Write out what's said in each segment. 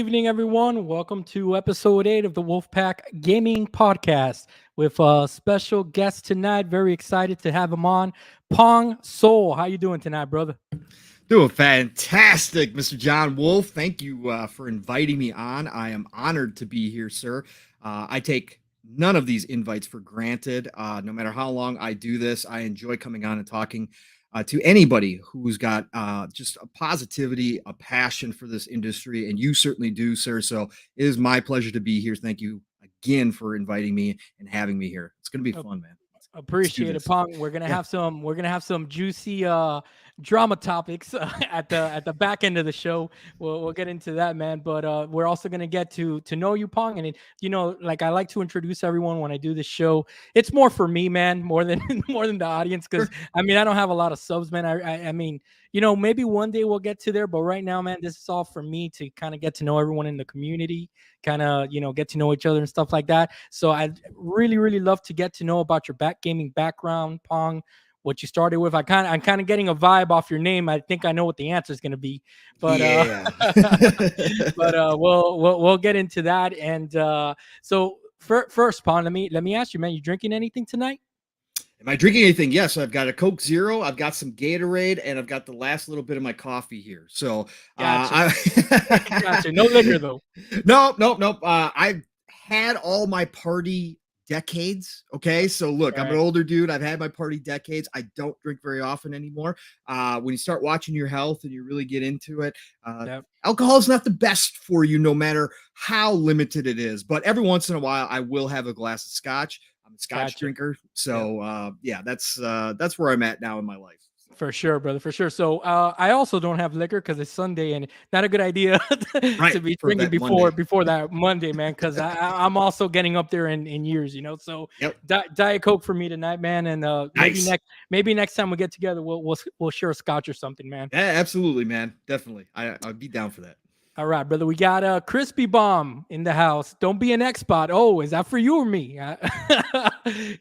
evening, everyone. Welcome to episode 8 of the Wolfpack Gaming Podcast with a special guest tonight. Very excited to have him on, Pong Soul. How you doing tonight, brother? Doing fantastic, Mr. John Wolf. Thank you for inviting me on. I am honored to be here, sir. I take none of these invites for granted. No matter how long I do this, I enjoy coming on and talking to anybody who's got just a positivity, a passion for this industry, and you certainly do, sir. So it is my pleasure to be here. Thank you again for inviting me and having me here. It's going to be fun, man. Let's do Appreciate it, this. Pong. We're gonna have some juicy drama topics at the back end of the show. We'll get into that, man. But we're also gonna get to know you, Pong. And like I like to introduce everyone when I do this show. It's more for me, man, more than more than the audience. Because I mean, I don't have a lot of subs, man. I mean, maybe one day we'll get to there. But right now, man, this is all for me to kind of get to know everyone in the community, kind of get to know each other and stuff like that. So I'd really love to get to know about your gaming background, Pong, what you started with. I'm kind of getting a vibe off your name. I think I know what the answer is going to be, but yeah. We'll get into that. And so first, Pong, let me ask you, man, you drinking anything tonight? Am I drinking anything? Yes, I've got a Coke Zero, I've got some Gatorade, and I've got the last little bit of my coffee here. So, Gotcha. Gotcha. No liquor though. Nope. I've had all my party decades. Okay, so look, I'm an older dude. I've had my party decades. I don't drink very often anymore. When you start watching your health and you really get into it, alcohol is not the best for you, no matter how limited it is. But every once in a while, I will have a glass of scotch. I'm a scotch drinker. So that's where I'm at now in my life. For sure, brother. For sure. So I also don't have liquor because it's Sunday and not a good idea to be drinking before that Monday, man. Because I'm also getting up there in years, So Diet Coke for me tonight, man. And maybe next time we get together, we'll share a scotch or something, man. Yeah, absolutely, man. Definitely. I'd be down for that. All right, brother. We got a Crispy Bomb in the house. Don't be an X-Bot. Oh, is that for you or me?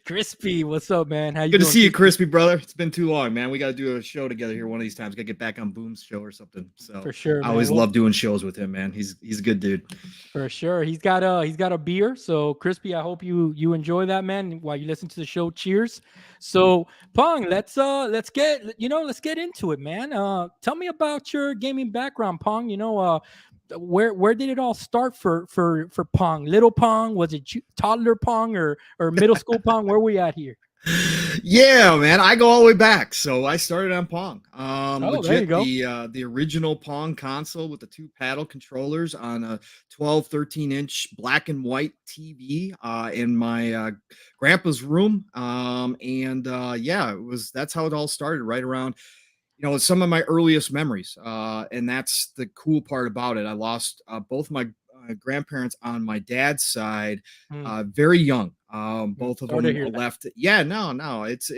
Crispy, what's up, man? How you doing? Good to see you, Crispy, brother. It's been too long, man. We got to do a show together here one of these times. Got to get back on Boom's show or something. So for sure, I always love doing shows with him, man. He's a good dude. For sure. He's got a beer. So Crispy, I hope you enjoy that, man, while you listen to the show. Cheers. So Pong, let's get into it, man. Tell me about your gaming background, Pong. Where did it all start for Pong? Little Pong? Was it toddler Pong or middle school Pong? Where are we at here? Yeah, man, I go all the way back. So I started on Pong. There you go. The original Pong console with the 2 paddle controllers on a 12, 13-inch black and white TV in my grandpa's room. That's how it all started, right around some of my earliest memories. And that's the cool part about it. I lost both my grandparents on my dad's side very young. Both of them left. Yeah, no. It's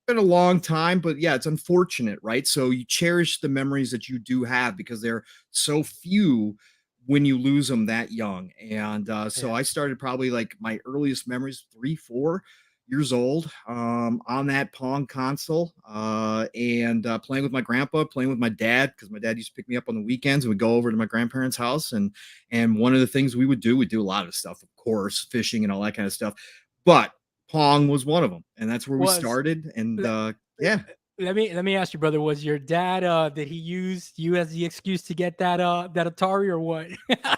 been a long time, but yeah, it's unfortunate, right? So you cherish the memories that you do have because they're so few when you lose them that young. And so I started probably like my earliest memories, 3, 4 years old, on that Pong console, and playing with my grandpa, playing with my dad, because my dad used to pick me up on the weekends and we'd go over to my grandparents' house. And one of the things we'd do a lot of stuff, of course, fishing and all that kind of stuff. But Pong was one of them, and that's where we started. And Let me ask you, brother. Was your dad? Did he use you as the excuse to get that Atari or what?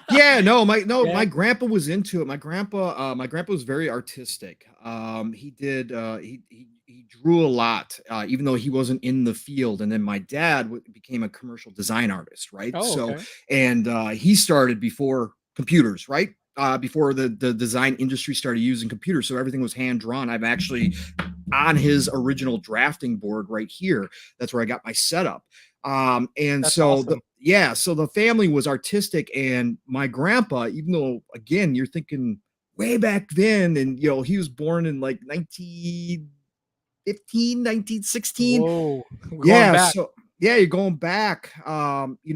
My grandpa was into it. My grandpa was very artistic. He did. He drew a lot, even though he wasn't in the field. And then my dad became a commercial design artist, right? He started before computers, right? Before the design industry started using computers. So everything was hand drawn. I'm actually on his original drafting board right here. That's where I got my setup. So awesome. So the family was artistic, and my grandpa, even though again, you're thinking way back then, and he was born in like 1915, 1916. Whoa. You're going back, to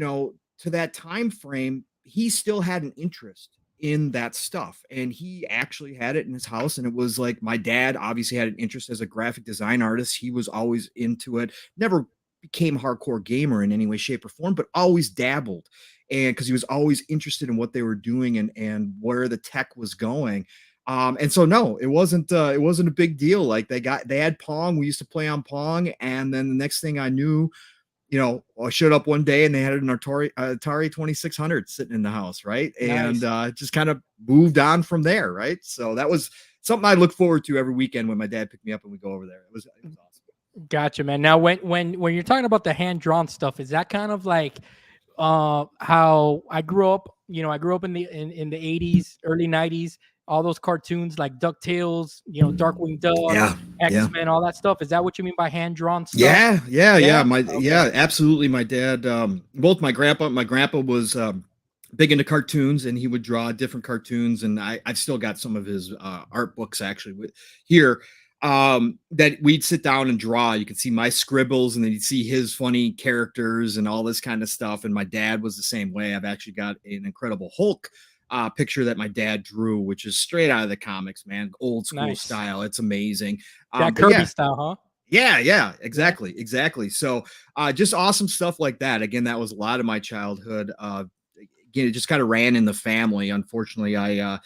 that time frame. He still had an interest in that stuff, and he actually had it in his house. And it was like, my dad obviously had an interest as a graphic design artist. He was always into it, never became a hardcore gamer in any way, shape, or form, but always dabbled. and because he was always interested in what they were doing and where the tech was going. And so no, it wasn't a big deal. Like they had Pong. We used to play on Pong, and then the next thing I knew, I showed up one day and they had an Atari 2600 sitting in the house, right? And Nice. just kind of moved on from there, right? So that was something I look forward to every weekend when my dad picked me up and we go over there. It was awesome. Gotcha, man. Now, when you're talking about the hand drawn stuff, is that kind of like how I grew up? I grew up in the 80s, early 90s. All those cartoons like DuckTales, Darkwing Duck, Yeah, yeah. X-Men, all that stuff. Is that what you mean by hand drawn stuff? Yeah. Yeah. Okay. Yeah, absolutely. My dad, both my grandpa was big into cartoons, and he would draw different cartoons. And I've still got some of his art books actually here, that we'd sit down and draw. You could see my scribbles, and then you'd see his funny characters and all this kind of stuff. And my dad was the same way. I've actually got an Incredible Hulk picture that my dad drew, which is straight out of the comics, man, old school Nice. style. It's amazing. That But Kirby yeah, style, huh? yeah, Yeah. exactly. So, just awesome stuff like that. Again, that was a lot of my childhood. Again, it just kind of ran in the family. Unfortunately, I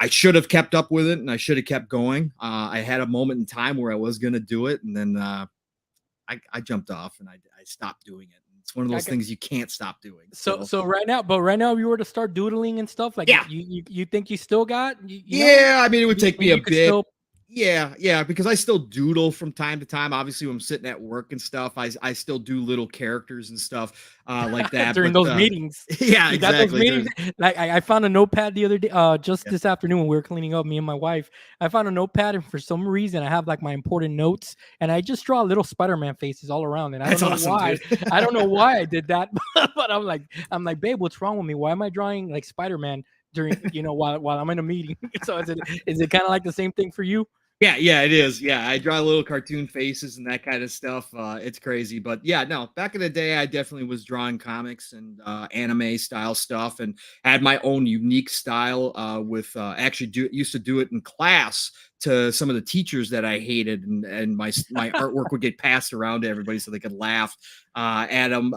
should have kept up with it, and I should have kept going. I had a moment in time where I was going to do it, and then I jumped off and I stopped doing it. It's one of I those got, things you can't stop doing. so right now, if you were to start doodling and stuff, like Yeah, you think you still got, yeah. I mean, it would you take me think a you could bit. still Yeah, because I still doodle from time to time. Obviously, when I'm sitting at work and stuff, I still do little characters and stuff like that. during But those meetings. yeah, You got those exactly. meetings. Like I found a notepad the other day, just Yeah. this afternoon when we were cleaning up, me and my wife. I found a notepad, and for some reason, I have like my important notes, and I just draw little Spider-Man faces all around. And I don't That's know awesome, why. dude. I don't know why I did that, but I'm like, babe, what's wrong with me? Why am I drawing like Spider-Man during, while I'm in a meeting? So is it kind of like the same thing for you? Yeah, it is. Yeah, I draw little cartoon faces and that kind of stuff. It's crazy, but yeah, no. Back in the day, I definitely was drawing comics and anime style stuff, and had my own unique style. With actually used to do it in class to some of the teachers that I hated, and my artwork would get passed around to everybody so they could laugh at them.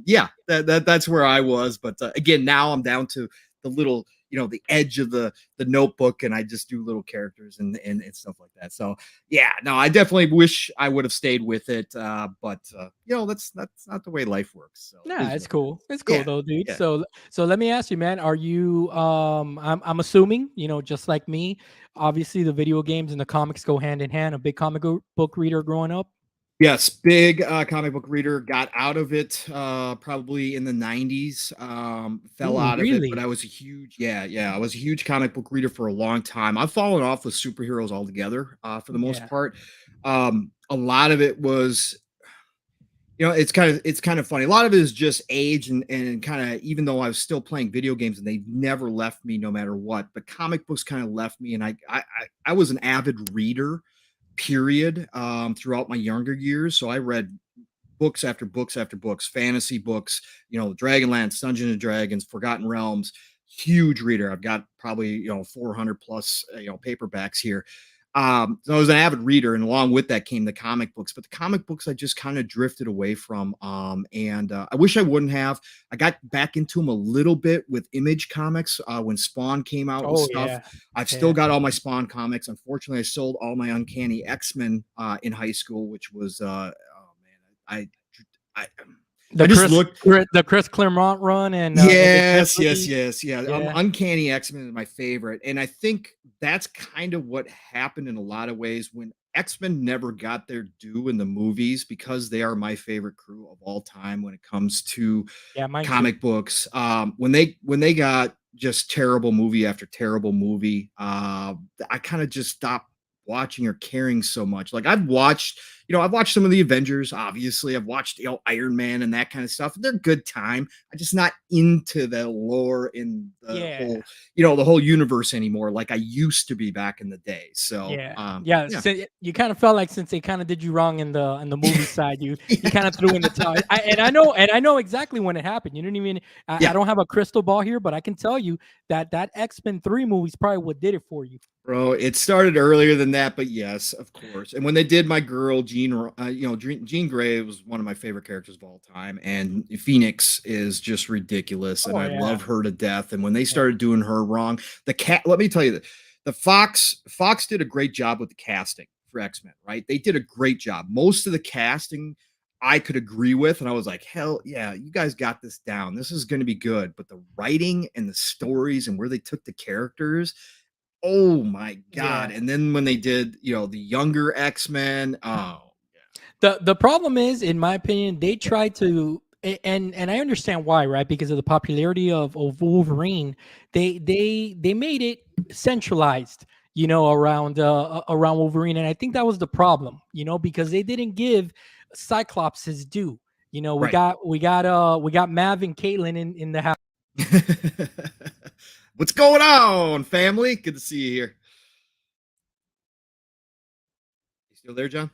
Yeah, that's where I was. But again, now I'm down to the little, the edge of the notebook, and I just do little characters and stuff like that. So yeah, no, I definitely wish I would have stayed with it. But that's not the way life works. So it Nah, is it's what it cool. is. It's cool Yeah, though, dude. yeah. So let me ask you, man, are you I'm assuming, just like me, obviously the video games and the comics go hand in hand, a big book reader growing up? Yes, big comic book reader. Got out of it probably in the 90s. Fell Ooh, out of it, but really? I was a huge, yeah, I was a huge comic book reader for a long time. I've fallen off with superheroes altogether for the most Yeah. part. A lot of it was, it's kind of funny. A lot of it is just age, and kind of, even though I was still playing video games and they never left me no matter what, but comic books kind of left me, and I was an avid reader, period, throughout my younger years. So I read books after books after books, fantasy books, Dragonlance, Dungeons and Dragons, Forgotten Realms. Huge reader. I've got probably 400 plus paperbacks here. So I was an avid reader, and along with that came the comic books. But the comic books I just kind of drifted away from, and I wish I wouldn't have. I got back into them a little bit with Image Comics when Spawn came out and Oh stuff. yeah. I've still Yeah. got all my Spawn comics. Unfortunately, I sold all my Uncanny X-Men in high school, which was oh man, I The I just Chris looked. the Chris Claremont run and Dick Yes, Tracy. yeah. Yeah. Uncanny X-Men is my favorite, and I think that's kind of what happened in a lot of ways when X-Men never got their due in the movies, because they are my favorite crew of all time when it comes to Yeah, mine too. comic books. When they got just terrible movie after terrible movie, I kind of just stopped watching or caring so much. Like I've watched some of the Avengers, obviously. I've watched Iron Man and that kind of stuff. They're good time. I'm just not into the lore in Yeah. the whole universe anymore, like I used to be back in the day. So Yeah, yeah. yeah. So you kind of felt like, since they kind of did you wrong in the movie side, you kind of threw in the towel. And I know exactly when it happened. You didn't even. I Yeah. don't have a crystal ball here, but I can tell you that X-Men 3 movie is probably what did it for you. Bro, it started earlier than that, but yes, of course. And when they did my girl Jean Grey was one of my favorite characters of all time, and Phoenix is just ridiculous, and Oh I yeah. love her to death. And when they Yeah. started doing her wrong, the cat. Let me tell you that the Fox did a great job with the casting for X-Men. Right, they did a great job. Most of the casting I could agree with, and I was like, hell yeah, you guys got this down. This is going to be good. But the writing and the stories and where they took the characters, oh my Yeah. god! And then when they did, the younger X-Men, oh The problem is, in my opinion, they tried to and I understand why, right? Because of the popularity of Wolverine, they made it centralized, around Wolverine, and I think that was the problem, because they didn't give Cyclops his due. We right. got Mav and Caitlin in the house. What's going on, family? Good to see you here. You still there, John?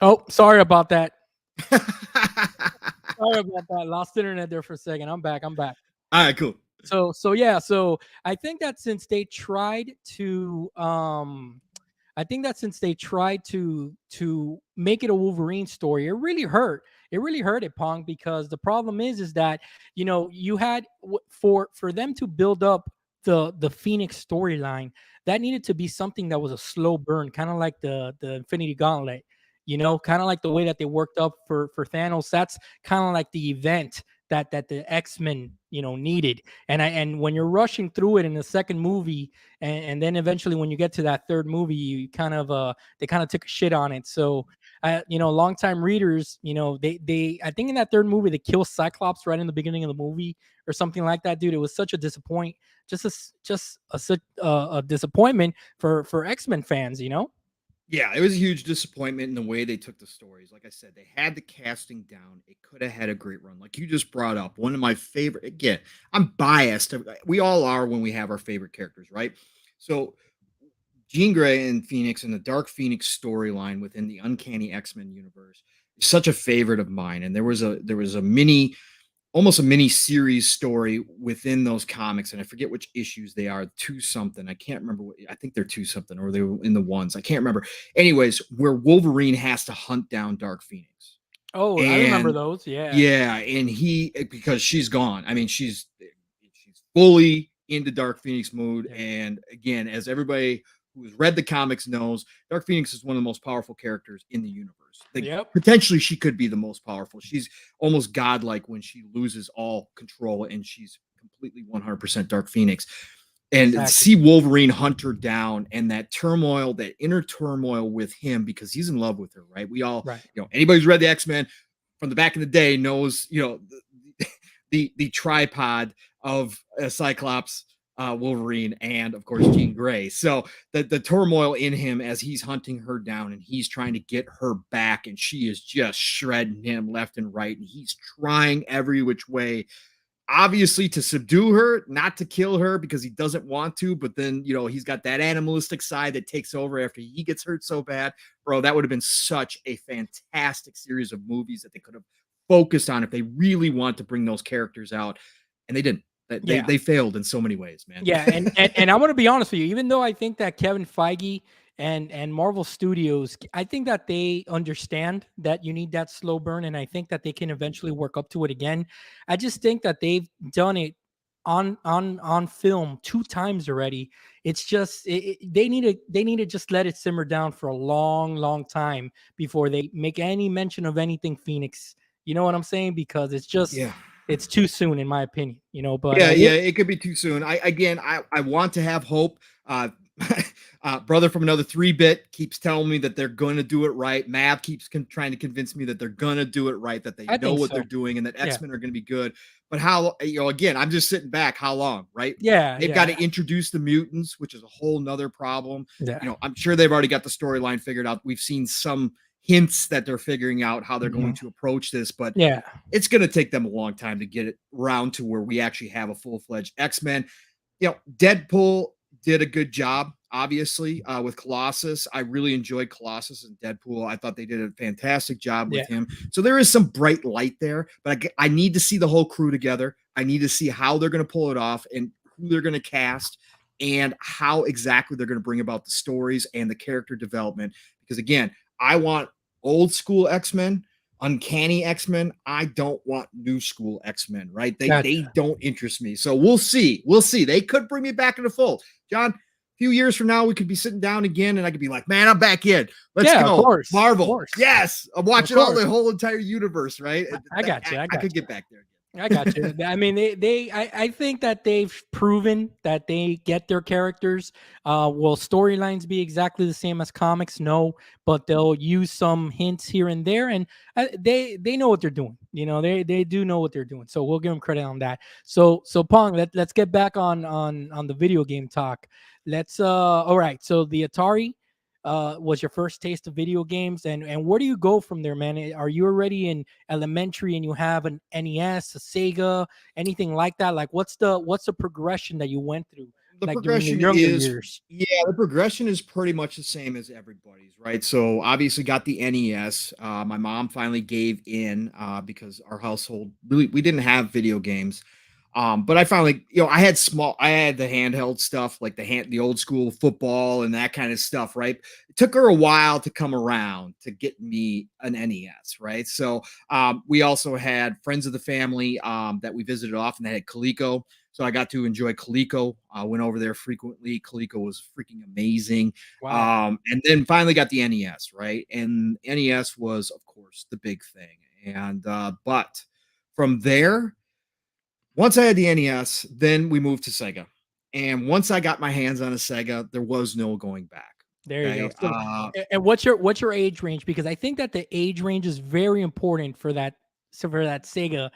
Oh, sorry about that. Sorry about that. Lost internet there for a second. I'm back. I'm back. All right, cool. So yeah, so I think that since they tried to I think that since they tried to make it a Wolverine story, it really hurt. It really hurt it, Pong, because the problem is that you had for them to build up the Phoenix storyline, that needed to be something that was a slow burn, kind of like the Infinity Gauntlet. Kind of like the way that they worked up for Thanos. That's kind of like the event that the X-Men needed. And when you're rushing through it in the second movie, and then eventually when you get to that third movie, you kind of they kind of took a shit on it. So longtime readers, they I think in that third movie they kill Cyclops right in the beginning of the movie or something like that, dude. It was such a disappointment, a disappointment for X-Men fans. Yeah, it was a huge disappointment in the way they took the stories. Like I said, they had the casting down. It could have had a great run. Like you just brought up, one of my favorite. Again, I'm biased. We all are when we have our favorite characters, right? So Jean Grey and Phoenix and the Dark Phoenix storyline within the Uncanny X-Men universe is such a favorite of mine. And there was a almost a mini series story within those comics, and I forget which issues they are. Two something. I can't remember. I think they're two something, or they were in the ones. I can't remember. Anyways, where Wolverine has to hunt down Dark Phoenix, Oh, I remember and those. Yeah. yeah, and because she's gone. I mean, she's fully into Dark Phoenix mood. Yeah. And again, as everybody who has read the comics knows, Dark Phoenix is one of the most powerful characters in the universe. Yep. Potentially, she could be the most powerful. She's almost godlike when she loses all control and she's completely 100% Dark Phoenix. And Exactly. see Wolverine hunt her down, and that turmoil, that inner turmoil with him, because he's in love with her, right? We all, Right. anybody who's read the X-Men from the back in the day knows, the tripod of Cyclops, Wolverine, and of course Jean Grey. So the turmoil in him as he's hunting her down and he's trying to get her back, and she is just shredding him left and right, and he's trying every which way, obviously to subdue her, not to kill her because he doesn't want to. But then he's got that animalistic side that takes over after he gets hurt so bad. Bro, that would have been such a fantastic series of movies that they could have focused on if they really want to bring those characters out, and they didn't. They Yeah. they failed in so many ways, man. Yeah, and I'm gonna be honest with you. Even though I think that Kevin Feige and Marvel Studios, I think that they understand that you need that slow burn, and I think that they can eventually work up to it again. I just think that they've done it on film two times already. It's just they need to just let it simmer down for a long time before they make any mention of anything Phoenix. You know what I'm saying? Because Yeah. it's too soon, in my opinion. But Yeah, it could be too soon. I want to have hope. Uh, brother from another 3-bit keeps telling me that they're going to do it right. Mav keeps trying to convince me that they're going to do it right, that they I know think what they're so. doing, and that Yeah. X-Men are going to be good. But how, again, I'm just sitting back. How long, right? Yeah, They've got yeah, to introduce the mutants, which is a whole nother problem. yeah. I'm sure they've already got the storyline figured out. We've seen some hints that they're figuring out how they're going Mhm. to approach this, but Yeah, it's going to take them a long time to get it around to where we actually have a full-fledged X-Men. Deadpool did a good job, obviously, with Colossus. I really enjoyed Colossus and Deadpool. I thought they did a fantastic job yeah, with him. So there is some bright light there, but I need to see the whole crew together. I need to see how they're going to pull it off and who they're going to cast and how exactly they're going to bring about the stories and the character development. because again, I want old school X-Men, uncanny X-Men. I don't want new school X-Men, right? They Gotcha. don't interest me. So we'll see. We'll see. They could bring me back in the fold. John, a few years from now, we could be sitting down again and I could be like, man, I'm back in. Let's Yeah, of go. course, of Marvel. course, Yes. I'm of watching all course. the whole entire universe, right? I got you. I I got could you. get back there again. I got you. I mean, I think that they've proven that they get their characters. Will storylines be exactly the same as comics? No, but they'll use some hints here and there, and they know what they're doing. You know, they do know what they're doing. So we'll give them credit on that. So Pong, let's get back on the video game talk. Let's all right. So the Atari was your first taste of video games, and where do you go from there, man? Are you already in elementary and you have an NES, a Sega, anything like that? Like what's the progression that you went through The like during your progression younger is years? yeah, the progression is pretty much the same as everybody's, right? So obviously got the NES. My mom finally gave in because our household really we didn't have video games. But I finally, I had the handheld stuff like the old school football and that kind of stuff, right? It took her a while to come around to get me an NES, right? So we also had friends of the family that we visited often that had Coleco. So I got to enjoy Coleco. I went over there frequently. Coleco was freaking amazing. Wow. And then finally got the NES, right? And NES was, of course, the big thing. And but from there, once I had the NES, then we moved to Sega. And once I got my hands on a Sega, there was no going back. There you go. Okay. So and what's your age range? Because I think that the age range is very important for that, so for that Sega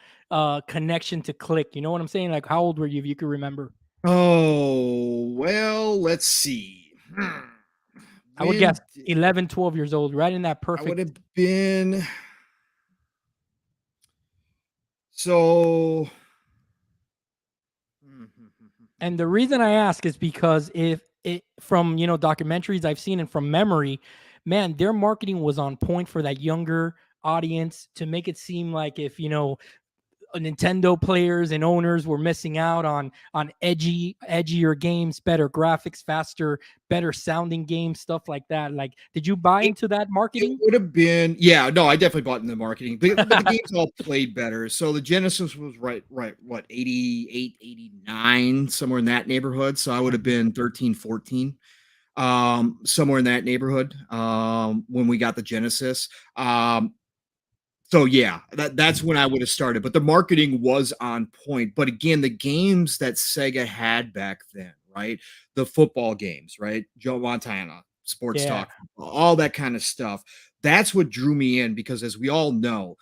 connection to click. You know what I'm saying? Like how old were you if you could remember? Oh, well, let's see. I would guess When did 11, 12 years old, right in that I would perfect. have been so And the reason I ask is because if it from documentaries I've seen and from memory, man, their marketing was on point for that younger audience to make it seem like if Nintendo players and owners were missing out on edgier games, better graphics, faster, better sounding games, stuff like that. Like, did you buy it into that It marketing? would have been, yeah, no, I definitely bought in the marketing, but the games all played better. So the Genesis was right, what, 88, 89, somewhere in that neighborhood. So I would have Mhm. been 13, 14, somewhere in that neighborhood, when we got the Genesis. So yeah, that's when I would have started. But the marketing was on point. But again, the games that Sega had back then, right? The football games, right? Joe Montana, sports Yeah. talk, all that kind of stuff. That's what drew me in because as we all know,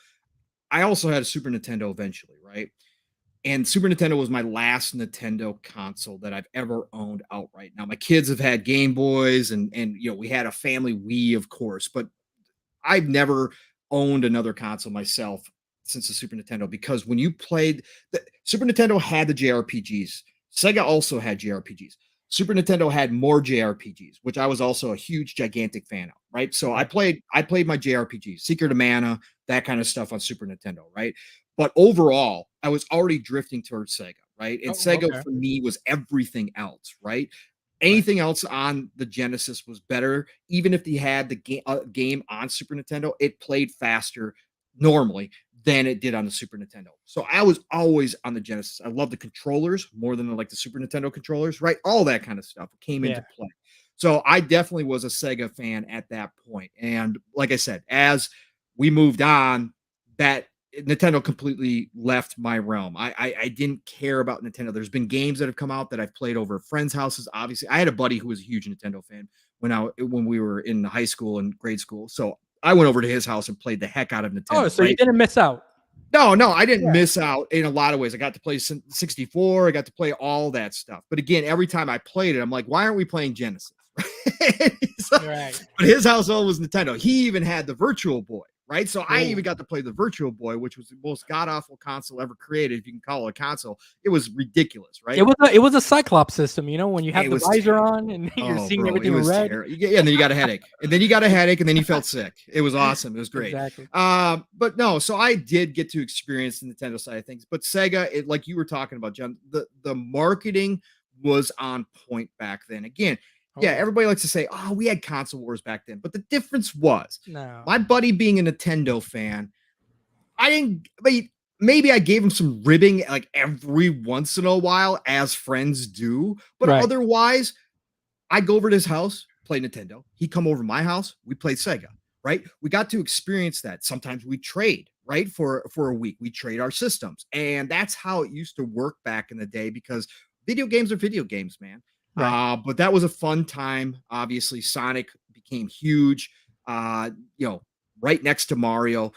I also had a Super Nintendo eventually, right? And Super Nintendo was my last Nintendo console that I've ever owned outright. Now my kids have had Game Boys and we had a family Wii, of course, but I've never owned another console myself since the Super Nintendo because when you played the Super Nintendo had the JRPGs. Sega also had JRPGs. Super Nintendo had more JRPGs, which I was also a huge gigantic fan of, right? So Okay. I played my JRPGs, Secret of Mana, that kind of stuff on Super Nintendo, right? But overall, I was already drifting towards Sega, right? And Oh, Sega okay. for me was everything else, right? Right. Anything else on the Genesis was better. Even if they had the game on Super Nintendo, it played faster normally than it did on the Super Nintendo. So I was always on the Genesis. I love the controllers more than I like the Super Nintendo controllers, right? All that kind of stuff came Yeah. into play. So I definitely was a Sega fan at that point. And like I said, as we moved on, that Nintendo completely left my realm. I didn't care about Nintendo. There's been games that have come out that I've played over friends' houses. Obviously, I had a buddy who was a huge Nintendo fan when we were in high school and grade school. So I went over to his house and played the heck out of Oh, Nintendo, so you right? didn't miss out. No, I didn't Yeah. miss out in a lot of ways. I got to play 64, I got to play all that stuff. But again, every time I played it, I'm like, why aren't we playing Genesis? So, Right. but his household was Nintendo. He even had the Virtual Boy, right? So I Oh. even got to play the Virtual Boy, which was the most god awful console ever created, if you can call it a console. It was ridiculous, It right? was a Cyclops system, when you have It the was visor terrible. on and you're Oh, seeing bro, it everything in was red. terrible. Yeah, and then you got a headache, and then you got a headache, and then you felt sick. It was awesome. It was great. Exactly. But no, so I did get to experience the Nintendo side of things. But Sega, like you were talking about, John, the marketing was on point back then. Again, Oh Yeah, yeah. everybody likes to say, "Oh, we had console wars back then," but the difference was No. my buddy being a Nintendo fan, I didn't. I mean, maybe I gave him some ribbing like every once in a while, as friends do, but Right. otherwise, I'd go over to his house, play Nintendo. He'd come over to my house, we played Sega, right? We got to experience that. Sometimes we trade, right? For a week, we trade our systems. And that's how it used to work back in the day because video games are video games, man. Right. But that was a fun time. Obviously, Sonic became huge, you know, right next to Mario,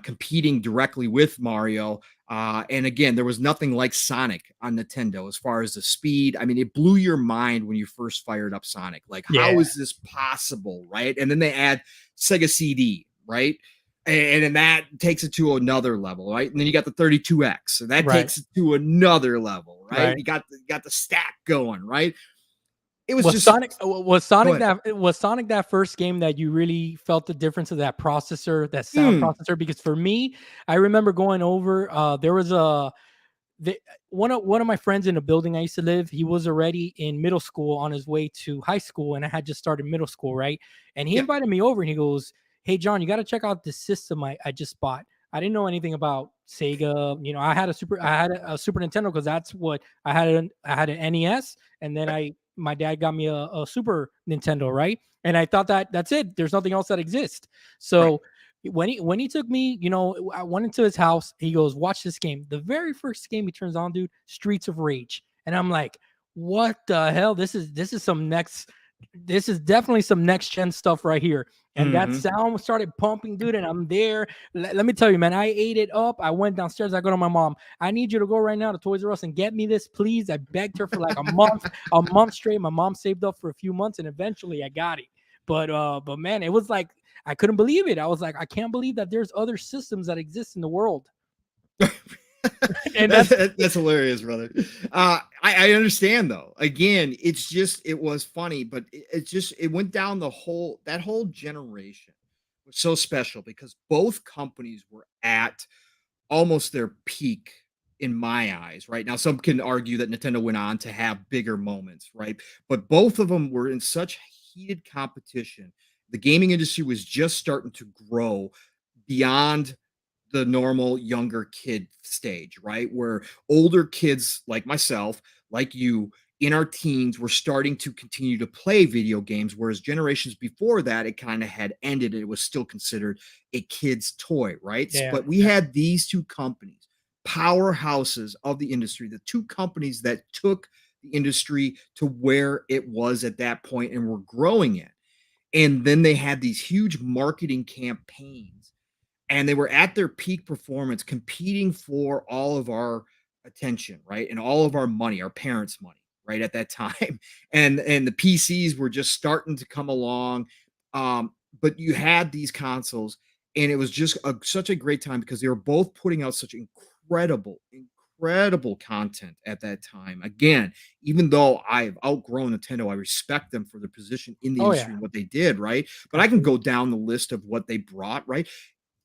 competing directly with Mario. And again, there was nothing like Sonic on Nintendo as far as the speed. I mean, it blew your mind when you first fired up Sonic. Like, Yeah. how is this possible? Right. And then they add Sega CD, right? And then that takes it to another level, right? And then you got the 32X, and that Right. takes it to another level, right? Right. You got the stack going, right? It was Was just Sonic was go Sonic ahead. that first game that you really felt the difference of that processor, that sound Mm, processor? Because for me, I remember going over. There was a the, one of my friends in the building I used to live. He was already in middle school on his way to high school, and I had just started middle school, right? And he yeah, invited me over, and he goes, "Hey, John, you got to check out this system I just bought." I didn't know anything about Sega. I had a Super Nintendo because that's what I had. I had an NES, and then right. my dad got me a Super Nintendo, right? And I thought that's it. There's nothing else that exists. Right. So when he took me, I went into his house. He goes, "Watch this game." The very first game he turns on, dude, Streets of Rage, and I'm like, "What the hell? This is definitely some next gen stuff right here." And that Mm-hmm. sound started pumping, dude. And I'm there. Let me tell you, man, I ate it up. I went downstairs. I go to my mom. I need you to go right now to Toys R Us and get me this, please. I begged her for like a month straight. My mom saved up for a few months, and eventually I got it. But man, it was like I couldn't believe it. I was like, I can't believe that there's other systems that exist in the world. And that's, that's that's hilarious, brother. I understand though. Again, it was funny, but it went down that whole generation was so special because both companies were at almost their peak in my eyes, right? Now, some can argue that Nintendo went on to have bigger moments, right? But both of them were in such heated competition. The gaming industry was just starting to grow beyond the normal younger kid stage, right? Where older kids like myself, like you, in our teens, were starting to continue to play video games, whereas generations before that, it kind of had ended. It was still considered a kid's toy, right? yeah, But we had these two companies, powerhouses of the industry, the two companies that took the industry to where it was at that point and were growing it. And then they had these huge marketing campaigns and they were at their peak performance competing for all of our attention, right? And all of our money, our parents' money, right? At that time. And the PCs were just starting to come along. But you had these consoles and it was just such a great time because they were both putting out such incredible content at that time. Again, even though I've outgrown Nintendo, I respect them for their position in the oh yeah, industry and what they did, right? But I can go absolutely, down the list of what they brought, right?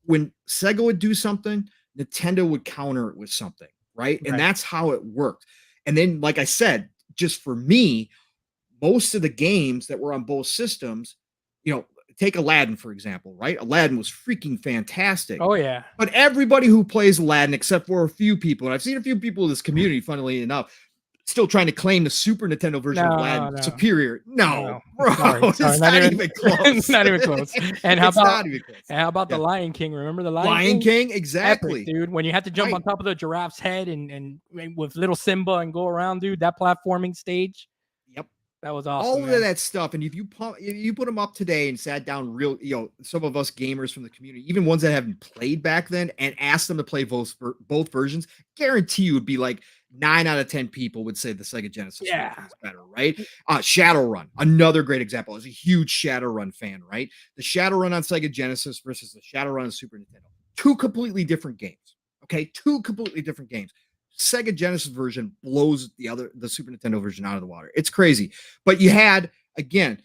When Sega would do something, Nintendo would counter it with something, right? And right. that's how it worked. And then, like I said, just for me, most of the games that were on both systems, take Aladdin, for example, right? Aladdin was freaking fantastic. Oh yeah, But everybody who plays Aladdin, except for a few people, and I've seen a few people in this community, funnily enough, still trying to claim the Super Nintendo version of no, Aladdin no, superior. No, no. bro, Sorry, it's not not even, even close. not even close. And how It's about not even close. and how about the Yeah. Lion King? Remember the Lion Lion King? King, Epic, exactly. dude. When you had to jump on Right. top of the giraffe's head and with little Simba and go around, dude. That platforming stage, Yep. that was awesome, All of man. that stuff. And if you put them up today and sat down some of us gamers from the community, even ones that haven't played back then, and asked them to play both versions, guarantee you would be like 9 out of 10 people would say the Sega Genesis version Yeah. is better, right? Shadowrun, another great example. I was a huge Shadowrun fan, right? The Shadowrun on Sega Genesis versus the Shadowrun on Super Nintendo. Two completely different games. Okay, two completely different games. Sega Genesis version blows the Super Nintendo version out of the water. It's crazy. But you had, again,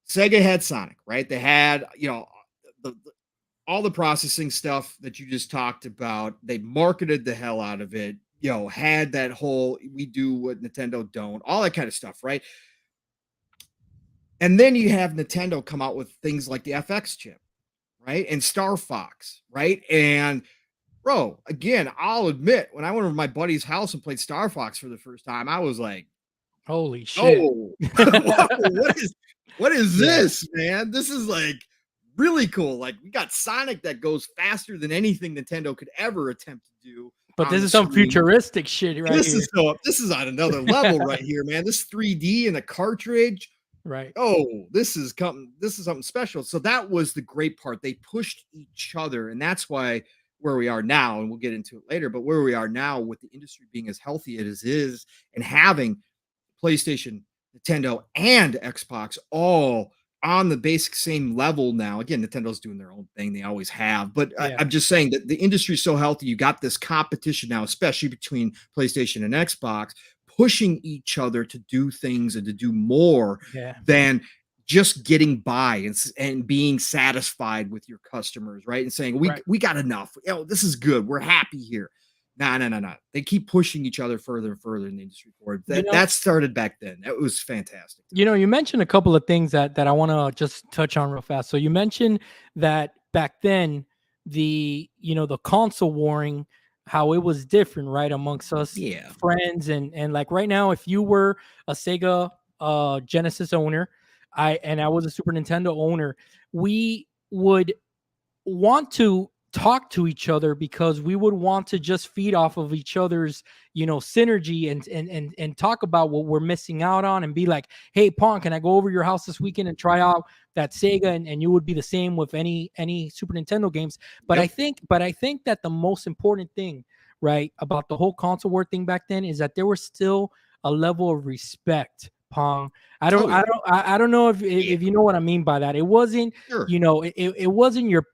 Sega had Sonic, right? They had, all the processing stuff that you just talked about. They marketed the hell out of it, had that whole we do what Nintendo don't, all that kind of stuff, right? And then you have Nintendo come out with things like the FX chip, right? And Star Fox, right? And bro, again, I'll admit, when I went over to my buddy's house and played Star Fox for the first time, I was like, Holy shit. "Oh, whoa, what is Yeah. this, man? This is like really cool. Like we got Sonic that goes faster than anything Nintendo could ever attempt to do But on this the is some screen. futuristic shit right This here. is this is on another level right here, man. This 3D and a cartridge. Right. Oh, this is something special. So that was the great part. They pushed each other, and that's why where we are now, and we'll get into it later, but where we are now with the industry being as healthy as it is and having PlayStation, Nintendo, and Xbox all on the basic same level now. Again, Nintendo's doing their own thing; they always have. But Yeah. I'm just saying that the industry's so healthy. You got this competition now, especially between PlayStation and Xbox, pushing each other to do things and to do more Yeah. than just getting by and being satisfied with your customers, right? And saying Right. we got enough. This is good. We're happy here. No. They keep pushing each other further and further in the industry forward. That started back then. That was fantastic. You mentioned a couple of things that I want to just touch on real fast. So you mentioned that back then the console warring, how it was different, right, amongst us Yeah. friends, and like right now, if you were a Sega Genesis owner, I was a Super Nintendo owner, we would want to talk to each other because we would want to just feed off of each other's synergy and talk about what we're missing out on and be like, hey Pong, can I go over your house this weekend and try out that Sega? And you would be the same with any Super Nintendo games. But Yep. I think that the most important thing, right, about the whole console war thing back then is that there was still a level of respect, Pong. Yeah. I don't know if you know what I mean by that. It wasn't, Sure. it wasn't your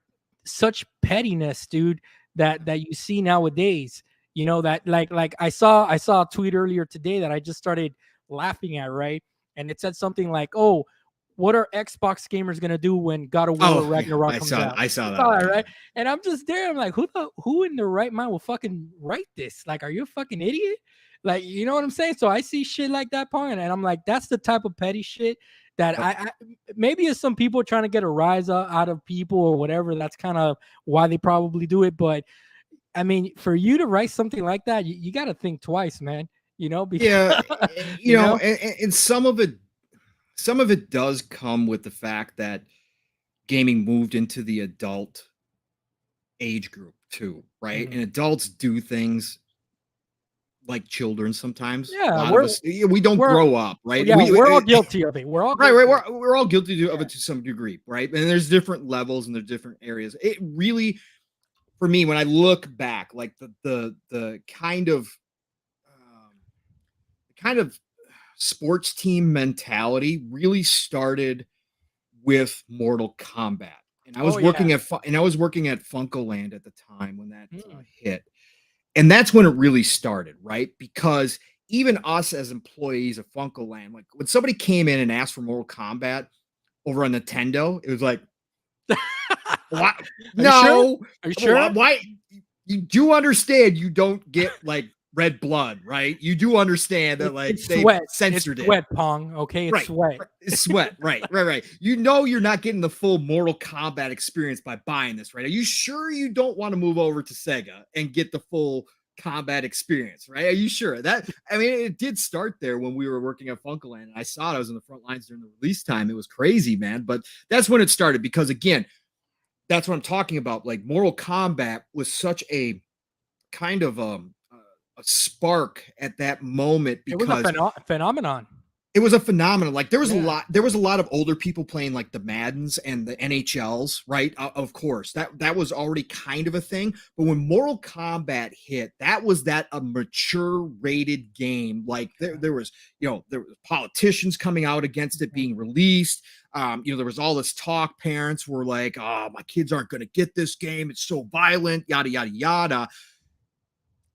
such pettiness, dude, that you see nowadays. That like I saw a tweet earlier today that I just started laughing at, right? And it said something like, "Oh, what are Xbox gamers gonna do when God of War Oh, yeah. Ragnarok I comes saw out?" I saw You that saw one. that, Yeah. right? And I'm just there. I'm like, who in their right mind will fucking write this? Like, are you a fucking idiot? Like, you know what I'm saying? So I see shit like that, Pong, and I'm like, that's the type of petty shit that Yep. I maybe it's some people trying to get a rise out of people or whatever. That's kind of why they probably do it. But I mean, for you to write something like that, you got to think twice, man. Because Yeah, you know, and some of it does come with the fact that gaming moved into the adult age group too, right? Mhm. And adults do things like children sometimes. A Yeah, lot of us, we don't we're grow up, right? yeah, we're all guilty of it. We're all Right, guilty right. of it. We're all guilty of Yeah. it to some degree, right? And there's different levels and there's different areas. It really, for me, when I look back, like the kind of sports team mentality really started with Mortal Kombat. And I Oh was yeah. working at and I was working at Funkoland at the time when that Mm. hit. And that's when it really started, right? Because even us as employees of Funkoland, like when somebody came in and asked for Mortal Kombat over on Nintendo, it was like, why? Are you sure? No, Are you why? sure? You do understand you don't get like red blood, right? You do understand that like It's they've sweat. It's censored it. sweat, Pong. Okay, it's Right. sweat. It's sweat. Right. You know you're not getting the full Mortal Kombat experience by buying this, right? Are you sure you don't want to move over to Sega and get the full combat experience, right? Are you sure? I mean, it did start there when we were working at Funkoland. And I saw it. I was in the front lines during the release time. It was crazy, man. But that's when it started because again, that's what I'm talking about. Like Mortal Kombat was such a kind of a spark at that moment It was a because phenomenon. it was a phenomenon. Like Yeah. there was a lot of older people playing like the Maddens and the NHLs, right? Of course, that was already kind of a thing. But when Mortal Kombat hit, that was a mature rated game. Like there was, there was politicians coming out against it being released. There was all this talk. Parents were like, "Oh, my kids aren't going to get this game. It's so violent." Yada yada yada.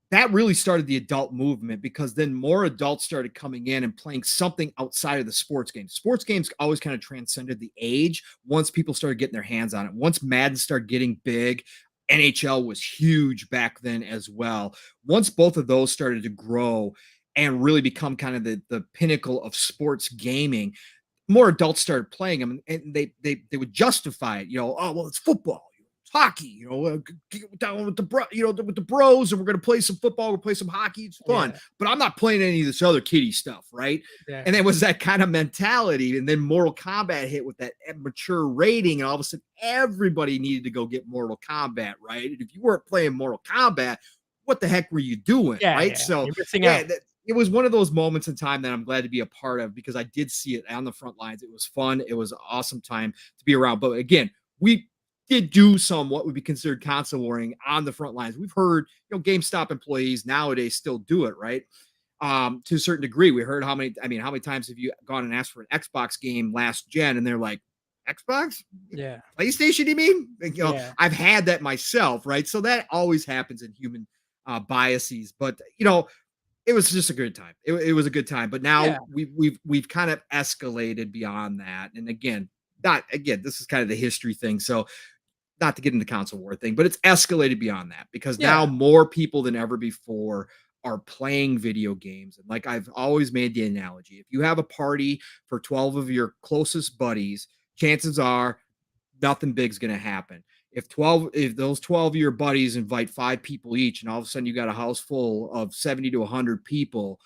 That really started the adult movement because then more adults started coming in and playing something outside of the sports games. Sports games always kind of transcended the age once people started getting their hands on it. Once Madden started getting big, NHL was huge back then as well. Once both of those started to grow and really become kind of the pinnacle of sports gaming, more adults started playing them, and they would justify it. Oh, well, it's football, it's hockey. Get down with the with the bros, and we're gonna play some football, we'll play some hockey. It's fun, Yeah. but I'm not playing any of this other kiddie stuff, right? Yeah. And it was that kind of mentality. And then Mortal Kombat hit with that mature rating, and all of a sudden everybody needed to go get Mortal Kombat, right? And if you weren't playing Mortal Kombat, what the heck were you doing, Yeah. right? Yeah. So You're missing yeah, out. it was one of those moments in time that I'm glad to be a part of, because I did see it on the front lines. It was fun. It was an awesome time to be around. But again, we did do some what would be considered console warring on the front lines. We've heard, GameStop employees nowadays still do it, right? To a certain degree. We heard how many times have you gone and asked for an Xbox game last gen, and they're like, Xbox? Yeah. PlayStation, you mean? Yeah. I've had that myself, right? So that always happens in human biases. But it was just a good time. It was a good time. But now Yeah. we've kind of escalated beyond that. And again, this is kind of the history thing. So not to get into console war thing, but it's escalated beyond that, because now Yeah. more people than ever before are playing video games. And like I've always made the analogy, if you have a party for 12 of your closest buddies, chances are nothing big's going to happen. If those 12 of your buddies invite 5 people each, and all of a sudden you got a house full of 70 to 100 people,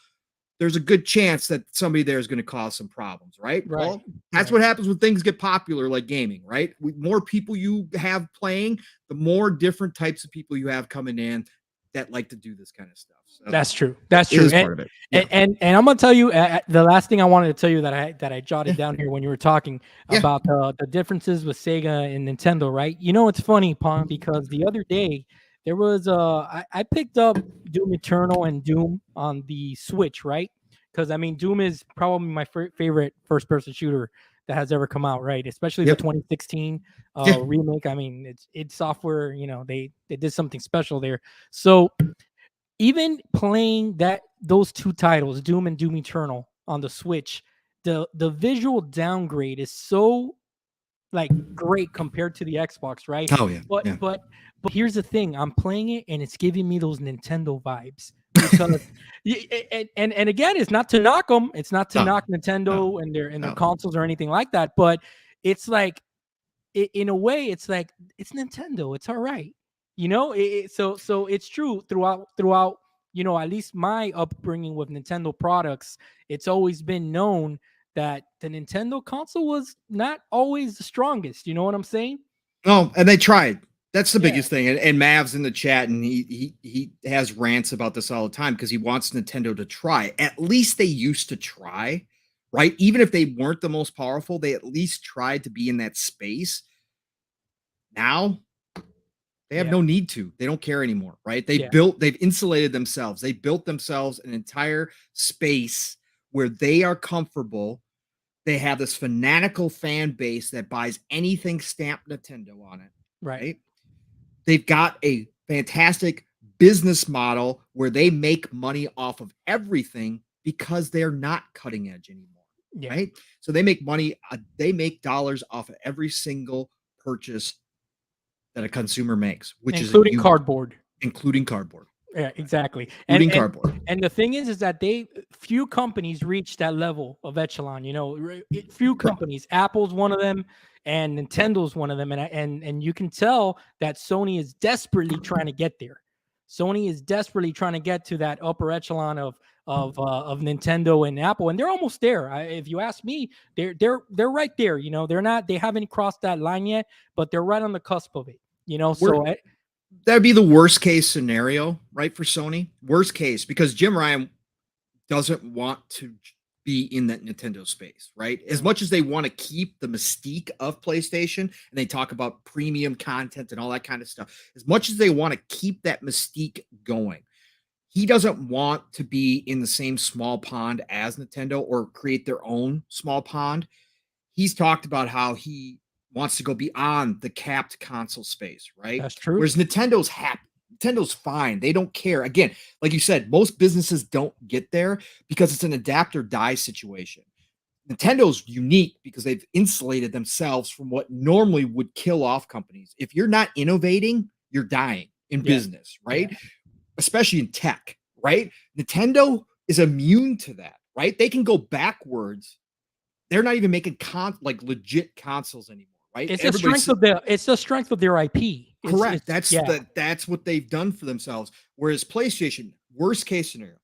there's a good chance that somebody there is going to cause some problems, right? Right. Well, that's Right. what happens when things get popular, like gaming, right? More people you have playing, the more different types of people you have coming in that like to do this kind of stuff. So That's true. That's it true. is part of it. Yeah. And I'm gonna tell you the last thing I wanted to tell you that I jotted down here when you were talking Yeah. about the differences with Sega and Nintendo, right? It's funny, Pong, because the other day there was I picked up Doom Eternal and Doom on the Switch, right? Because I mean, Doom is probably my favorite first-person shooter that has ever come out, right? Especially the Yep. 2016 Yeah. remake. I mean, it's software. They did something special there. So even playing those two titles, Doom and Doom Eternal, on the Switch, the visual downgrade is so like great compared to the Xbox, right? Oh yeah. But Yeah. but but here's the thing: I'm playing it and it's giving me those Nintendo vibes because, and again, it's not to knock them, it's not to No. knock No. Nintendo and their No. consoles or anything like that, but it's like, in a way, it's like it's Nintendo. It's all right, so it's true throughout. At least my upbringing with Nintendo products, it's always been known that the Nintendo console was not always the strongest. You know what I'm saying? No, and they tried. That's the Yeah, biggest thing. And Mav's in the chat, and he has rants about this all the time because he wants Nintendo to try. At least they used to try, right? Even if they weren't the most powerful, they at least tried to be in that space. Now they have yeah, no need to. They don't care anymore, right? yeah, They've insulated themselves. They built themselves an entire space where they are comfortable. They have this fanatical fan base that buys anything stamped Nintendo on it, right. right? They've got a fantastic business model where they make money off of everything because they're not cutting edge anymore, Yeah, right? So they make money, they make dollars off of every single purchase that a consumer makes, which including is cardboard. including cardboard. Yeah, exactly. Including cardboard. And the thing is that few companies reach that level of echelon. Few companies. Apple's one of them, and Nintendo's one of them. And you can tell that Sony is desperately trying to get there. Sony is desperately trying to get to that upper echelon of Nintendo and Apple, and they're almost there. If you ask me, they're right there. They haven't crossed that line yet, but they're right on the cusp of it. That'd be the worst case scenario, right, for Sony. Worst case, because Jim Ryan doesn't want to be in that Nintendo space, right? As much as they want to keep the mystique of PlayStation, and they talk about premium content and all that kind of stuff, as much as they want to keep that mystique going, he doesn't want to be in the same small pond as Nintendo or create their own small pond. He's talked about how he wants to go beyond the capped console space, right? That's true. Whereas Nintendo's happy. Nintendo's fine. They don't care. Again, like you said, most businesses don't get there because it's an adapt or die situation. Nintendo's unique because they've insulated themselves from what normally would kill off companies. If you're not innovating, you're dying in business, right? Yeah. Especially in tech, right? Nintendo is immune to that, right? They can go backwards they're not even making like legit consoles anymore, right? It's the strength Everybody's of their IP. correct. It's yeah. That's what they've done for themselves. Whereas PlayStation, worst case scenario,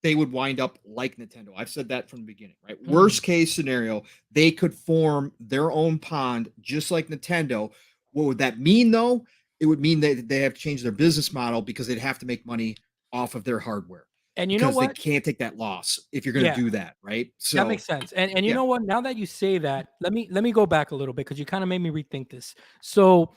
they would wind up like Nintendo. I've said that from the beginning, right? Mm. Worst case scenario, they could form their own pond just like Nintendo. What would that mean though? It would mean that they have to change their business model because they'd have to make money off of their hardware And you know because they what? can't take that loss if you're going to Yeah, do that, right? that So, makes sense. And you yeah. know what? Now that you say that, let me go back a little bit because you kind of made me rethink this. So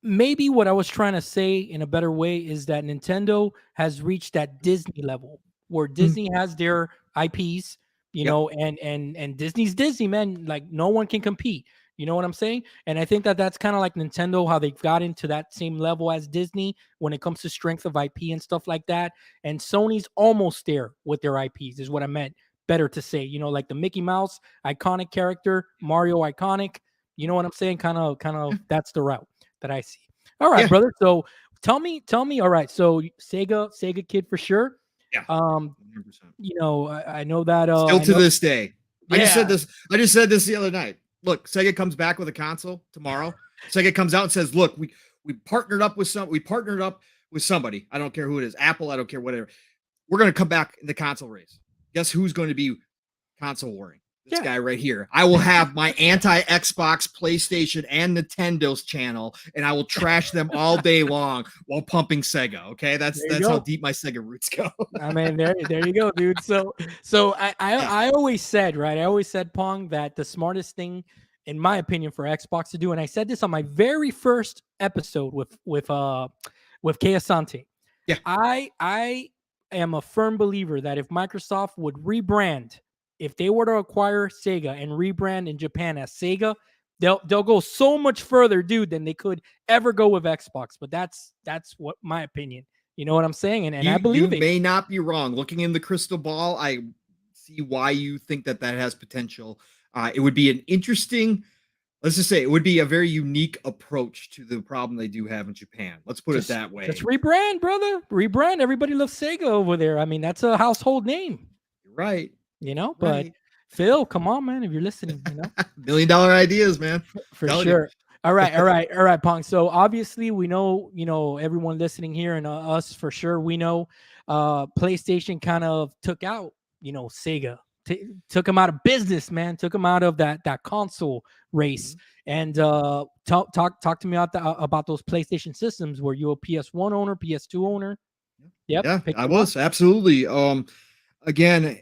maybe what I was trying to say in a better way is that Nintendo has reached that Disney level where Mm, Disney has their IPs, yep. and Disney's Disney, man. Like no one can compete. You know what I'm saying? And I think that that's kind of like Nintendo, how they've got into that same level as Disney when it comes to strength of IP and stuff like that. And Sony's almost there with their IPs, is what I meant. Better to say, like the Mickey Mouse iconic character, Mario iconic. You know what I'm saying? Kind of. That's the route that I see. All right, Yeah. brother. So tell me. All right. So Sega kid for sure. Yeah. Um, 100%. I know that. Still I to know. this day. Yeah. I just said this the other night. Look, Sega comes back with a console tomorrow. Sega comes out and says, "Look, we partnered up with somebody. I don't care who it is. Apple, I don't care whatever. We're going to come back in the console race. Guess who's going to be console warring? This Yeah. guy right here. I will have my anti-Xbox, PlayStation, and Nintendo's channel, and I will trash them all day long while pumping Sega. Okay, There you that's how go. deep my Sega roots go. I mean, there you go, dude. So Yeah. I always said, right? I always said, Pong, that the smartest thing, in my opinion, for Xbox to do, and I said this on my very first episode with Kay Asante. Yeah. I am a firm believer that if Microsoft would rebrand, if they were to acquire Sega and rebrand in Japan as Sega, they'll go so much further, dude, than they could ever go with Xbox. But that's what my opinion. You know what I'm saying? And I You believe it. may not be wrong. Looking in the crystal ball, I see why you think that has potential. It would be an interesting, let's just say, it would be a very unique approach to the problem they do have in Japan. Let's put it Just that just way. rebrand, brother. Rebrand. Everybody loves Sega over there. I mean, that's a household name, You're right. but Right. Phil, come on, man, if you're listening. $1 million ideas, man. For Telling you. sure. All right, Pong. So obviously we know, everyone listening here and us for sure, we know PlayStation kind of took out, Sega. Took them out of business, man. Took them out of that console race. Mhm. And talk to me about those PlayStation systems. Were you a PS1 owner, PS2 owner? Yep, Yeah, picked I them up. was absolutely. Again,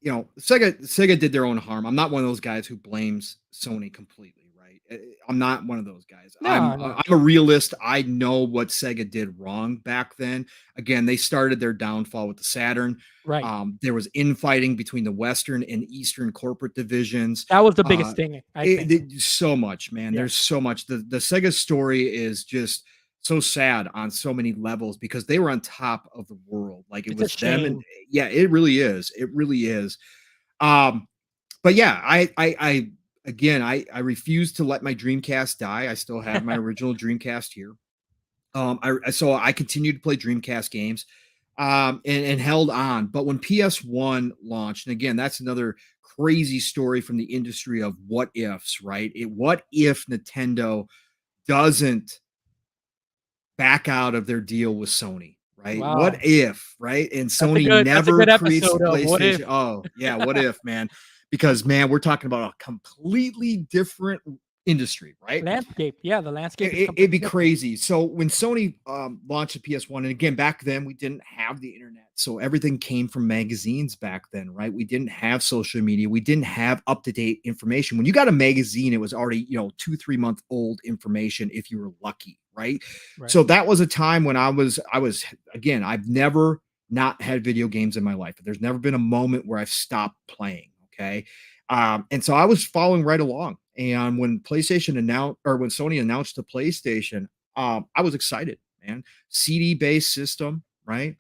Sega did their own harm. I'm not one of those guys who blames Sony completely, right? I'm not one of those guys. No, no, I'm a realist. I know what Sega did wrong back then. Again, they started their downfall with the Saturn. right. There was infighting between the Western and Eastern corporate divisions. That was the Uh, biggest thing, I think. so much, man. Yeah, There's so much. The Sega story is just so sad on so many levels because they were on top of the world. Like it it's a was them, and shame. yeah, it really is. It really is. Um, but yeah, I again, I refuse to let my Dreamcast die. I still have my original Dreamcast here. So I continued to play Dreamcast games, and held on. But when PS1 launched, and again, that's another crazy story from the industry of what ifs, right? What if Nintendo doesn't back out of their deal with Sony, right? What Wow. if, right? And That's a Sony good that's a never good creates the episode of What PlayStation. If. Oh, yeah, what if, man? Because man, we're talking about a completely different industry, right? Landscape. Yeah, the landscape is It'd completely be different. crazy. So when Sony launched the PS1, and again, back then we didn't have the internet. So everything came from magazines back then, right? We didn't have social media. We didn't have up-to-date information. When you got a magazine, it was already, 2, 3 month old information if you were lucky, right? Right. So that was a time when I was again, I've never not had video games in my life. There's never been a moment where I've stopped playing. Okay. And so I was following right along. And when PlayStation announced, or when Sony announced the PlayStation, I was excited, man. CD based system, right?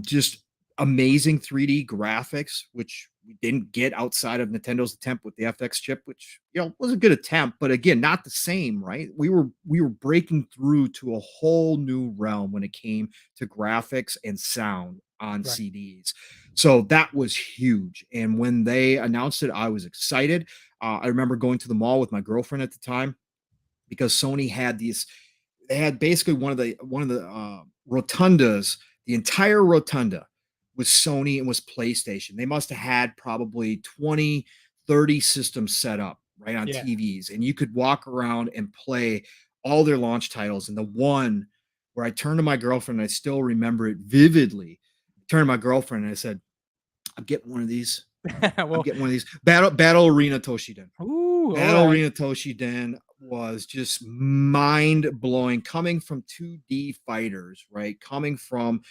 Just amazing 3D graphics, which we didn't get outside of Nintendo's attempt with the FX chip, which was a good attempt, but again, not the same, right? We were breaking through to a whole new realm when it came to graphics and sound on Right. CDs. So that was huge. And when they announced it, I was excited. I remember going to the mall with my girlfriend at the time because Sony had these. They had basically one of the rotundas. The entire rotunda was Sony and was PlayStation. They must have had probably 20, 30 systems set up right on Yeah. TVs, and you could walk around and play all their launch titles. And the one where I turned to my girlfriend, I still remember it vividly. I turned to my girlfriend and I said, "I'm getting one of these. I'm Well, getting one of these." Battle Arena Toshiden. ooh, all Battle right. Arena Toshiden was just mind blowing, coming from 2D fighters, right? Coming from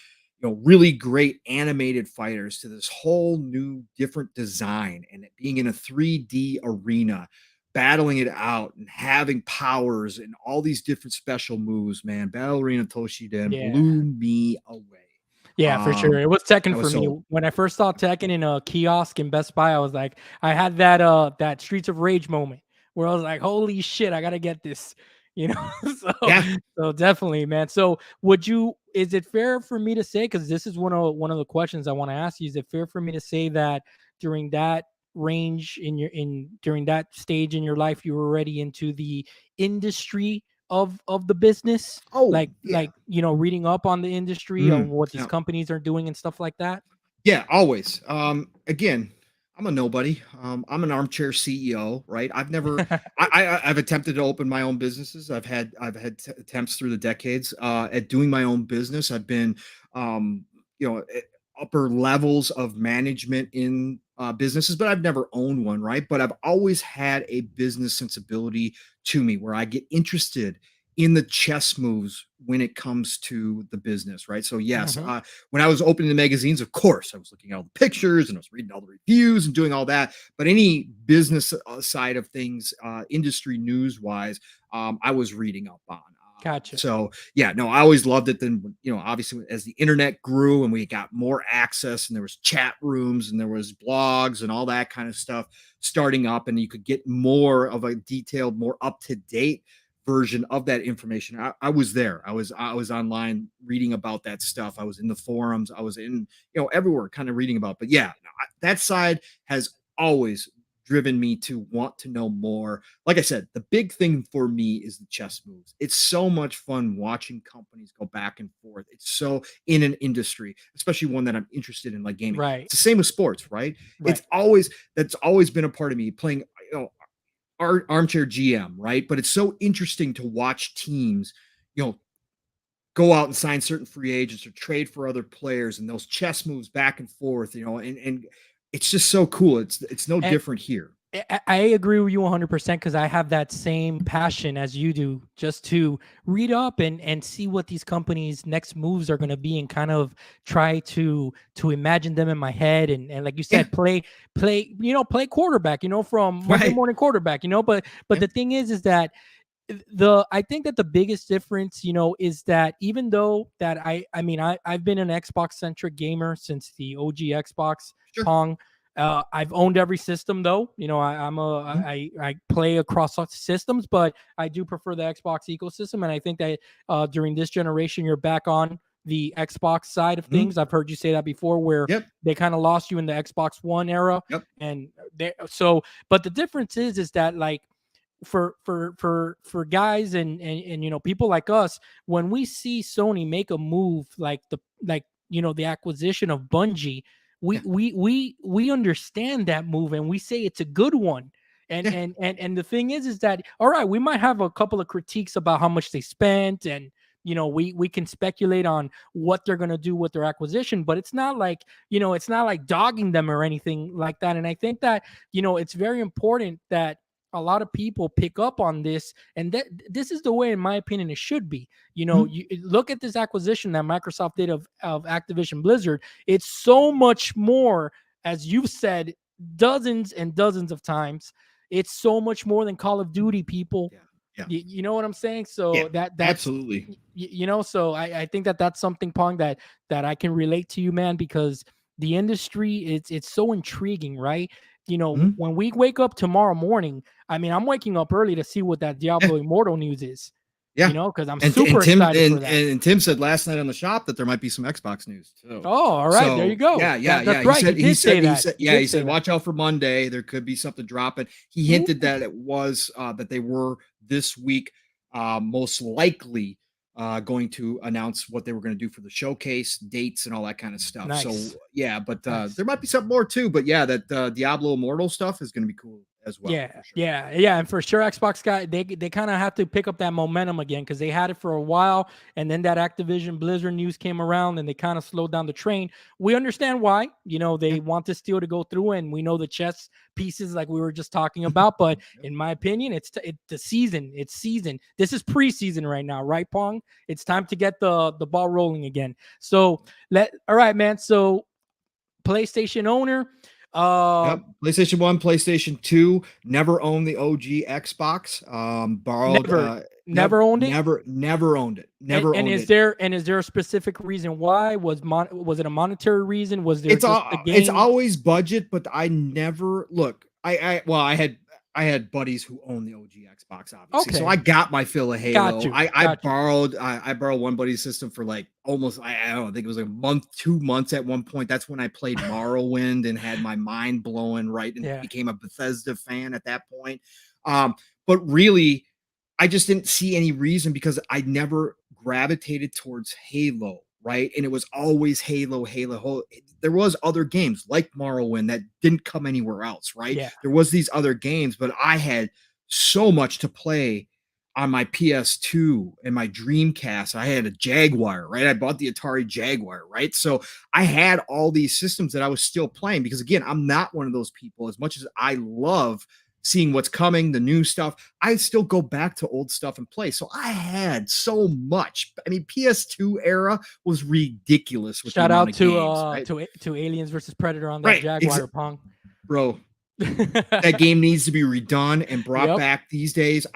really great animated fighters to this whole new different design, and it being in a 3D arena, battling it out and having powers and all these different special moves. Man, Battle Arena Toshiden Yeah. blew me away. Yeah, for sure. It was Tekken I for was me. sold. When I first saw Tekken in a kiosk in Best Buy, I was like, I had that Streets of Rage moment where I was like, holy shit, I gotta get this. You know, so Yeah. so definitely, man. So is it fair for me to say, because this is one of the questions I want to ask you, is it fair for me to say that during that range in during that stage in your life, you were already into the industry of the business? Oh, Like yeah. reading up on the industry, on Mm, what these yeah. companies are doing and stuff like that. Yeah, always. Again, I'm a nobody. I'm an armchair CEO, right? I've attempted to open my own businesses. I've had attempts through the decades at doing my own business. I've been, at upper levels of management in businesses, but I've never owned one, right? But I've always had a business sensibility to me where I get interested in the chess moves when it comes to the business, right? So yes, Mhm. when I was opening the magazines, of course, I was looking at all the pictures and I was reading all the reviews and doing all that. But any business side of things, industry news wise, I was reading up on. Gotcha. So yeah, no, I always loved it. Then obviously as the internet grew and we got more access, and there was chat rooms and there was blogs and all that kind of stuff starting up, and you could get more of a detailed, more up to date version of that information. I was there. I was online reading about that stuff. I was in the forums. I was in everywhere, kind of reading about. But yeah, that side has always driven me to want to know more. Like I said, the big thing for me is the chess moves. It's so much fun watching companies go back and forth. It's so in an industry, especially one that I'm interested in, like gaming. Right. It's the same with sports, right? It's Right. always that's always been a part of me playing. Armchair GM, right? But it's so interesting to watch teams, you know, go out and sign certain free agents or trade for other players, and those chess moves back and forth, and it's just so cool. It's no And different here. I agree with you 100% because I have that same passion as you do, just to read up and see what these companies' next moves are going to be, and kind of try to imagine them in my head, and like you Yeah, said, play quarterback, from Monday right. morning quarterback, but Yeah, the thing is that the I think that the biggest difference, is that even though that I've been an Xbox centric gamer since the OG Xbox, sure. Pong. I've owned every system though. Mhm. I play across lots of systems, but I do prefer the Xbox ecosystem, and I think that during this generation, you're back on the Xbox side of Mhm. things. I've heard you say that before, where Yep. they kind of lost you in the Xbox One era, Yep. and but the difference is that, like, for guys and people like us, when we see Sony make a move like the acquisition of Bungie, we Yeah. we we we understand that move and we say it's a good one. And Yeah. and and and the thing is that, all right, we might have a couple of critiques about how much they spent, and we can speculate on what they're going to do with their acquisition, but it's not like dogging them or anything like that. And I think that it's very important that a lot of people pick up on this, and that this is the way, in my opinion, it should be. Mhm. You look at this acquisition that Microsoft did of Activision Blizzard. It's so much more, as you've said dozens and dozens of times. It's so much more than Call of Duty, people. Yeah. Yeah. You know what I'm saying? Yeah. So that's Absolutely. so I think that that's something, Pong, that I can relate to you, man, because the industry, it's so intriguing, right? Mhm. When we wake up tomorrow morning, I'm waking up early to see what that Yeah. Diablo Immortal news is. Yeah. Because I'm And super Tim excited for that. and Tim said last night on the shop that there might be some Xbox news too. Oh, all right, there you So go. yeah. That's right. He did say that. He did He say said that. watch out for Monday. There could be something dropping. He Ooh, hinted that it was that they were this week most likely going to announce what they were going to do for the showcase, dates, and all that kind of stuff. So nice, yeah, but nice. there might be something more too. But yeah, that Diablo Immortal stuff is going to be cool as well Yeah, for sure. yeah, and for sure, Xbox got they kind of have to pick up that momentum again because they had it for a while, and then that Activision Blizzard news came around, and they kind of slowed down the train. We understand why, Yeah. they want this deal to go through, and we know the chess pieces like we were just talking about. But Yep. in my opinion, it's the season. It's season. This is preseason right now, right, Pong? It's time to get the ball rolling again. So all right, man. So PlayStation owner. Yep. PlayStation 1, PlayStation 2, never owned the OG Xbox. Borrowed Never, never owned it. never owned it. Never And owned it. is there a specific reason why? Was it a monetary reason? Was there It's just the it's game? always budget, but I never look. I had buddies who owned the OG Xbox, obviously, so I Okay, got my fill of got Halo. you, got you. I borrowed one buddy's system for like almost I don't know, I think it was like a month, 2 months at one point. That's when I played Morrowind and had my mind blowing, right, and Yeah, became a Bethesda fan at that point. But really, I just didn't see any reason because I never gravitated towards Halo, right? And it was always Halo. There was other games like Morrowind that didn't come anywhere else, right? yeah, There was these other games, but I had so much to play on my PS2 and my Dreamcast. I had a Jaguar, right? I bought the Atari Jaguar, right? So I had all these systems that I was still playing because again, I'm not one of those people as much as I love seeing what's coming, the new stuff. I still go back to old stuff and play. So I had so much. I mean, PS2 era was ridiculous with the shout amount out of games, right? to Aliens versus Predator on that Right. Jaguar, Pong. Bro, that game needs to be redone and brought Yep, back these days.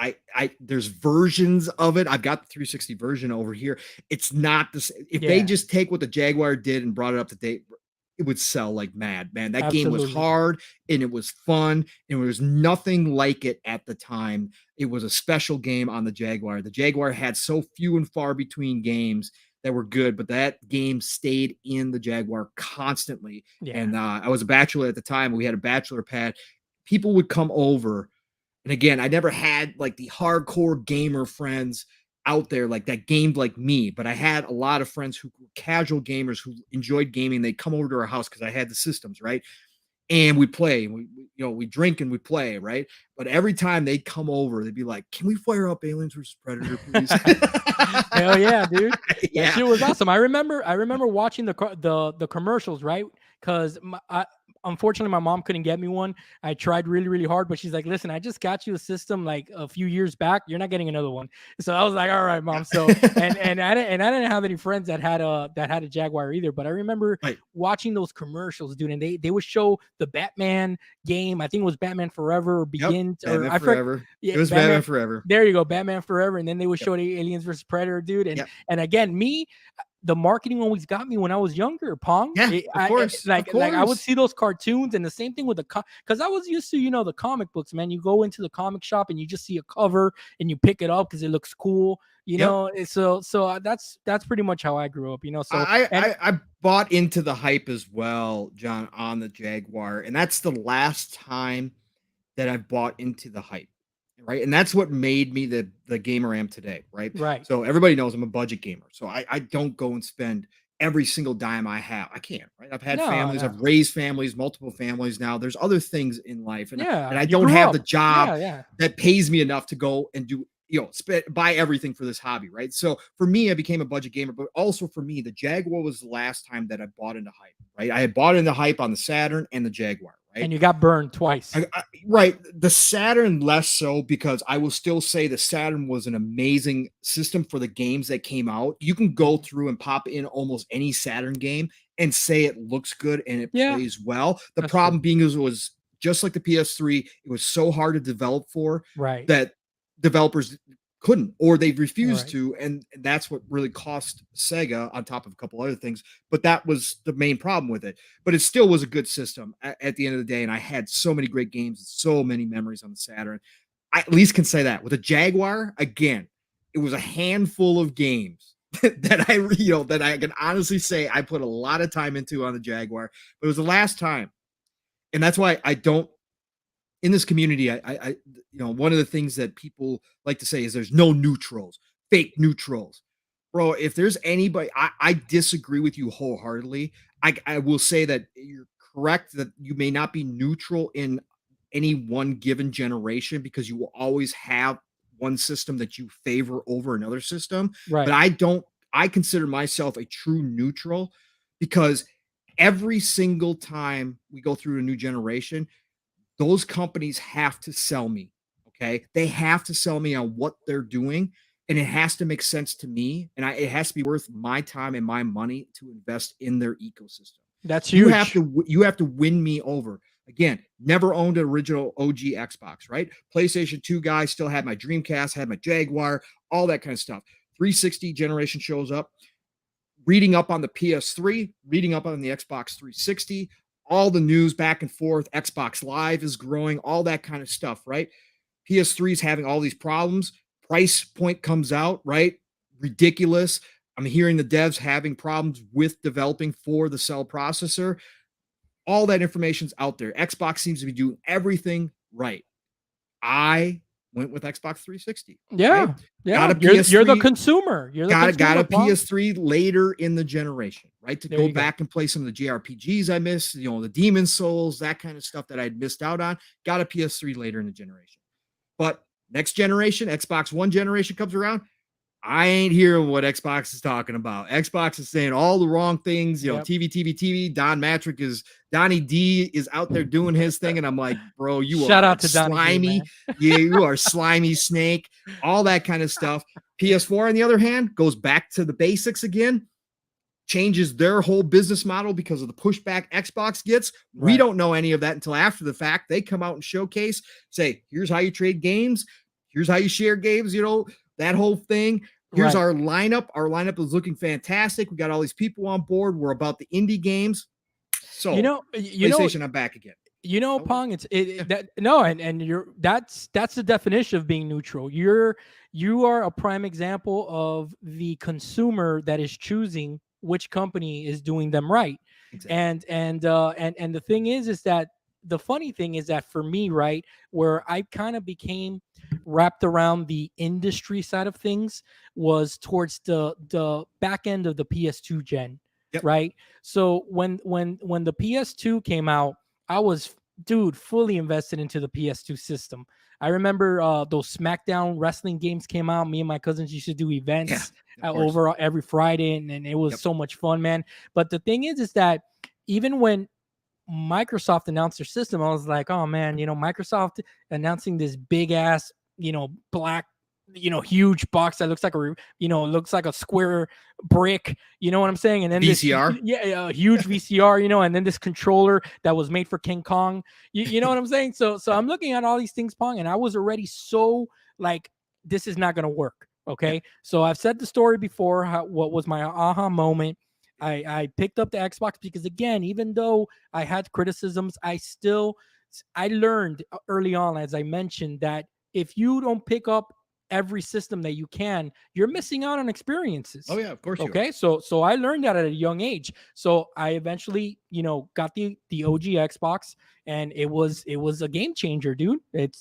There's versions of it. I've got the 360 version over here. It's not the same. If they yeah, just take what the Jaguar did and brought it up to date, it would sell like mad, man. That game was absolutely. hard and it was fun and there was nothing like it at the time. It was a special game on the Jaguar. The Jaguar had so few and far between games that were good, but that game stayed in the Jaguar constantly. Yeah, And I was a bachelor at the time. We had a bachelor pad. People would come over, and again, I never had like the hardcore gamer friends out there like that gamed like me, but I had a lot of friends who were casual gamers who enjoyed gaming. They'd come over to our house because I had the systems, right? And we play, we drink and we play, right? But every time they'd come over, they'd be like, "Can we fire up Aliens versus Predator, please?" hell yeah, dude. That Yeah, shit was awesome. I remember watching the commercials, right? Because unfortunately my mom couldn't get me one. I tried really really hard, but she's like, "Listen, I just got you a system like a few years back. You're not getting another one." So I was like, "All right, mom." So yeah. and I didn't have any friends that had a Jaguar either. But I remember Right. watching those commercials, dude, and they would show the Batman game. I think it was Batman Forever or Yep. Begin or Batman I forget. Forever. Yeah, It was Batman. Batman Forever. There you go, Batman Forever, and then they would Yep. show the Aliens versus Predator, dude. And Yep. and again, the marketing always got me when I was younger, Pong. Yeah, of course. Of Like I would course. see those cartoons, and the same thing with because I was used to the comic books, man. You go into the comic shop and you just see a cover and you pick it up because it looks cool, Yep. that's pretty much how I grew up, So and I bought into the hype as well, John, on the Jaguar, and that's the last time that I bought into the hype, right? And that's what made me the gamer I am today, right? right, So everybody knows I'm a budget gamer, so I don't go and spend every single dime I have. I can't, right? I've had no, families, no, I've raised families, multiple families now. There's other things in life, and yeah, I you don't grew have the up, job yeah, yeah, that pays me enough to go and do buy everything for this hobby, right? So for me, I became a budget gamer, but also for me, the Jaguar was the last time that I bought into hype, right? I had bought into hype on the Saturn and the Jaguar, right? and you got burned twice. Right. The Saturn less so because I will still say the Saturn was an amazing system for the games that came out. You can go through and pop in almost any Saturn game and say it looks good and it Yeah, plays well. The that's true. problem being is it was just like the PS3, it was so hard to develop for Right, that developers couldn't or they refused right, to, and that's what really cost Sega on top of a couple other things. But that was the main problem with it. But it still was a good system at the end of the day, and I had so many great games and so many memories on the Saturn. I at least can say that with a Jaguar again. it was a handful of games that that I can honestly say I put a lot of time into on the Jaguar. But it was the last time, and that's why I don't in this community. One of the things that people like to say is there's no neutrals, fake neutrals, bro. If there's anybody, I disagree with you wholeheartedly. I will say that you're correct that you may not be neutral in any one given generation because you will always have one system that you favor over another system. But Right. I consider myself a true neutral because every single time we go through a new generation, those companies have to sell me. Okay. They have to sell me on what they're doing. And it has to make sense to me. And it has to be worth my time and my money to invest in their ecosystem. That's You have huge. to win me over. Again, never owned an original OG Xbox, right? PlayStation 2 guy, still had my Dreamcast, had my Jaguar, all that kind of stuff. 360 generation shows up, reading up on the PS3, reading up on the Xbox 360, all the news back and forth. Xbox Live is growing, all that kind of stuff, right? PS3 is having all these problems. Price point comes out, right? Ridiculous. I'm hearing the devs having problems with developing for the cell processor. All that information's out there. Xbox seems to be doing everything right. I went with Xbox 360, right? Yeah. Got Yeah. a You're the PS3, consumer. You're the got consumer, a Paul. PS3 later in the generation, right? To There go you go. back and play some of the JRPGs I missed, the Demon Souls, that kind of stuff that I'd missed out on. Got a PS3 later in the generation. But next generation, Xbox One generation comes around. I ain't hearing what Xbox is talking about. Xbox is saying all the wrong things, Yep. TV. Donnie D is out there doing his thing. And I'm like, bro, you Shout are out to Donnie D, slimy. man. Yeah, you are slimy snake, all that kind of stuff. PS4, on the other hand, goes back to the basics again, changes their whole business model because of the pushback Xbox gets. We Right. don't know any of that until after the fact. They come out and showcase, say, here's how you trade games, here's how you share games, that whole thing. Here's Right. our lineup. Our lineup is looking fantastic. We got all these people on board. We're about the indie games. You So, know, you know, PlayStation, I'm back again. Pong, it's Yeah. that no, and you're that's the definition of being neutral. You are a prime example of the consumer that is choosing which company is doing them right. Exactly. And the thing is that the funny thing is that for me, right, where I kind of became wrapped around the industry side of things was towards the back end of the PS2 gen, Yep. right? So when the PS2 came out, I was, dude, fully invested into the PS2 system. I remember those SmackDown wrestling games came out. Me and my cousins used to do events over every Friday, and it was so much fun, man. But the thing is that even when Microsoft announced their system, I was like, oh man, Microsoft announcing this big ass, black, huge box that looks like looks like a square brick, you know what I'm saying? And then VCR. this huge VCR, and then this controller that was made for King Kong. You know what I'm saying? So I'm looking at all these things, Pong, and I was already so like, this is not gonna work. Okay. So I've said the story before, what was my aha moment. I picked up the Xbox because, again, even though I had criticisms, I learned early on, as I mentioned, that if you don't pick up every system that you can, you're missing out on experiences. Oh yeah, of course. Okay, so I learned that at a young age. So I eventually, got the OG Xbox, and it was a game changer, dude.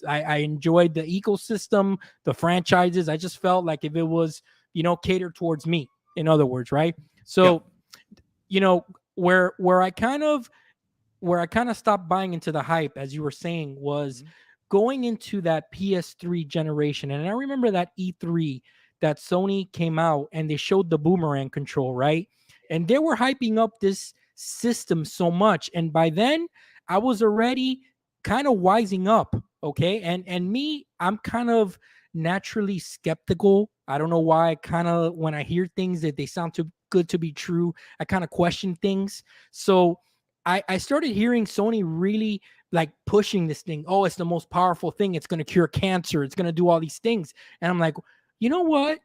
I enjoyed the ecosystem, the franchises. I just felt like if it was, catered towards me, in other words, right? So where I kind of stopped buying into the hype, as you were saying, was going into that PS3 generation. And I remember that E3 that Sony came out and they showed the boomerang control, right? And they were hyping up this system so much. And by then, I was already kind of wising up, okay? And me, I'm kind of naturally skeptical. I don't know why. Kind of, when I hear things that they sound too good to be true, I kind of question things. So I started hearing Sony really like pushing this thing. Oh, it's the most powerful thing. It's going to cure cancer. It's going to do all these things. And I'm like, you know what?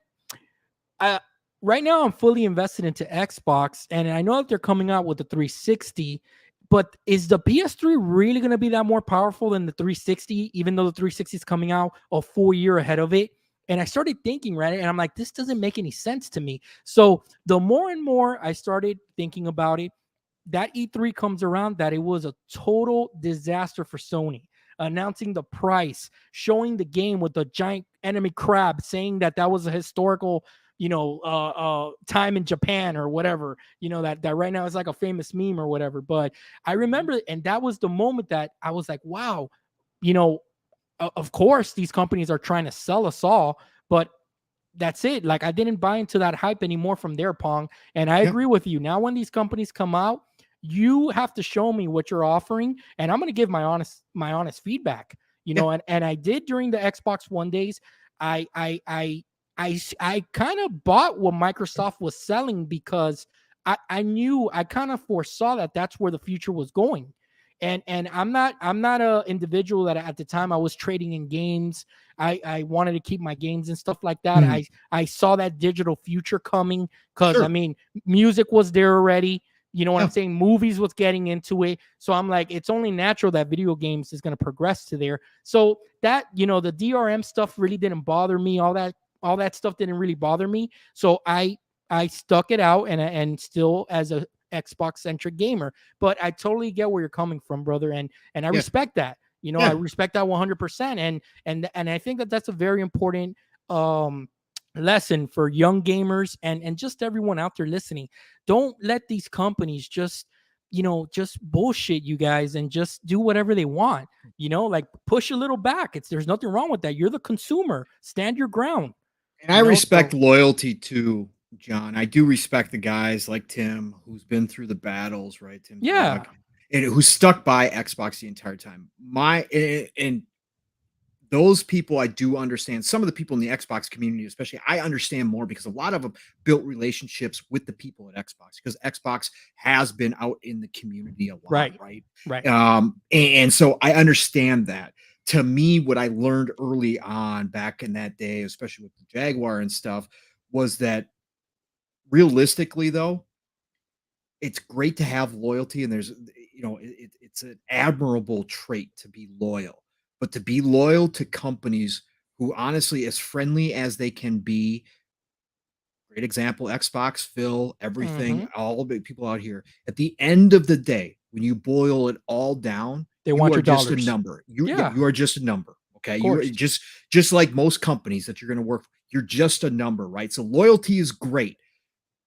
Right now I'm fully invested into Xbox, and I know that they're coming out with the 360, but is the PS3 really going to be that more powerful than the 360, even though the 360 is coming out a full year ahead of it? And I started thinking, right? And I'm like, this doesn't make any sense to me. So the more and more I started thinking about it, that E3 comes around, that it was a total disaster for Sony. Announcing the price, showing the game with the giant enemy crab, saying that that was a historical, time in Japan or whatever, that right now is like a famous meme or whatever. But I remember, and that was the moment that I was like, wow, you know, of course these companies are trying to sell us all, but that's it. Like, I didn't buy into that hype anymore from there, Pong. And I Yeah. agree with you. Now, when these companies come out, you have to show me what you're offering, and I'm going to give my honest feedback. Yeah. And I did during the Xbox One days. I I I I kind of bought what Microsoft was selling because I knew, I kind of foresaw that that's where the future was going. And I'm not a individual that at the time I was trading in games. I wanted to keep my games and stuff like that. Mhm. I saw that digital future coming because, I Sure. mean, music was there already. You know what I'm Yeah. saying? Movies was getting into it. So I'm like, it's only natural that video games is going to progress to there. So that, the DRM stuff really didn't bother me. All that stuff didn't really bother me. So I stuck it out, and still as a Xbox centric gamer. But I totally get where you're coming from, brother, and I Yeah. respect that. I Yeah. respect that 100%. And I think that that's a very important um lesson for young gamers and just everyone out there listening. Don't let these companies just bullshit you guys and just do whatever they want. Like, push a little back. There's nothing wrong with that. You're the consumer. Stand your ground. And I respect So loyalty too, John. I do respect the guys like Tim, who's been through the battles, right? Tim yeah, Dog, and who's stuck by Xbox the entire time. And those people I do understand. Some of the people in the Xbox community, especially, I understand more because a lot of them built relationships with the people at Xbox because Xbox has been out in the community a lot, right, right? right. And so I understand that. To me, what I learned early on back in that day, especially with the Jaguar and stuff, was that realistically, though, it's great to have loyalty, and it's an admirable trait to be loyal, but to be loyal to companies who honestly, as friendly as they can be, great example, Xbox, Phil, everything, Hmm. all the people out here. At the end of the day, when you boil it all down, They you want are your just a dollars. number. Yeah, You are just a number. Okay. of You are course. just like most companies that you're going to work, you're just a number, right? So loyalty is great.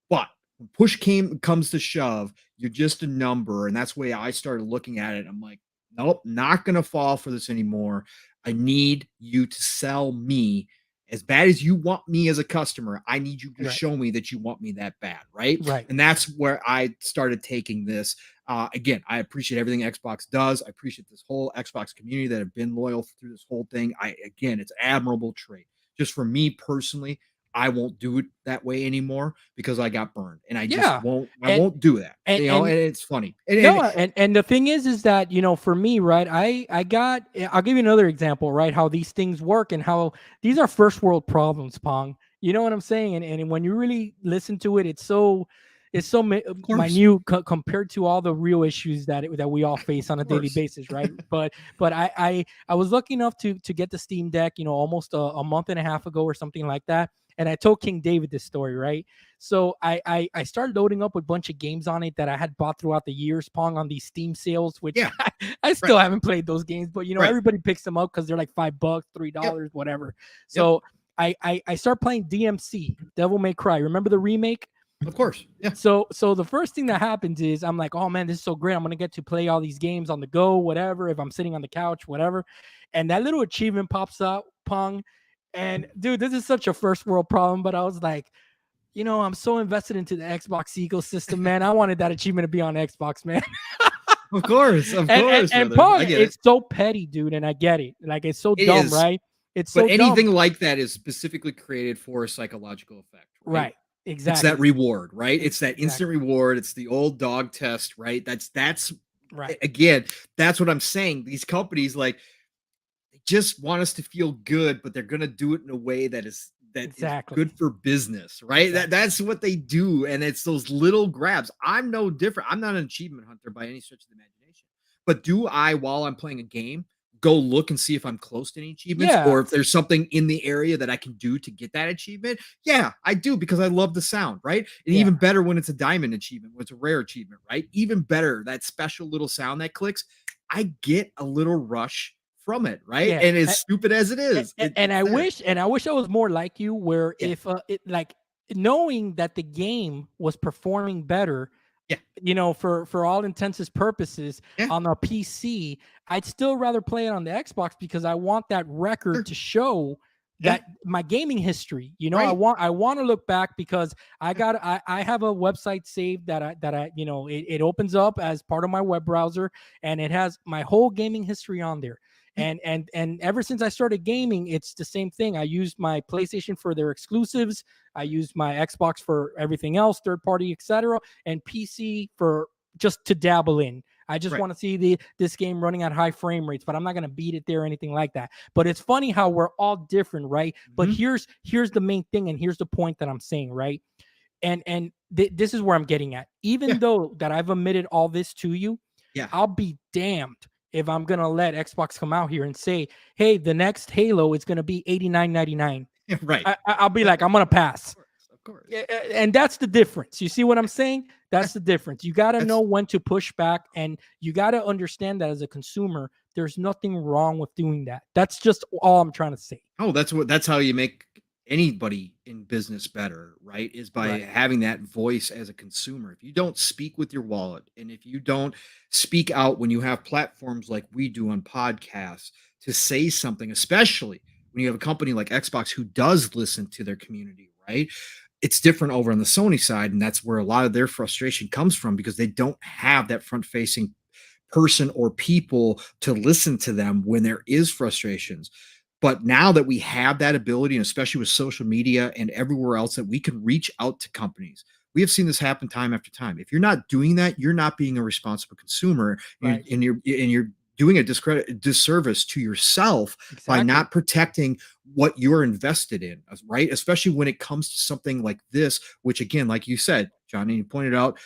But when push comes to shove, you're just a number. And that's the way I started looking at it. I'm like, nope, not gonna fall for this anymore. I need you to sell me as bad as you want me as a customer. I need you to Right, show me that you want me that bad, right? right. And that's where I started taking this. Again, I appreciate everything Xbox does. I appreciate this whole Xbox community that have been loyal through this whole thing. Again, it's admirable trait. Just for me personally, I won't do it that way anymore because I got burned, and I just Yeah, won't. I and won't do that. and And it's funny. And no, and the thing is that, for me, right? I'll give you another example, right? How these things work and how these are first world problems, Pong. You know what I'm saying? And when you really listen to it, it's so of course, minute compared to all the real issues that we all face on of a daily course, basis, right? But I was lucky enough to get the Steam Deck, almost a month and a half ago or something like that. And I told King David this story, right? So I started loading up a bunch of games on it that I had bought throughout the years, Pong, on these Steam sales, which yeah, I right, still haven't played those games, but right, everybody picks them up because they're like $5, yep, $3, whatever. yep, So I start playing DMC, Devil May Cry. Remember the remake? of course, yeah, So the first thing that happens is I'm like, oh man, this is so great. I'm gonna get to play all these games on the go, whatever. If I'm sitting on the couch, whatever. And that little achievement pops up, Pong. And dude, this is such a first world problem, but I was like, I'm so invested into the Xbox ecosystem, man. I wanted that achievement to be on Xbox, man. of and, course, and brother. Pong, I get it. it's so petty, dude, and I get it. Like, it's so It dumb, is, right? It's but so dumb. anything like that is specifically created for a psychological effect, right? Right. It's that Exactly. reward, right? It's that instant Exactly. reward. It's the old dog test, right? That's Right. again, that's what I'm saying. These companies like they just want us to feel good, but they're gonna do it in a way that is Exactly. good for business, right? Exactly. That's what they do, and it's those little grabs. I'm no different. I'm not an achievement hunter by any stretch of the imagination, but do I, while I'm playing a game, go look and see if I'm close to any achievements Yeah, or if there's something in the area that I can do to get that achievement. Yeah, I do because I love the sound, right? And yeah, even better when it's a diamond achievement, when it's a rare achievement, right? Even better, that special little sound that clicks, I get a little rush from it, right? yeah. And as stupid as it is, And it's there. I wish I was more like you, where Yeah, if it like knowing that the game was performing better, yeah, for all intents and purposes yeah, on a PC, I'd still rather play it on the Xbox because I want that record sure, to show yeah, that my gaming history. right, I want to look back because yeah, I have a website saved that I it opens up as part of my web browser, and it has my whole gaming history on there. yeah, And ever since I started gaming, it's the same thing. I used my PlayStation for their exclusives. I used my Xbox for everything else, third party, etc., and PC for just to dabble in. I just right. want to see this game running at high frame rates, but I'm not going to beat it there or anything like that. But it's funny how we're all different, right? But Mhm. here's the main thing, and here's the point that I'm saying, right? And this is where I'm getting at. Even Yeah, though that I've admitted all this to you, yeah, I'll be damned if I'm gonna let Xbox come out here and say, "Hey, the next Halo is gonna be $89.99." yeah, right. I'll be Yeah, like, I'm gonna of pass. course, of course. Yeah, and that's the difference. You see what I'm saying? Yeah, That's the difference. You got to know that's when to push back, and you got to understand that as a consumer, there's nothing wrong with doing that. That's just all I'm trying to say. Oh, that's how you make anybody in business better, right? Is by Right. having that voice as a consumer. If you don't speak with your wallet and if you don't speak out when you have platforms like we do on podcasts to say something, especially when you have a company like Xbox who does listen to their community, right? It's different over on the Sony side, and that's where a lot of their frustration comes from because they don't have that front facing person or people to listen to them when there is frustrations. But now that we have that ability, and especially with social media and everywhere else, that we can reach out to companies, we have seen this happen time after time. If you're not doing that, you're not being a responsible consumer, Right. and you're doing a disservice to yourself by Exactly. not protecting what you're invested in, right? Especially when it comes to something like this, which again, like you said, John, and you pointed out,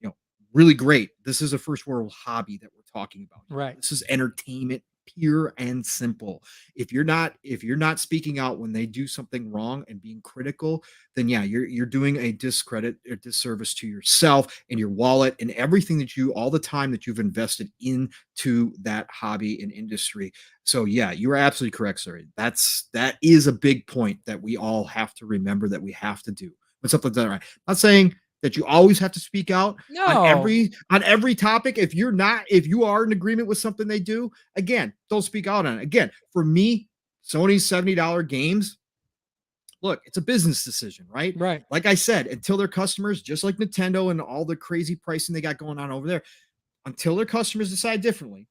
you know, really great. This is a first world hobby that we're talking about here. Right. This is entertainment pure and simple. If you're not speaking out when they do something wrong and being critical, then yeah, you're doing a discredit or disservice to yourself and your wallet and everything that you all the time that you've invested into that hobby and industry. So yeah, you are absolutely correct, sir. That is a big point that we all have to remember that we have to do when something's done right. I'm not saying that you always have to speak out on No. every topic. If you are in agreement with something they do, again, don't speak out on it. Again, for me, Sony's $70 games, look, it's a business decision, right? Right. Like I said, until their customers, just like Nintendo and all the crazy pricing they got going on over there, until their customers decide differently,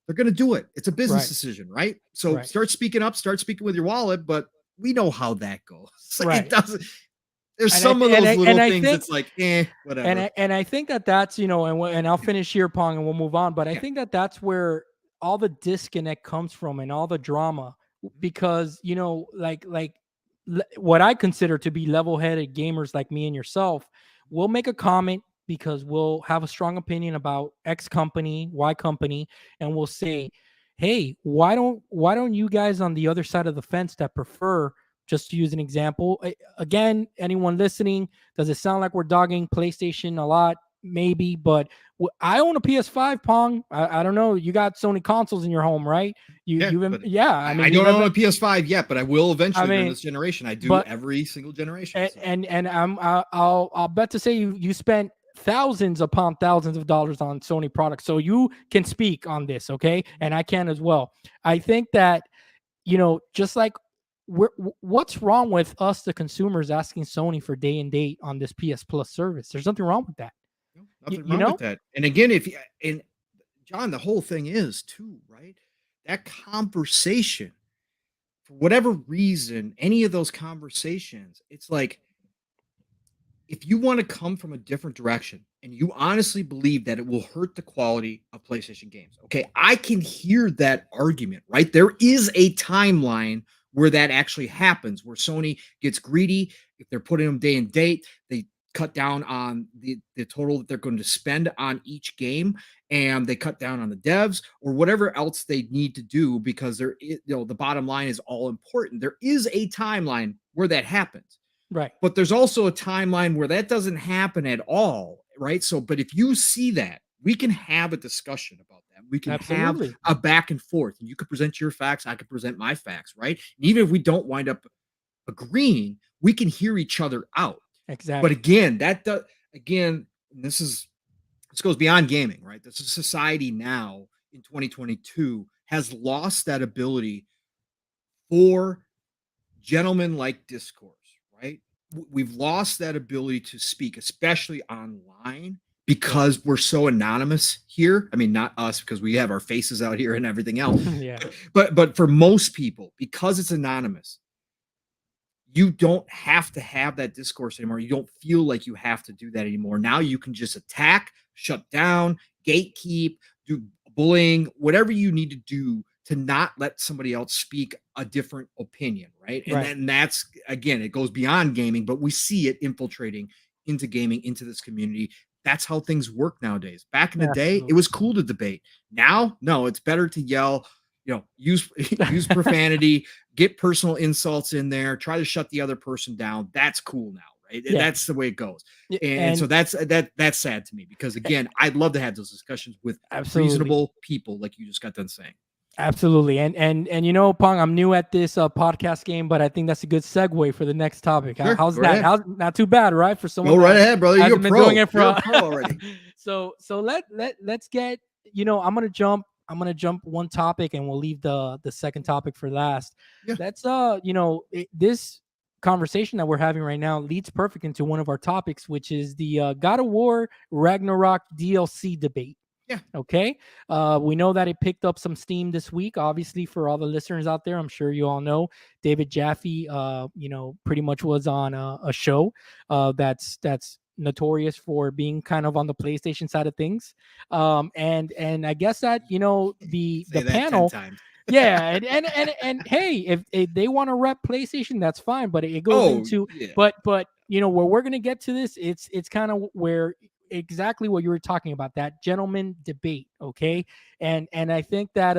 they're going to do it. It's a business Right. decision, right? So Right. start speaking up, start speaking with your wallet, but we know how that goes. It Right. doesn't, there's And I some of th- those and little I things think that's like, whatever. and I think that that's and I'll Yeah, finish here, Pong, and we'll move on. But I yeah. think that that's where all the disconnect comes from and all the drama, Mhm. because what I consider to be level-headed gamers like me and yourself will make a comment because we'll have a strong opinion about X company, Y company, and we'll say, "Hey, why don't you guys on the other side of the fence that prefer?" Just to use an example, again, anyone listening, does it sound like we're dogging PlayStation a lot? Maybe, but I own a PS5, Pong. I don't know. You got Sony consoles in your home, right? Yeah, You've but yeah. I I mean, don't own a PS5 yet, but I will I eventually during mean, this generation. I do but every single generation. So I'll bet to say you spent thousands upon thousands of dollars on Sony products, so you can speak on this, okay? mhm. And I can as well. I think that just like what's wrong with us, the consumers, asking Sony for day and date on this PS Plus service? There's nothing wrong with that. No, You, nothing you wrong with know? that. And again, if you and John, the whole thing is too, right? That conversation, for whatever reason, any of those conversations, it's like if you want to come from a different direction and you honestly believe that it will hurt the quality of PlayStation games, okay, I can hear that argument, right? There is a timeline where that actually happens, where Sony gets greedy. If they're putting them day and date, they cut down on the total that they're going to spend on each game, and they cut down on the devs or whatever else they need to do because the bottom line is all important. There is a timeline where that happens. Right. But there's also a timeline where that doesn't happen at all, right? So, but if you see that, we can have a discussion about that. We can have Absolutely. a back and forth, and you could present your facts, I could present my facts, right? And even if we don't wind up agreeing, we can hear each other out. But Exactly. again, this goes beyond gaming, right? This is society now in 2022 has lost that ability for gentlemen like discourse, right? We've lost that ability to speak, especially online, Yeah. because we're so anonymous here. I mean, not us because we have our faces out here and everything else, Yeah. but for most people, because it's anonymous, you don't have to have that discourse anymore. You don't feel like you have to do that anymore. Now you can just attack, shut down, gatekeep, do bullying, whatever you need to do to not let somebody else speak a different opinion, right? And Right. then that's again, it goes beyond gaming, but we see it infiltrating into gaming, into this community. That's how things work nowadays. Back in the day, it Absolutely. was cool to debate. Now, no, it's better to yell, use use profanity, get personal insults in there, try to shut the other person down. That's cool now, right? Yeah. That's the way it goes. Yeah, And so and that's sad to me because again, I'd love to have those discussions with absolutely. reasonable people like you just got done saying. Absolutely. And you know, Pong, I'm new at this podcast game, but I think that's a good segue for the next topic. Sure, How's go right that? ahead. How's not too bad, right? For Go someone right that ahead, brother. You're a hasn't been doing pro. it You're a for pro already. so let's get, I'm gonna jump one topic and we'll leave the second topic for last. Yeah. Let's this conversation that we're having right now leads perfect into one of our topics, which is the God of War Ragnarok DLC debate. Yeah. Okay. We know that it picked up some steam this week. Obviously, for all the listeners out there, I'm sure you all know David Jaffe. Pretty much was on a show that's notorious for being kind of on the PlayStation side of things. And I guess that the Say that 10 panel. times. Yeah, and hey, if they want to rep PlayStation, that's fine. But it goes Oh, into yeah. but where we're gonna get to this, it's kind of where exactly what you were talking about, that gentleman debate. Okay. And I think that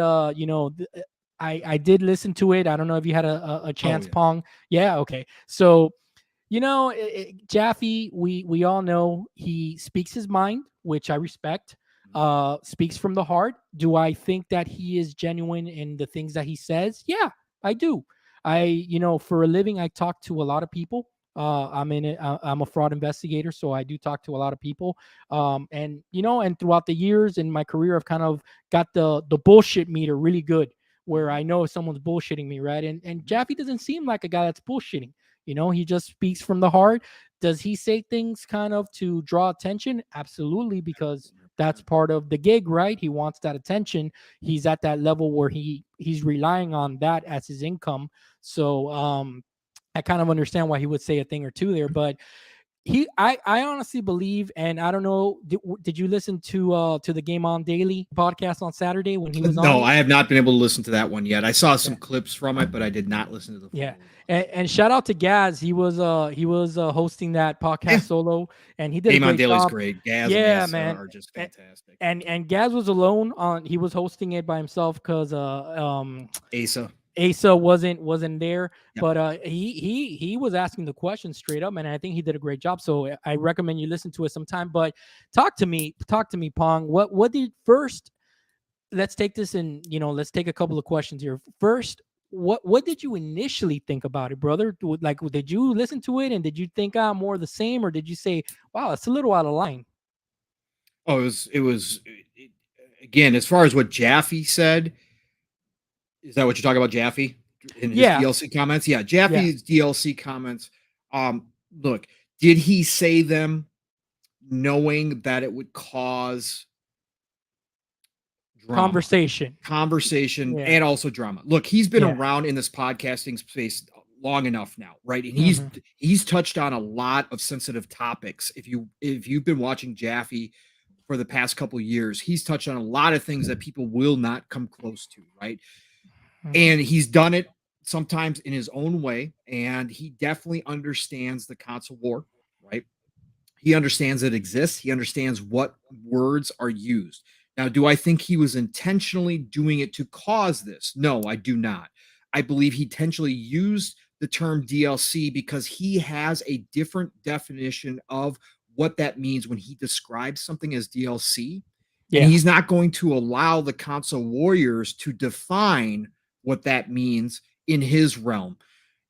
I did listen to it. I don't know if you had a Oh, chance, yeah. Pong. Yeah. Okay. So Jaffe, we all know he speaks his mind, which I respect. Speaks from the heart. Do I think that he is genuine in the things that he says? Yeah, I do. For a living, I talk to a lot of people. I'm in it. I'm a fraud investigator, so I do talk to a lot of people. And throughout the years in my career, I've kind of got the bullshit meter really good, where I know if someone's bullshitting me, right? And Jaffe doesn't seem like a guy that's bullshitting. He just speaks from the heart. Does he say things kind of to draw attention? Absolutely, because that's part of the gig, right? He wants that attention. He's at that level where he's relying on that as his income. So I kind of understand why he would say a thing or two there, but I honestly believe, and I don't know, did you listen to the Game On Daily podcast on Saturday when he was on No, it? I have not been able to listen to that one yet. I saw some Yeah. clips from it, but I did not listen to the full. Yeah, and shout out to Gaz. He was hosting that Yeah. podcast solo, and he did a Game on great Daily is job. great. Gaz and Yeah, Ace man. are just A- fantastic. And Gaz was alone on. He was hosting it by himself because Asa. Asa wasn't there, Yep. but he was asking the question straight up, and I think he did a great job. So I recommend you listen to it sometime. But talk to me, Pong. What did first? Let's take this and let's take a couple of questions here. First, what did you initially think about it, brother? Like, did you listen to it and did you think more of the same, or did you say, wow, it's a little out of line? Oh, again, as far as what Jaffe said, is that what you're talking about, Jaffe? In his Yeah. DLC comments? Yeah, Yeah. Jaffe's DLC comments. Look, did he say them knowing that it would cause drama, Conversation. conversation, Yeah. and also drama? Look, he's been Yeah. around in this podcasting space long enough now, right? And Mhm. he's touched on a lot of sensitive topics. If you've been watching Jaffe for the past couple years, he's touched on a lot of things that people will not come close to, right? Mhm. And he's done it sometimes in his own way, and he definitely understands the console war, right? He understands it exists. He understands what words are used. Now, do I think he was intentionally doing it to cause this? No, I do not. I believe he intentionally used the term DLC because he has a different definition of what that means when he describes something as DLC. And Yeah, he's not going to allow the console warriors to define what that means in his realm.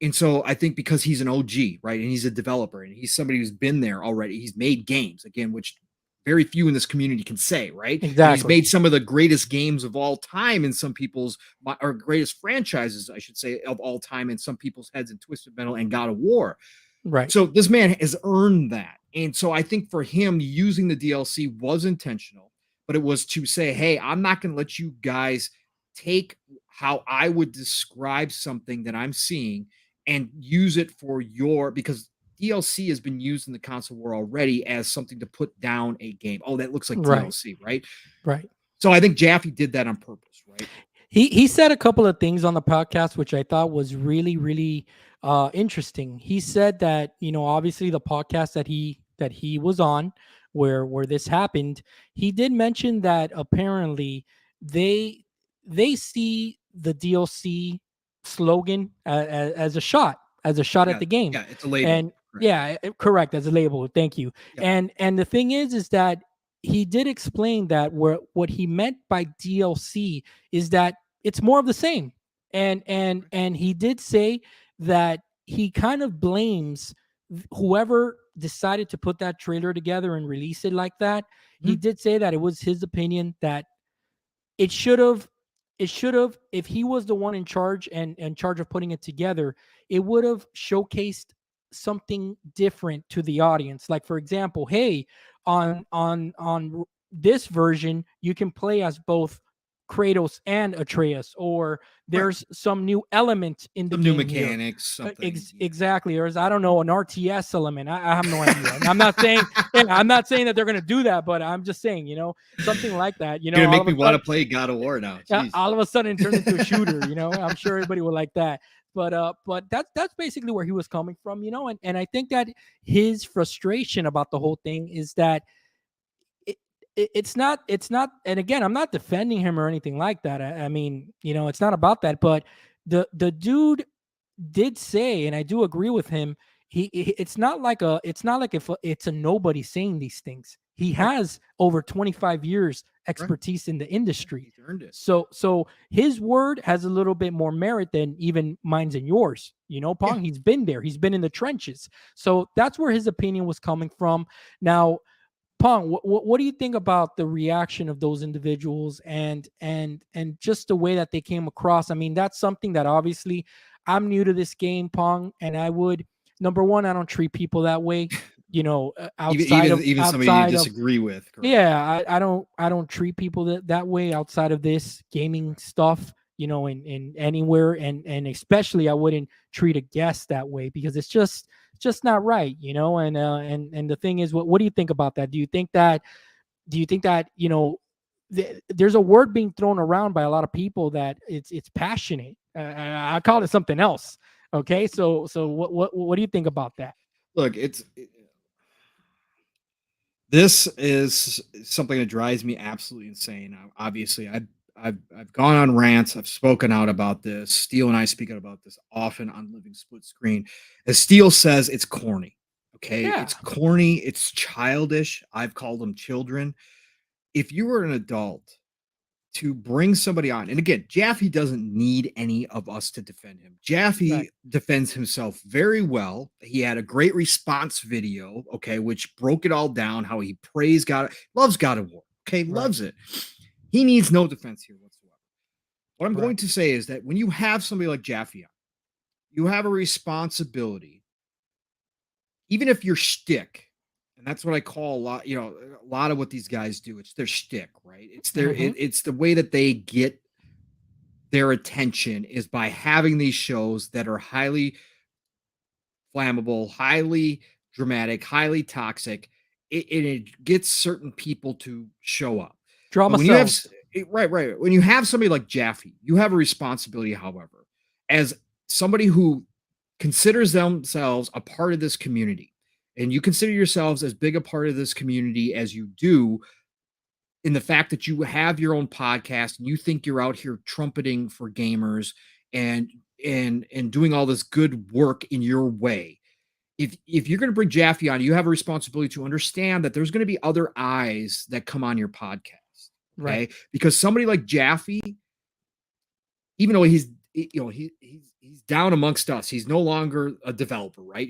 And so I think because he's an OG, right, and he's a developer and he's somebody who's been there already, he's made games again, which very few in this community can say, right? And he's exactly. made some of the greatest games of all time in some people's, or greatest franchises, I should say, of all time in some people's heads, and Twisted Metal and God of War. Right. So this man has earned that. And so I think for him, using the DLC was intentional, but it was to say, hey, I'm not going to let you guys take how I would describe something that I'm seeing and use it for your, because DLC has been used in the console war already as something to put down a game. Oh, that looks like Right. DLC, right? Right. So I think Jaffe did that on purpose, right? He said a couple of things on the podcast which I thought was really interesting. He said that, obviously the podcast that he was on where this happened, he did mention that apparently they they see the DLC slogan as a shot at Yeah, the game. yeah, it's a label. And Correct. yeah, correct, as a label. Thank you. Yeah. And the thing is that he did explain that what he meant by DLC is that it's more of the same. And he did say that he kind of blames whoever decided to put that trailer together and release it like that. He Mhm. did say that it was his opinion that it should have if he was the one in charge and in charge of putting it together, it would have showcased something different to the audience. Like, for example, hey, on this version you can play as both Kratos and Atreus, or Right. there's some new element in the Some new game here. mechanics, something. Yeah. Exactly. Or as, I don't know, an RTS element. I have no idea. And I'm not saying, yeah, I'm not saying that they're going to do that, but I'm just saying, something like that. You're gonna All make of me a want to sudden, play God of War now. Jeez. all of a sudden it turns into a shooter. I'm sure everybody would like that. But that's basically where he was coming from. And I think that his frustration about the whole thing is that it, it's not. And again, I'm not defending him or anything like that. I mean, it's not about that. But the dude did say, and I do agree with him. It's not like if it's a nobody saying these things. He Right. has over 25 years Right. expertise in the Yeah, industry. he's earned it. So his word has a little bit more merit than even mine's and yours. Yeah. Pong, he's been there. He's been in the trenches. So that's where his opinion was coming from. Now, Pong, what do you think about the reaction of those individuals and just the way that they came across? I mean, that's something that obviously I'm new to this game, Pong, and I would, number one, I don't treat people that way. Even Outside even of even somebody you outside of disagree with, correct? yeah, I don't treat people that way outside of this gaming Right. stuff. In anywhere, and especially I wouldn't treat a guest that way because it's just not right. And the thing is, what do you think about that? Do you think that there's a word being thrown around by a lot of people that it's passionate. I call it something else. Okay, so what do you think about that? Look, this is something that drives me absolutely insane. Obviously, I've gone on rants. I've spoken out about this. Steele and I speak out about this often on Living Split Screen. As Steele says, it's corny. Okay, Yeah, it's corny. It's childish. I've called them children. If you were an adult to bring somebody on, and again, Jaffe doesn't need any of us to defend him. right, Jaffe defends himself very well. He had a great response video, okay, which broke it all down, how he praised God, loves God of War, okay, right, loves it. He needs no defense here whatsoever. What I'm right. going to say is that when you have somebody like Jaffe on, you have a responsibility, even if your shtick, and that's what I call a lot of what these guys do. It's their shtick, right? Hmm. It's the way that they get their attention is by having these shows that are highly flammable, highly dramatic, highly toxic. It gets certain people to show up. But Drama when you have sells. right, when you have somebody like Jaffe, you have a responsibility, however, as somebody who considers themselves a part of this community, and you consider yourselves as big a part of this community as you do, in the fact that you have your own podcast and you think you're out here trumpeting for gamers and and doing all this good work in your way, if you're going to bring Jaffe on, you have a responsibility to understand that there's going to be other eyes that come on your podcast. Okay, Right. because somebody like Jaffe, even though he's down amongst us, he's no longer a developer, right?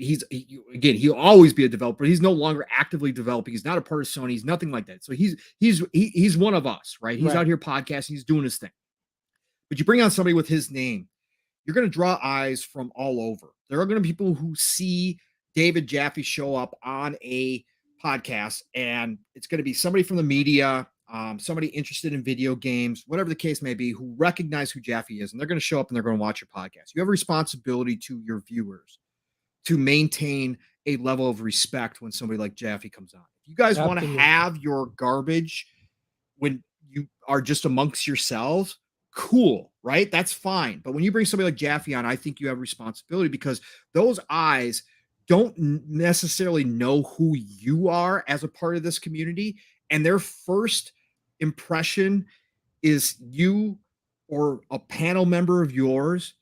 Again, he'll always be a developer. He's no longer actively developing. He's not a part of Sony. He's nothing like that. So he's one of us, right? He's Right. out here podcasting. He's doing his thing. But you bring on somebody with his name, you're going to draw eyes from all over. There are going to be people who see David Jaffe show up on a podcast, and it's going to be somebody from the media, somebody interested in video games, whatever the case may be, who recognize who Jaffe is, and they're going to show up and they're going to watch your podcast. You have a responsibility to your viewers to maintain a level of respect when somebody like Jaffe comes on. If you guys want to Absolutely. have your garbage when you are just amongst yourselves, cool, right? That's fine. But when you bring somebody like Jaffe on, I think you have responsibility, because those eyes don't necessarily know who you are as a part of this community. And their first impression is you or a panel member of yours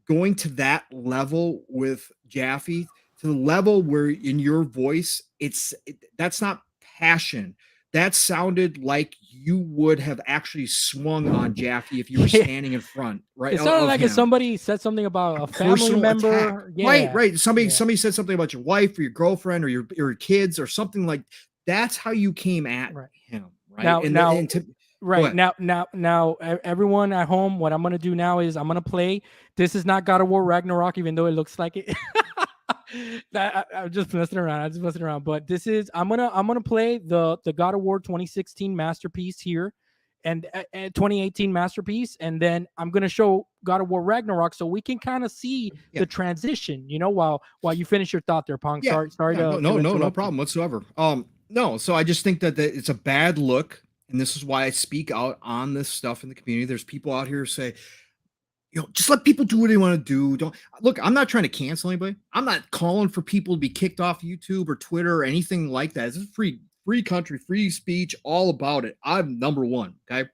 going to that level with Jaffe, to the level where in your voice, that's not passion. That sounded like you would have actually swung on Jaffe if you were Yeah. standing in front, right, It sounded of like if him. somebody said something about a family Personal attack, member. right? Yeah. Right. Somebody Yeah. somebody said something about your wife or your girlfriend or your kids or something like. That's how you came at Right. him, right? Now, And now, and to, right now, everyone at home, what I'm gonna do now is I'm gonna play. This is not God of War Ragnarok, even though it looks like it. I'm just messing around. I'm just messing around. But this is I'm gonna play the God of War 2016 masterpiece here, and 2018 masterpiece, and then I'm gonna show God of War Ragnarok so we can kind of see yeah. the transition. While you finish your thought there, Pong. Yeah, Sorry yeah, to no interrupt you. problem whatsoever. No, so I just think that it's a bad look, and this is why I speak out on this stuff in the community. There's people out here who say, just let people do what they want to do. Don't look. I'm not trying to cancel anybody. I'm not calling for people to be kicked off YouTube or Twitter or anything like that. This is free country, free speech, all about it. I'm number one, okay,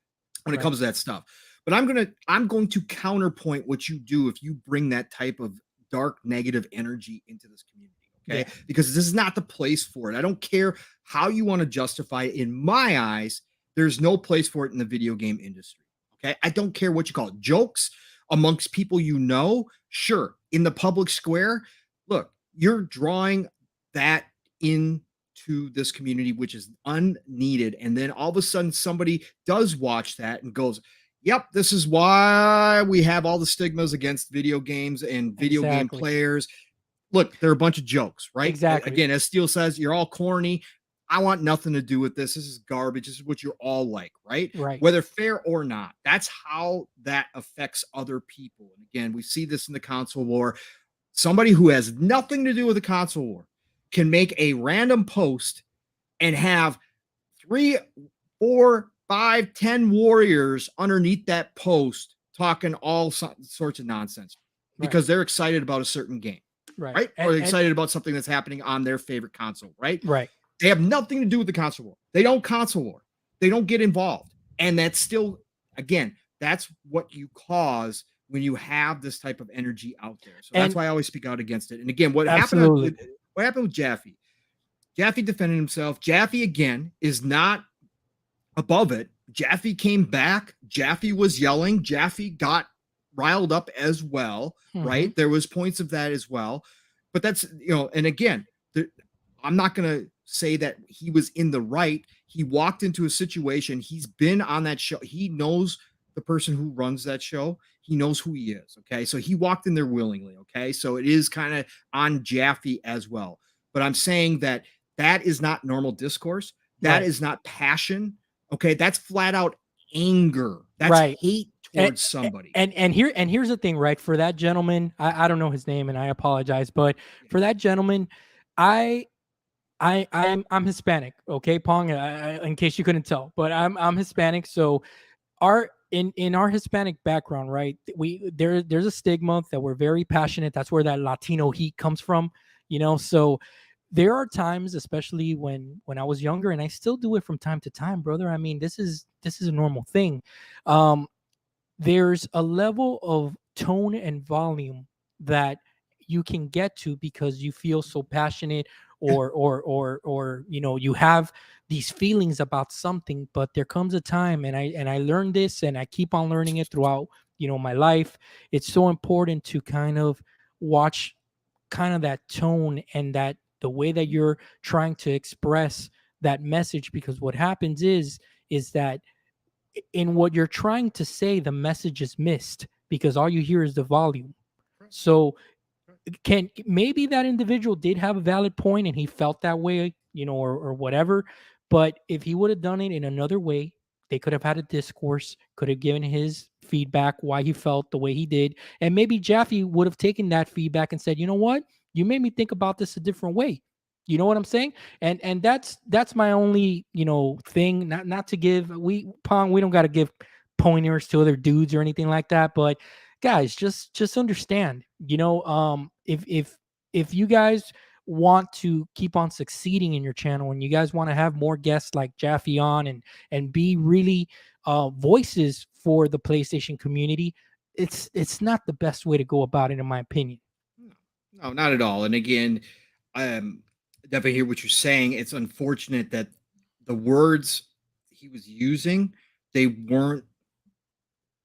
when it Right. comes to that stuff. But I'm going to counterpoint what you do if you bring that type of dark negative energy into this community. Okay. Yeah. Because this is not the place for it. I don't care how you want to justify it. In my eyes, there's no place for it in the video game industry. Okay. I don't care what you call it. Jokes amongst people you know, sure. In the public square, look, you're drawing that into this community, which is unneeded. And then all of a sudden, somebody does watch that and goes, yep, this is why we have all the stigmas against video games and video game Exactly. players. Look, they're a bunch of jokes, right? Exactly. Again, as Steele says, you're all corny. I want nothing to do with this. This is garbage. This is what you're all like, right? Right. Whether fair or not. That's how that affects other people. And again, we see this in the console war. Somebody who has nothing to do with the console war can make a random post and have 3, 4, 5, 10 warriors underneath that post talking all sorts of nonsense because they're excited about a certain game, right? Or excited about something that's happening on their favorite console, right? Right. They have nothing to do with the console war. They don't console war. They don't get involved. And that's still, again, that's what you cause when you have this type of energy out there. So that's why I always speak out against it. And again, what happened with Jaffe? Jaffe defended himself. Jaffe, again, is not above it. Jaffe came back. Jaffe was yelling. Jaffe got riled up as well, right? There was points of that as well. But that's, and again, I'm not going to say that he was in the right. He walked into a situation. He's been on that show. He knows the person who runs that show. He knows who he is. Okay. So he walked in there willingly. Okay. So it is kind of on Jaffe as well. But I'm saying that is not normal discourse. That is not passion. Okay. That's flat out anger. That's hate towards somebody. And here's the thing, right? For that gentleman, I don't know his name and I apologize, but for that gentleman, I'm Hispanic, okay, Pong. In case you couldn't tell, but I'm Hispanic. So in our Hispanic background, right? There's a stigma that we're very passionate. That's where that Latino heat comes from, So there are times, especially when I was younger, and I still do it from time to time, brother. I mean, this is a normal thing. Um, there's a level of tone and volume that you can get to because you feel so passionate, Yeah. or you have these feelings about something. But there comes a time, and I learned this, and I keep on learning it throughout my life. It's so important to kind of watch kind of that tone, and that the way that you're trying to express that message, because what happens is that in what you're trying to say, the message is missed because all you hear is the volume. Right. So Right. can maybe that individual did have a valid point and he felt that way, or whatever. But if he would have done it in another way, they could have had a discourse, could have given his feedback why he felt the way he did. And maybe Jaffe would have taken that feedback and said, you know what? You made me think about this a different way. You know what I'm saying? And that's my only, thing. Not to give we don't got to give pointers to other dudes or anything like that. But guys, just understand, if you guys want to keep on succeeding in your channel, and you guys want to have more guests like Jaffe on, and be really voices for the PlayStation community, it's not the best way to go about it, in my opinion. No, no, not at all. And again, um, definitely hear what you're saying. It's unfortunate that the words he was using, they weren't,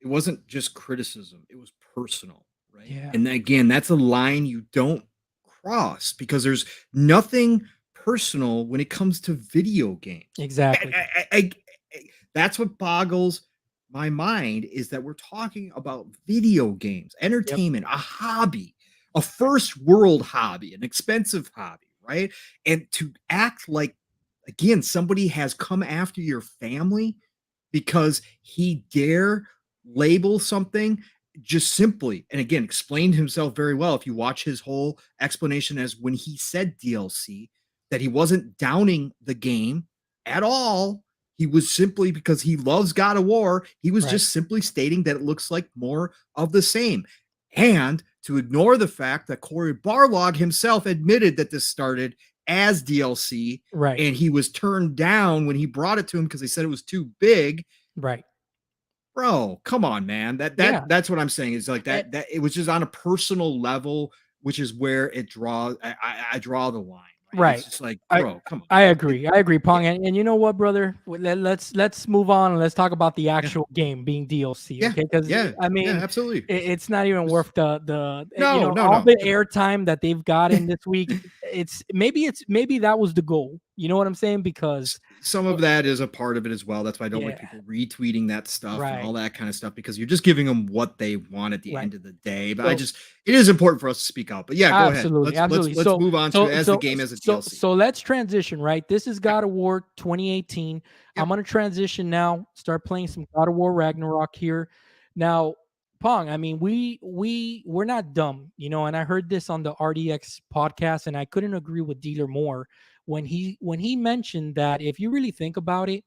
it wasn't just criticism, it was personal, right? Yeah, And again, that's a line you don't cross because there's nothing personal when it comes to video games. exactly. That's what boggles my mind is that we're talking about video games, Yep. entertainment, a hobby, a first world hobby, an expensive hobby, right? And to act like, again, somebody has come after your family because he dare label something just simply, and again, explained himself very well. If you watch his whole explanation as when he said DLC, that he wasn't downing the game at all. He was simply because he loves God of War. He was Right. just simply stating that it looks like more of the same. And to ignore the fact that Corey Barlog himself admitted that this started as DLC Right. and he was turned down when he brought it to him because they said it was too big. Right. Bro, come on, man. Yeah. That's what I'm saying is like And, that it was just on a personal level, which is where it draws. I draw the line, right? It's right. just like, I bro, come on. I It, agree. I agree, yeah, Pong. And you know what, brother? Let's move on and let's talk about the yeah, actual game being DLC, yeah, okay? Because yeah, I yeah, mean, absolutely. it's not even Just worth the no, no, all no. the airtime that they've gotten this week. Maybe that was the goal. You know what I'm saying? Because Some uh, of that is a part of it as well. That's why I don't like yeah, people retweeting that stuff and all right, that kind of stuff because you're just giving them what they want at the right. end of the day. But I So just it is important for us to speak out. But yeah, go ahead. absolutely, Let's absolutely. let's So, move on to so, as the so, game as a so, DLC. so let's transition. Right, this is Yeah, God of War 2018. yeah. I'm gonna transition now. Start playing some God of War Ragnarok here. Now, Pong. I mean, we're not dumb, And I heard this on the RDX podcast, and I couldn't agree with Dealer more when he mentioned that if you really think about it,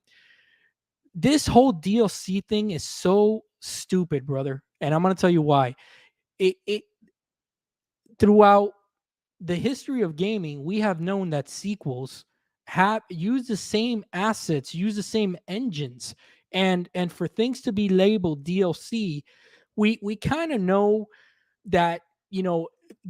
this whole DLC thing is so stupid, brother. And I'm gonna tell you why. It throughout the history of gaming, we have known that sequels have use the same assets, use the same engines, and for things to be labeled DLC, we kind of know that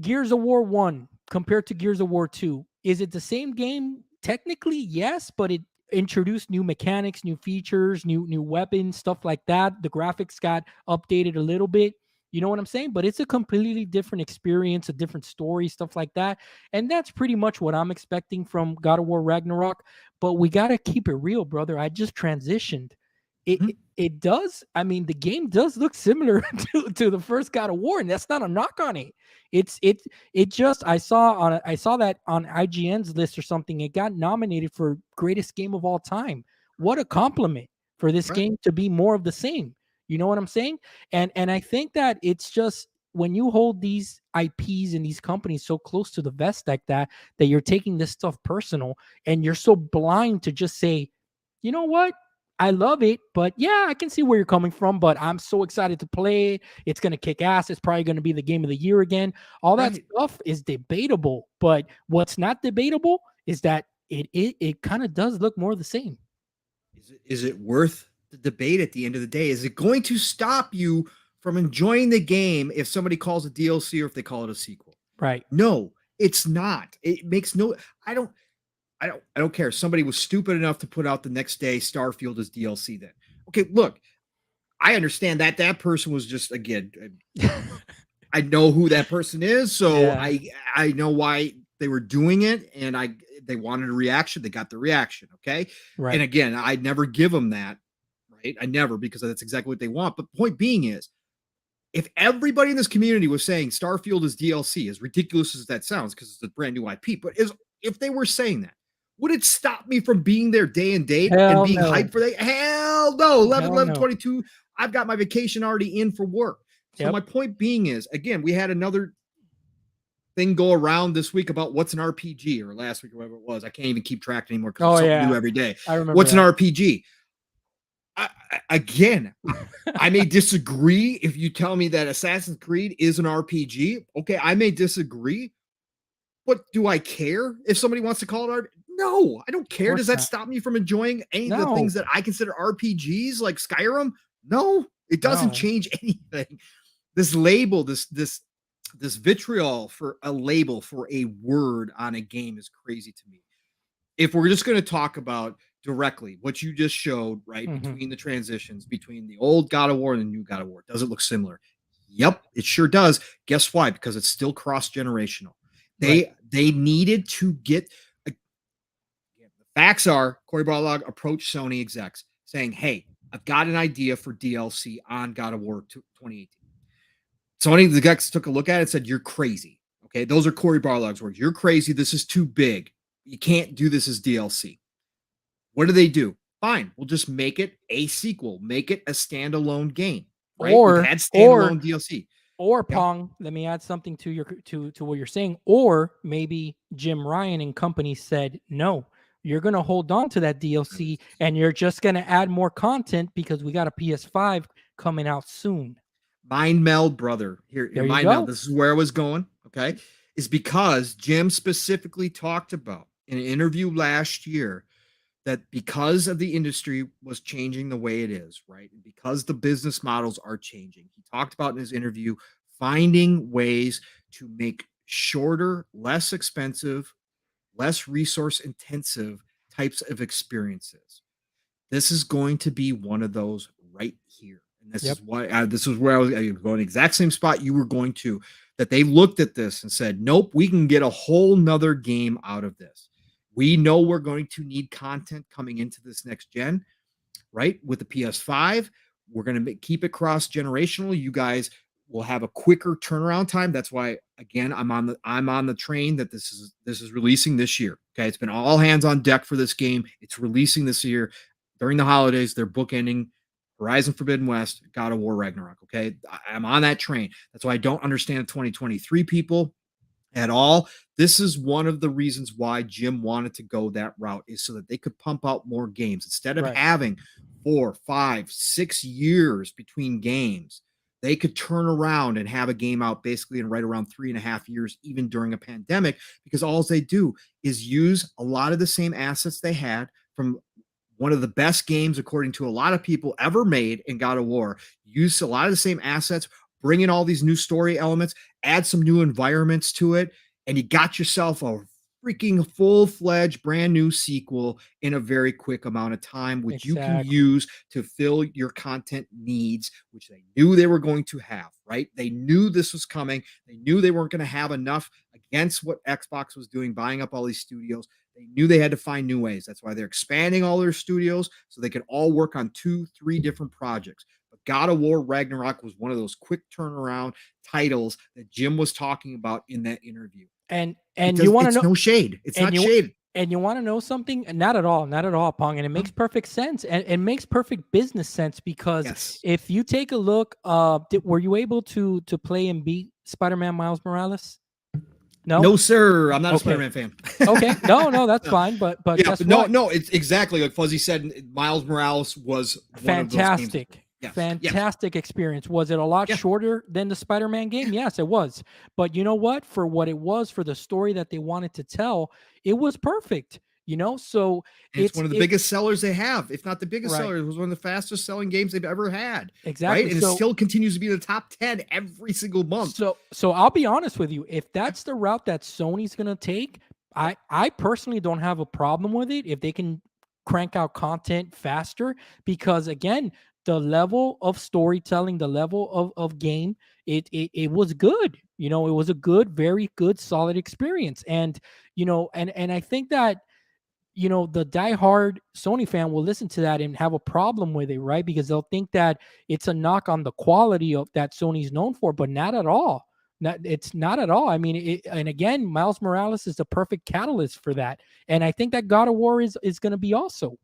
Gears of War 1 compared to Gears of War 2, is it the same game? Technically yes, but it introduced new mechanics, new features, new weapons, stuff like that. The graphics got updated a little bit. You know what I'm saying? But it's a completely different experience, a different story, stuff like that. And that's pretty much what I'm expecting from God of War Ragnarok. But we got to keep it real, brother. I just transitioned. It does. I mean, the game does look similar to the first God of War, and that's not a knock on it. It just I saw that on IGN's list or something. It got nominated for greatest game of all time. What a compliment for this Right. game to be more of the same. You know what I'm saying? And I think that it's just when you hold these IPs and these companies so close to the vest like that you're taking this stuff personal, and you're so blind to just say, you know what? I love it, but yeah, I can see where you're coming from. But I'm so excited to play it. It's gonna kick ass. It's probably gonna be the game of the year again. All that Right. stuff is debatable, but what's not debatable is that it kind of does look more the same. Is it worth the debate at the end of the day? Is it going to stop you from enjoying the game if somebody calls it DLC or if they call it a sequel? Right. No, it's not. It makes no. I don't. I don't care. Somebody was stupid enough to put out the next day Starfield as DLC. Then, okay, look, I understand that that person was just again. I know who that person is, so Yeah. I know why they were doing it, and they wanted a reaction. They got the reaction. Okay, and Right. again, I never give them that. Right, I never, because that's exactly what they want. But point being is, if everybody in this community was saying Starfield is DLC, as ridiculous as that sounds, because it's a brand new IP, but is if they were saying that, would it stop me from being there day and date and Hell being hyped no. for that? Hell no. 11, Hell 11, no. 22. I've got my vacation already in for work. So Yep. my point being is, again, we had another thing go around this week about what's an RPG, or last week or whatever it was. I can't even keep track anymore because Oh there's something new yeah. every day. I remember What's an that. RPG? Again, I may disagree if you tell me that Assassin's Creed is an RPG. Okay, I may disagree, but do I care if somebody wants to call it RPG? No, I don't Of care. Does course that not. stop me from enjoying any of the things No. that I consider RPGs like Skyrim? No, it doesn't No. change anything. This label, this vitriol for a label for a word on a game is crazy to me. If we're just going to talk about directly what you just showed, right, Hmm. between the transitions between the old God of War and the new God of War, does it look similar? Yep, it sure does. Guess why? Because it's still cross generational. Right. They needed to get. The facts are Corey Barlog approached Sony execs saying, "Hey, I've got an idea for DLC on God of War 2018." Sony the execs took a look at it and said, "You're crazy." Okay, those are Corey Barlog's words. You're crazy. This is too big. You can't do this as DLC. What do? Fine, we'll just make it a sequel, make it a standalone game, right? We've Or had or standalone DLC. or Yeah, Pong, let me add something to your to what you're saying. Or maybe Jim Ryan and company said, no, you're gonna hold on to that I was DLC and you're just gonna add more content because we got a PS5 coming out soon. mind meld, brother. Here, There you mind meld. go. This is where I was going. Okay, is because Jim specifically talked about in an interview last year that because of the industry was changing the way it is, right? And because the business models are changing, he talked about in his interview finding ways to make shorter, less expensive, less resource intensive types of experiences. This is going to be one of those right here. And this Yep. is why this is where I was going the exact same spot you were going to, that they looked at this and said, nope, we can get a whole nother game out of this. We know we're going to need content coming into this next gen, right? With the PS5, we're going to keep it cross generational. You guys will have a quicker turnaround time. That's why, again, I'm on the train that this is releasing this year. Okay, it's been all hands on deck for this game. It's releasing this year during the holidays. They're bookending Horizon Forbidden West, God of War Ragnarok. Okay, I'm on that train. That's why I don't understand 2023 people at all. This is one of the reasons why Jim wanted to go that route, is so that they could pump out more games instead of Right. having 4, 5, 6 years between games. They could turn around and have a game out basically in right around 3.5 years, even during a pandemic, because all they do is use a lot of the same assets they had from one of the best games, according to a lot of people, ever made in God of War. Use a lot of the same assets, bring in all these new story elements, add some new environments to it, and you got yourself a freaking full-fledged brand new sequel in a very quick amount of time, which you can Exactly. use to fill your content needs, which they knew they were going to have, right? They knew this was coming. They knew they weren't going to have enough against what Xbox was doing, buying up all these studios. They knew they had to find new ways. That's why they're expanding all their studios so they can all work on 2, 3 different projects. But God of War Ragnarok was one of those quick turnaround titles that Jim was talking about in that interview. And you want to It's know no shade. It's and not you shade. and you want to know something? Not at all, not at all, Pong. And it Huh? makes perfect sense, and it makes perfect business sense because Yes. if you take a look, were you able to play and beat Spider-Man Miles Morales? No. No, sir. I'm not a Okay. Spider-Man fan. Okay. No, no, that's No. fine. But Yeah, guess but no, what? no, it's exactly like Fuzzy said. Miles Morales was one of those games. Fantastic. Yes, yes, Fantastic experience. Was it a lot yeah, shorter than the Spider-Man yeah. game? Yes, it was. But you know what? For what it was, for the story that they wanted to tell, it was perfect. So And it's one of the it biggest sellers they have, if not the biggest right. seller. It was one of the fastest selling games they've ever had, right? Exactly. And it still continues to be the top 10 every single month. So I'll be honest with you. If that's the route that Sony's gonna take, Yep. I personally don't have a problem with it if they can crank out content faster. Because again, the level of storytelling, the level of game, it was good. It was a good, very good, solid experience. And and I think that the diehard Sony fan will listen to that and have a problem with it, right? Because they'll think that it's a knock on the quality of that Sony's known for, but not at all. It's not at all. I mean, and again, Miles Morales is the perfect catalyst for that, and I think that God of War is going to be also.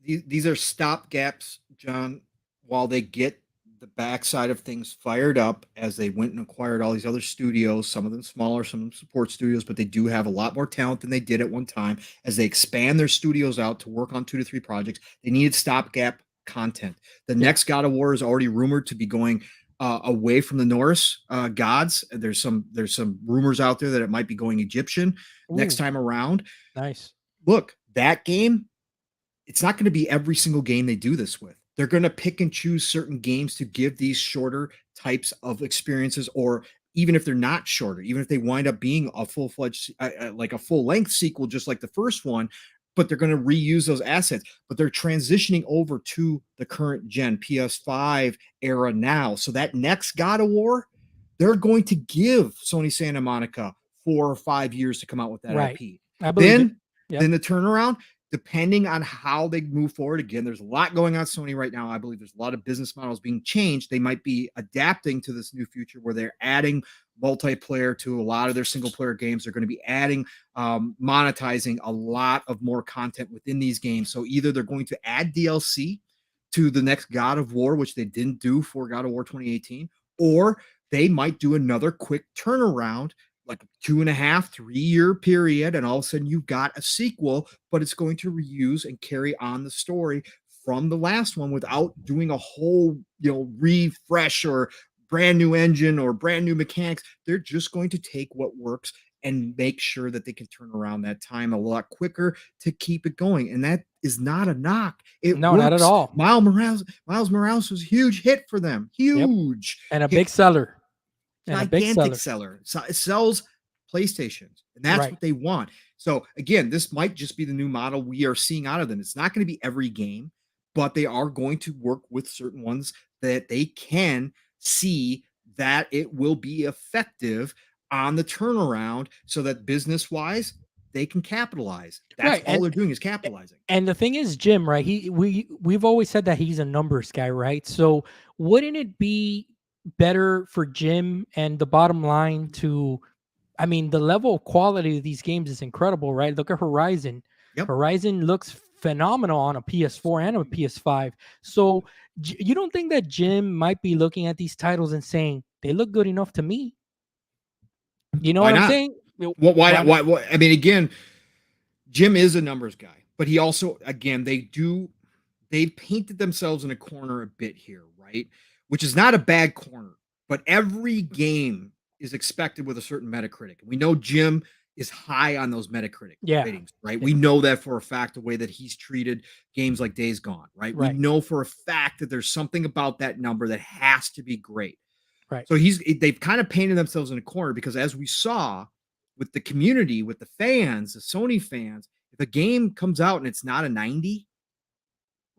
These are stop gaps, John, while they get the backside of things fired up as they went and acquired all these other studios, some of them smaller, some of them support studios, but they do have a lot more talent than they did at one time. As they expand their studios out to work on 2 to 3 projects, they needed stopgap content. The Yeah. next God of War is already rumored to be going away from the Norse gods. There's some rumors out there that it might be going Egyptian next Ooh, time around. nice. Look, that game, it's not going to be every single game they do this with. They're going to pick and choose certain games to give these shorter types of experiences, or even if they're not shorter, even if they wind up being a full-fledged, like a full-length sequel, just like the first one, but they're going to reuse those assets. But they're transitioning over to the current gen PS5 era now. So that next God of War, they're going to give Sony Santa Monica 4 or 5 years to come out with that Right. IP. I believe it. Then, Yep. then the turnaround, depending on how they move forward. Again, there's a lot going on Sony right now. I believe there's a lot of business models being changed. They might be adapting to this new future where they're adding multiplayer to a lot of their single player games. They're going to be adding, monetizing a lot of more content within these games. So either they're going to add DLC to the next God of War, which they didn't do for God of War 2018, or they might do another quick turnaround, like a 2.5, 3 year period, and all of a sudden you've got a sequel, but it's going to reuse and carry on the story from the last one without doing a whole, refresh or brand new engine or brand new mechanics. They're just going to take what works and make sure that they can turn around that time a lot quicker to keep it going. And that is not a knock. It No, not at works. all. Miles Morales was a huge hit for them. Yep. Huge And a hit, big seller. And a big gigantic seller. seller. So it sells PlayStations, and that's Right. what they want. So again, this might just be the new model we are seeing out of them. It's not going to be every game, but they are going to work with certain ones that they can see that it will be effective on the turnaround, so that business wise they can capitalize. That's Right. all they're doing is capitalizing. And the thing is, Jim, right? We've always said that he's a numbers guy, right? So wouldn't it be better for Jim and the bottom line to, I mean, the level of quality of these games is incredible, right? Look at Horizon. Yep. Horizon looks phenomenal on a PS4 and a PS5. So you don't think that Jim might be looking at these titles and saying they look good enough to me? You know Why what I'm not? saying? Why Why not? not? Why? I mean, again, Jim is a numbers guy, but he also, again, they've painted themselves in a corner a bit here, right? Which is not a bad corner, but every game is expected with a certain Metacritic. We know Jim is high on those Metacritic Yeah. ratings, right? Yeah. We know that for a fact, the way that he's treated games like Days Gone, right? We Right. know for a fact that there's something about that number that has to be great. Right. So they've kind of painted themselves in a corner, because as we saw with the community, with the fans, the Sony fans, if a game comes out and it's not a 90,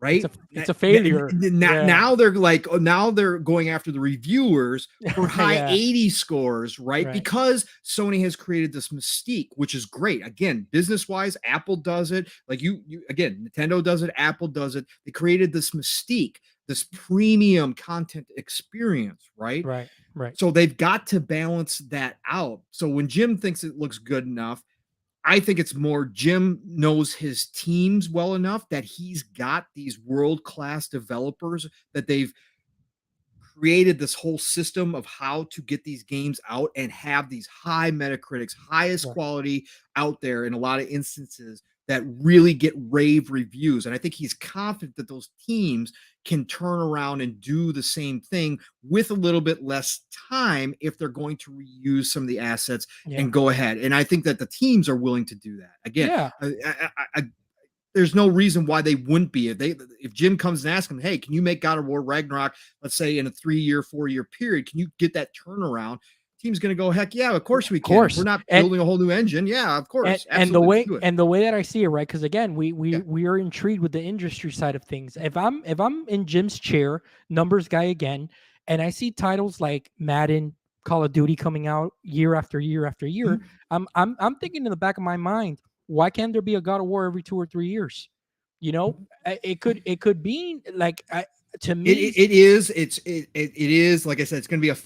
It's right? a it's a failure. Yeah. Now they're like, oh, now they're going after the reviewers for high Yeah. 80 scores, right? Right. Because Sony has created this mystique, which is great. Again, business wise, Apple does it. Like you again, Nintendo does it, Apple does it. They created this mystique, this premium content experience, right? Right. Right. So they've got to balance that out. So when Jim thinks it looks good enough, I think it's more Jim knows his teams well enough that he's got these world-class developers that they've created this whole system of how to get these games out and have these high Metacritics, highest Right. quality out there in a lot of instances that really get rave reviews. And I think he's confident that those teams can turn around and do the same thing with a little bit less time if they're going to reuse some of the assets Yeah. and go ahead. And I think that the teams are willing to do that. Again, Yeah. there's no reason why they wouldn't be. If Jim comes and asks them, hey, can you make God of War Ragnarok, let's say in a 3-year, 4-year period, can you get that turnaround? Team's going to go, heck yeah, of course we Of can. If we're course. not building a whole new engine, yeah, of course, And the absolutely, let's way do it. and the way that I see it, right? Because again, Yeah. we are intrigued with the industry side of things. If I'm in Jim's chair, numbers guy again, and I see titles like Madden, Call of Duty coming out year after year after year, Mhm. I'm thinking in the back of my mind, why can't there be a God of War every 2 or 3 years? You know, it could be like to me. It is it is like I said, it's going to be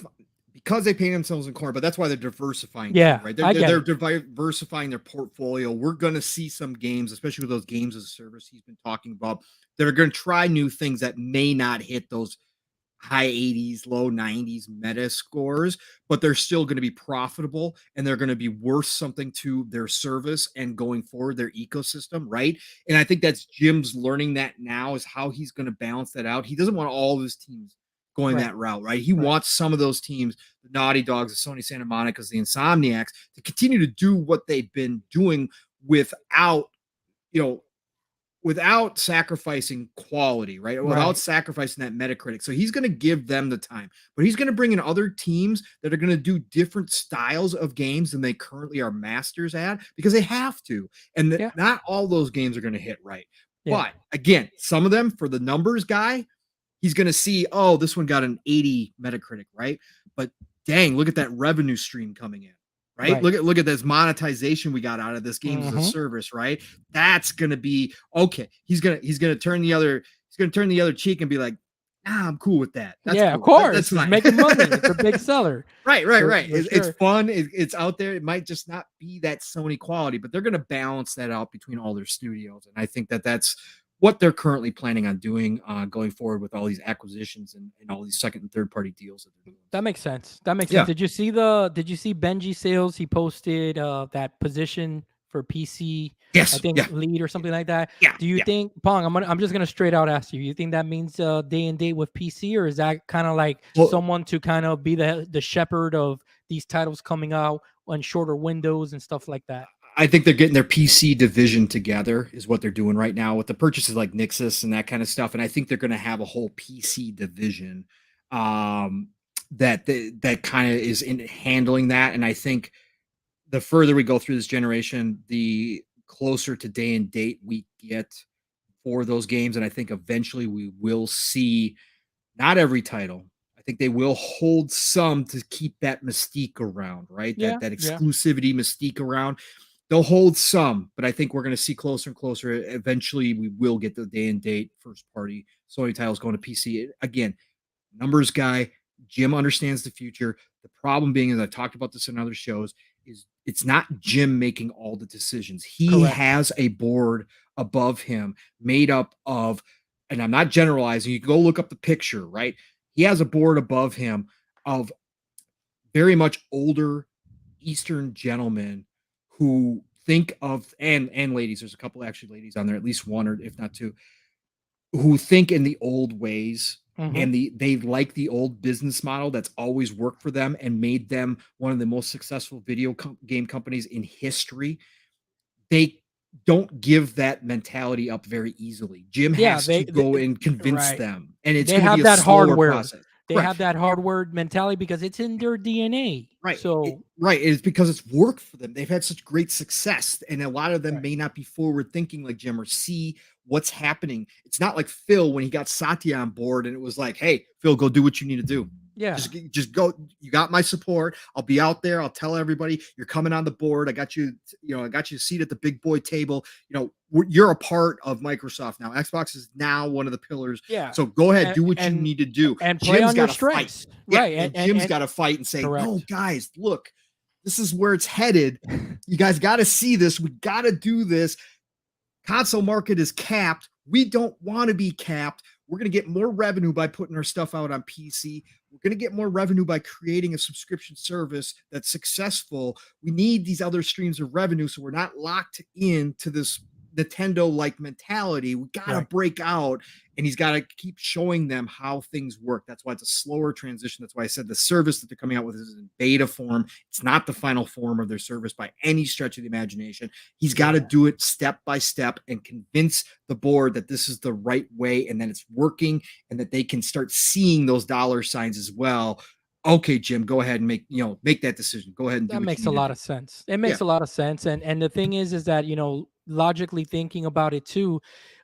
because they paint themselves in corner, but that's why they're diversifying too, Yeah, right? I get They're it. diversifying their portfolio. We're going to see some games, especially with those games as a service he's been talking about, that are going to try new things that may not hit those high 80s, low 90s meta scores, but they're still going to be profitable and they're going to be worth something to their service and going forward, their ecosystem, right? And I think that's Jim's learning that now is how he's going to balance that out. He doesn't want all of his teams going Right, that route, right? He right. wants some of those teams, the Naughty Dogs, the Sony Santa Monica's, the Insomniacs, to continue to do what they've been doing without, you know, without sacrificing quality, right? Without Right. sacrificing that Metacritic. So he's going to give them the time, but he's going to bring in other teams that are going to do different styles of games than they currently are masters at because they have to. And Yeah. not all those games are going to hit right. Yeah. But again, some of them for the numbers guy, he's going to see, oh, this one got an 80 Metacritic, right? But dang, look at that revenue stream coming in, right? Right. Look at this monetization we got out of this games as a Hmm. service, right? That's going to be okay. He's going to turn the other cheek and be like, nah, I'm cool with that. That's Yeah, of cool. That's course. It's fine. making money. It's a big seller. Right. For It's sure. fun. It's out there. It might just not be that Sony quality, but they're going to balance that out between all their studios. And I think that that's what they're currently planning on doing going forward with all these acquisitions and all these second and third party deals that they're doing. That makes sense. That makes sense. Yeah. Did you see Benji Sales? He posted that position for PC, I Yes. think Yeah. lead or something like that. Yeah. Do you Yeah. think, Pong, I'm just gonna straight out ask you, you think that means day and date with PC, or is that kind of like Well, someone to kind of be the shepherd of these titles coming out on shorter windows and stuff like that? I think they're getting their PC division together, is what they're doing right now with the purchases like Nixus and that kind of stuff. And I think they're going to have a whole PC division um, that kind of is in handling that. And I think the further we go through this generation, the closer to day and date we get for those games. And I think eventually we will see not every title. I think they will hold some to keep that mystique around, right? Yeah, That yeah. exclusivity mystique around. They'll hold some, but I think we're going to see closer and closer. Eventually, we will get the day and date first party Sony titles going to PC. Again, numbers guy, Jim understands the future. The problem being, as I talked about this in other shows, is it's not Jim making all the decisions. He Correct. has a board above him made up of, and I'm not generalizing, you can go look up the picture, right? He has a board above him of very much older Eastern gentlemen who think of and ladies. There's a couple actually ladies on there, at least one or if not two, who think in the old ways Hmm. and they like the old business model that's always worked for them and made them one of the most successful game companies in history. They don't give that mentality up very easily. Jim Yeah, has to go and convince right. them, and it's They going to be have a that slower hardware. process. They Correct. have that hardware mentality because it's in their DNA. Right. So Right. It's because it's worked for them. They've had such great success. And a lot of them right. may not be forward thinking like Jim or see what's happening. It's not like Phil when he got Satya on board and it was like, hey, Phil, go do what you need to do. Yeah. Just go. You got my support. I'll be out there. I'll tell everybody you're coming on the board. I got you, I got you a seat at the big boy table. You're a part of Microsoft now. Xbox is now one of the pillars. Yeah. So go ahead, And do what you and, need to do. and play Jim's on your got to fight. strengths. Yeah, Right. and And Jim's got to fight and say, no, correct. guys, look, this is where it's headed. You guys got to see this. We got to do this. Console market is capped. We don't want to be capped. We're going to get more revenue by putting our stuff out on PC. we're going to get more revenue by creating a subscription service that's successful. We need these other streams of revenue so we're not locked into this Nintendo like mentality. We got to break out, and he's got to keep showing them how things work. That's why it's a slower transition. That's why I said the service that they're coming out with is in beta form. It's not the final form of their service by any stretch of the imagination. He's got to do it step by step and convince the board that this is the right way and that it's working and that they can start seeing those dollar signs as well. Okay, Jim, go ahead and make that decision. Go ahead and do that what makes you a need to lot do. of sense. It makes a lot of sense. And the thing is that, logically thinking about it too,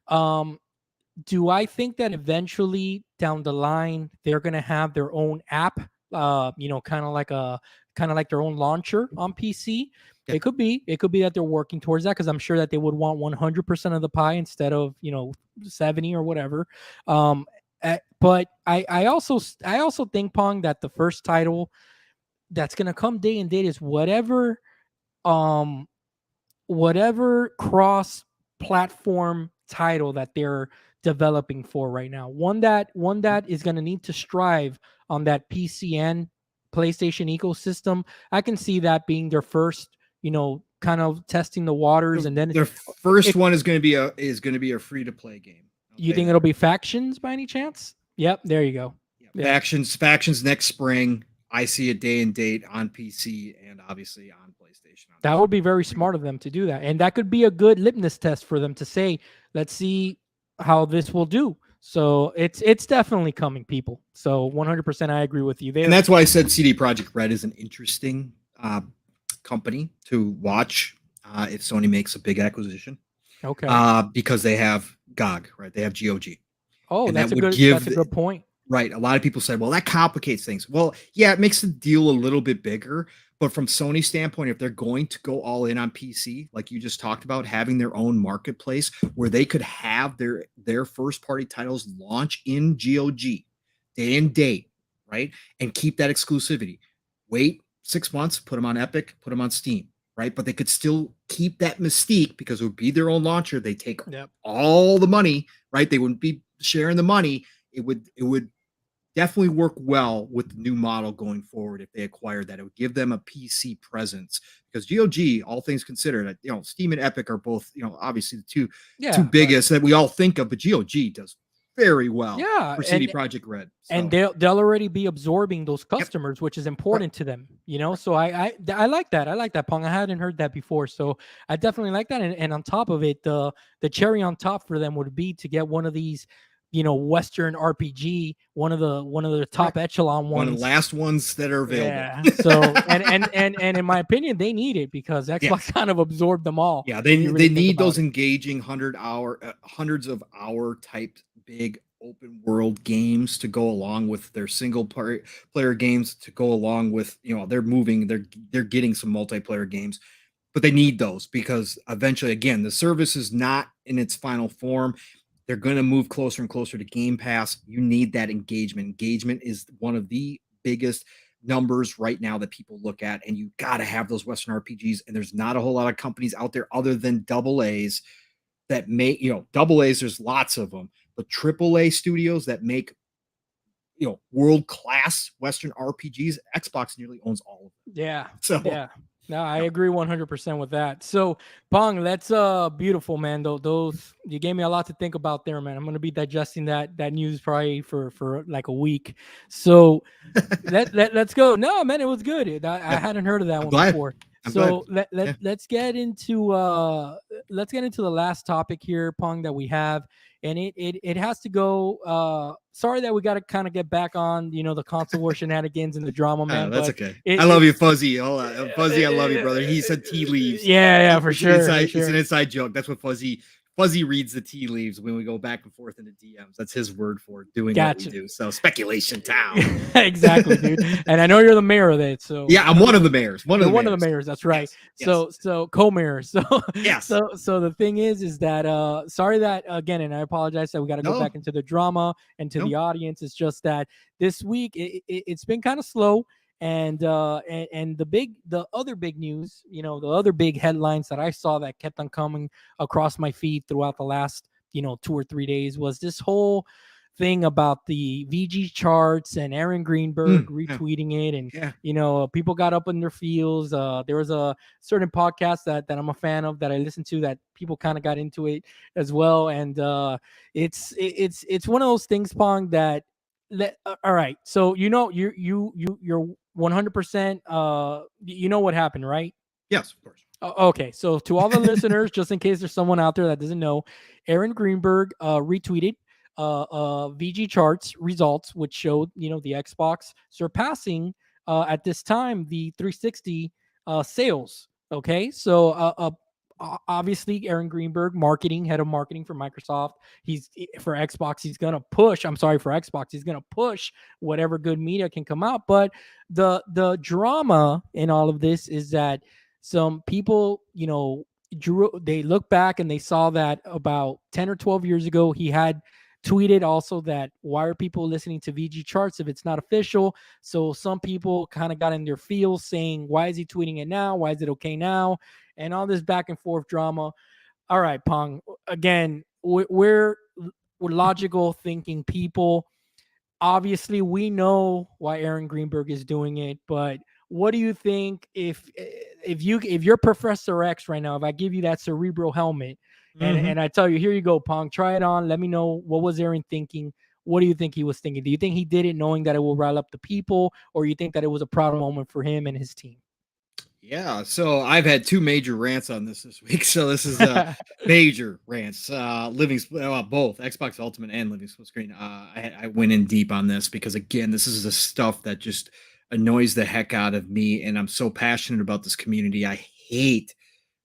do I think that eventually down the line they're gonna have their own app, kind of like their own launcher on PC? Yeah. It could be that they're working towards that, because I'm sure that they would want 100% of the pie instead of 70 or whatever. But I also think, Pong, that the first title that's gonna come day and date is um whatever cross platform title that they're developing for right now. One that is going to need to strive on that PCN PlayStation ecosystem. I can see that being their first, kind of testing the waters, and then their first one is going to be a free to play game. You think it'll be Factions by any chance? Yep, there you go. Yeah. Factions next spring. I see a day and date on PC and obviously on PlayStation. That would be very smart of them to do that. And that could be a good litmus test for them to say, let's see how this will do. So it's definitely coming, people. So 100% I agree with you there. And that's why I said CD Projekt Red is an interesting company to watch if Sony makes a big acquisition. Okay. Because they have GOG, right? They have GOG. Oh, that's a good point. Right. A lot of people said, well, that complicates things. Well, yeah, it makes the deal a little bit bigger. But from Sony's standpoint, if they're going to go all in on PC, like you just talked about, having their own marketplace where they could have their first party titles launch in GOG, day and date, right? And keep that exclusivity. Wait 6 months, put them on Epic, put them on Steam, right? But they could still keep that mystique because it would be their own launcher. They take all the money, right? They wouldn't be sharing the money. It would definitely work well with the new model going forward if they acquired that. It would give them a PC presence because GOG, all things considered, Steam and Epic are both, obviously the two biggest that we all think of, but GOG does very well for CD Projekt Red. So. And they'll already be absorbing those customers, which is important to them, So I like that. I like that, Pong. I hadn't heard that before. So I definitely like that. And on top of it, the cherry on top for them would be to get one of these Western RPG, one of the top echelon ones, one of the last ones that are available. Yeah. So and in my opinion, they need it because Xbox kind of absorbed them all. Yeah, they need those engaging hundreds of hour type big open world games to go along with their single player games to go along with they're getting some multiplayer games, but they need those because eventually, again, the service is not in its final form. They're going to move closer and closer to Game Pass. You need that engagement. Engagement is one of the biggest numbers right now that people look at, and you got to have those Western RPGs. And there's not a whole lot of companies out there other than AA's that make, AA's, there's lots of them, but AAA studios that make, world-class Western RPGs, Xbox nearly owns all of them. Yeah. So, yeah. No, I agree 100% with that. So, Pong, that's beautiful, man. Those you gave me a lot to think about there, man. I'm gonna be digesting that news probably for like a week. So let's go. No, man, it was good. I hadn't heard of that one before. So let's get into the last topic here, Pong, that we have, and it has to go. Sorry that we got to kind of get back on, the console war shenanigans and the drama, man. That's okay. I love you, Fuzzy. Fuzzy, I love you, brother. He said tea leaves. Yeah, for sure. It's an inside joke. That's what Fuzzy reads the tea leaves when we go back and forth in the DMs. That's his word for doing what we do. So speculation town. Exactly, dude. And I know you're the mayor of it. So yeah, I'm one of the mayors. One of the mayors. That's right. Yes. So co-mayors. So yes. So the thing is that sorry that again, and I apologize that we got to go back into the drama and to the audience. It's just that this week it's been kind of slow. And the other big news, the other big headlines that I saw that kept on coming across my feed throughout the last, 2 or 3 days was this whole thing about the VG charts and Aaron Greenberg Yeah. retweeting it, and Yeah. people got up in their feels. There was a certain podcast that I'm a fan of that I listened to that people kind of got into it as well, and it's one of those things, Pong, that all right. So you're 100%. You know what happened, right? Yes, of course. Okay, so to all the listeners, just in case there's someone out there that doesn't know, Aaron Greenberg retweeted VG charts results, which showed the Xbox surpassing at this time the 360 sales. Okay, so obviously Aaron Greenberg, head of marketing for Microsoft, he's for Xbox. He's gonna push. I'm sorry, for Xbox, he's gonna push whatever good media can come out. But the drama in all of this is that some people, they look back and they saw that about 10 or 12 years ago, he had tweeted also that why are people listening to VG charts if it's not official? So some people kind of got in their feels saying, why is he tweeting it now? Why is it okay now? And all this back and forth drama. All right, Pong. Again, we're logical thinking people. Obviously we know why Aaron Greenberg is doing it, but what do you think if you're Professor X right now, if I give you that cerebral helmet and I tell you, here you go, Pong, try it on, let me know what was Aaron thinking? What do you think he was thinking? Do you think he did it knowing that it will rile up the people, or you think that it was a proud moment for him and his team? Yeah, so I've had two major rants on this week. So this is major rants. Both Xbox Ultimate and Living Split Screen. I went in deep on this because again, this is the stuff that just annoys the heck out of me, and I'm so passionate about this community. I hate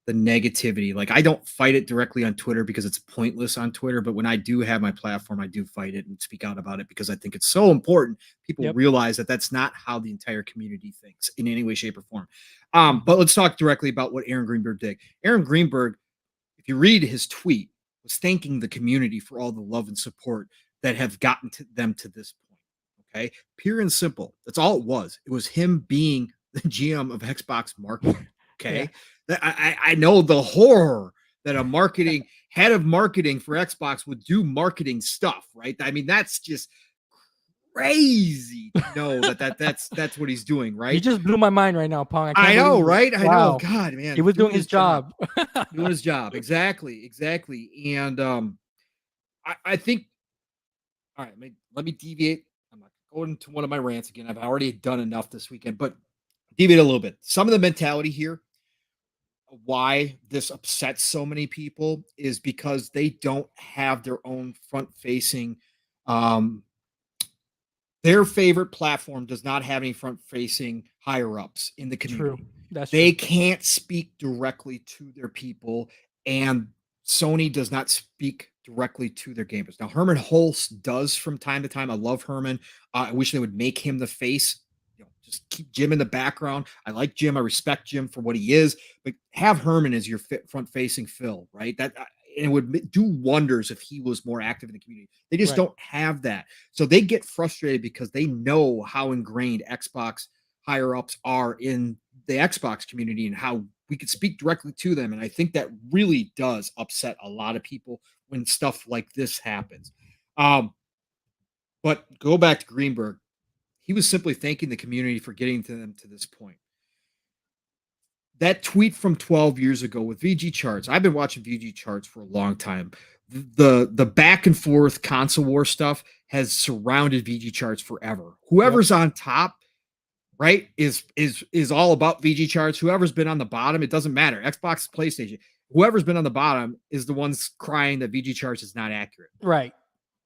the negativity. Like I don't fight it directly on Twitter because it's pointless on Twitter, but when I do have my platform, I do fight it and speak out about it because I think it's so important people Yep. realize that that's not how the entire community thinks in any way, shape, or form. But let's talk directly about what Aaron Greenberg did. Aaron Greenberg, if you read his tweet, was thanking the community for all the love and support that have gotten to them to this point. Okay, pure and simple. That's all it was. It was him being the GM of Xbox marketing. Yeah. Okay, I know the horror that a marketing head of marketing for Xbox would do marketing stuff, right? I mean, that's just crazy to know that's what he's doing, You right? just blew my mind right now, Pong. I can't I know, believe it. right? I know. Wow. God, man, He was doing his job. doing his job. Exactly, exactly. And I think all right, let me deviate. I'm not going to one of my rants again. I've already done enough this weekend, but deviate a little bit. Some of the mentality here, why this upsets so many people, is because they don't have their own front facing um their favorite platform does not have any front facing higher ups in the True. community. That's They true. can't speak directly to their people, and Sony does not speak directly to their gamers. Now, Herman Holst does from time to time. I love Herman. I wish they would make him the face. Just keep Jim in the background. I like Jim. I respect Jim for what he is, but have Herman as your front facing Phil, right? That it would do wonders if he was more active in the community. They just Right. don't have that. So they get frustrated because they know how ingrained Xbox higher ups are in the Xbox community and how we could speak directly to them. And I think that really does upset a lot of people when stuff like this happens. But go back to Greenberg. He was simply thanking the community for getting to them to this point. That tweet from 12 years ago with VG charts. I've been watching VG charts for a long time. The back and forth console war stuff has surrounded VG charts forever. Yep. Whoever's on top, right, is all about VG charts. Whoever's been on the bottom, it doesn't matter. Xbox, PlayStation, whoever's been on the bottom is the ones crying that VG charts is not accurate. Right.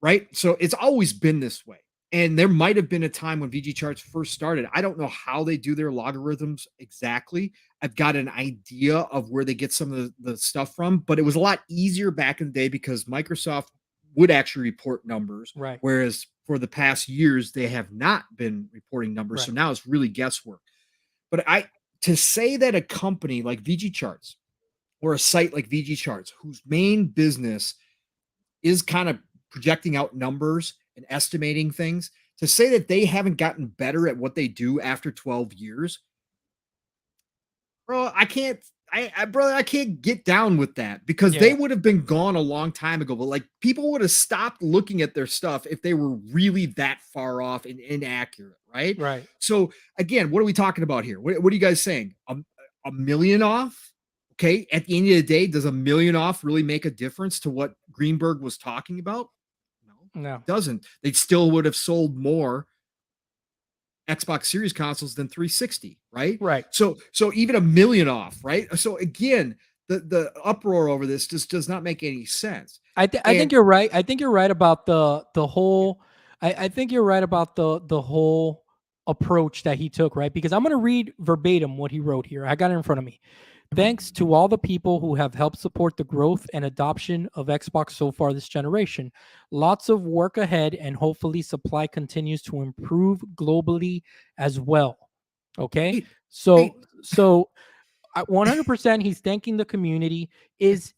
Right? So it's always been this way. And there might have been a time when VG charts first started. I don't know how they do their logarithms exactly. I've got an idea of where they get some of the stuff from, but it was a lot easier back in the day because Microsoft would actually report numbers, Right. whereas for the past years they have not been reporting numbers. Right. So now it's really guesswork. But to say that a company like VG charts or a site like VG charts, whose main business is kind of projecting out numbers and estimating things, to say that they haven't gotten better at what they do after 12 years, bro, brother, I can't get down with that because they Yeah. would have been gone a long time ago. But like people would have stopped looking at their stuff if they were really that far off and inaccurate, right? Right. So again, what are we talking about here? What are you guys saying? A million off? Okay. At the end of the day, does a million off really make a difference to what Greenberg was talking about? No, No. it doesn't. They still would have sold more Xbox Series consoles than 360, right? Right. So even a million off, right? So again, the uproar over this just does not make any sense. I think And you're right. I think you're right about the whole. I think you're right about the whole approach that he took, right? Because I'm going to read verbatim what he wrote here. I got it in front of me. Thanks to all the people who have helped support the growth and adoption of Xbox so far this generation. Lots of work ahead, and hopefully, supply continues to improve globally as well. Okay, right, right. so 100% he's thanking the community. Is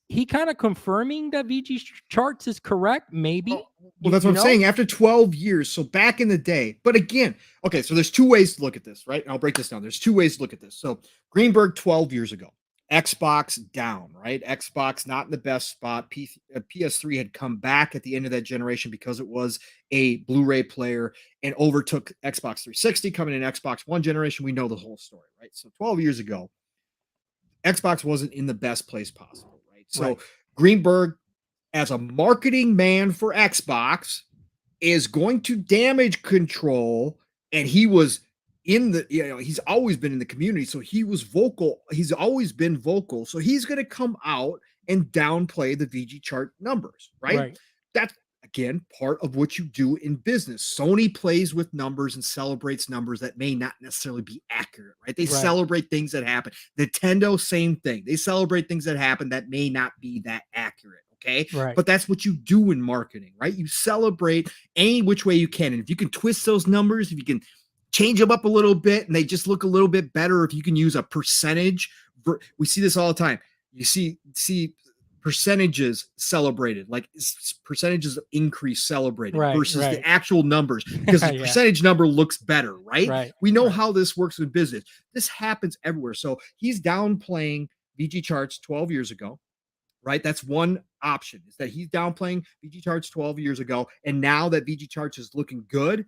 he kind of confirming that VG charts is correct? Oh, Maybe. well, you that's what you I'm know saying. After 12 years, so back in the day, but again, okay, so there's two ways to look at this, right? And I'll break this down. There's two ways to look at this. So Greenberg 12 years ago, Xbox down, right? Xbox not in the best spot. PS3 had come back at the end of that generation because it was a Blu-ray player and overtook Xbox 360 coming in Xbox One generation. We know the whole story, right? So 12 years ago, Xbox wasn't in the best place possible, right? So right, Greenberg, as a marketing man for Xbox, is going to damage control. And he was in the, he's always been in the community. So he was vocal. He's always been vocal. So he's going to come out and downplay the VG chart numbers, right? right, That's again part of what you do in business. Sony plays with numbers and celebrates numbers that may not necessarily be accurate, right? They right, celebrate things that happen. Nintendo, same thing. They celebrate things that happen that may not be that accurate. Okay. right, But that's what you do in marketing, right? You celebrate any which way you can. And if you can twist those numbers, if you can change them up a little bit and they just look a little bit better, if you can use a percentage, we see this all the time. You see percentages celebrated, like percentages of increase celebrated right, versus the right. actual numbers because the Yeah, percentage number looks better, right? right, We know right. how this works in business. This happens everywhere. So he's downplaying VG charts 12 years ago, right? That's one option, is that he's downplaying VG charts 12 years ago. And now that VG charts is looking good,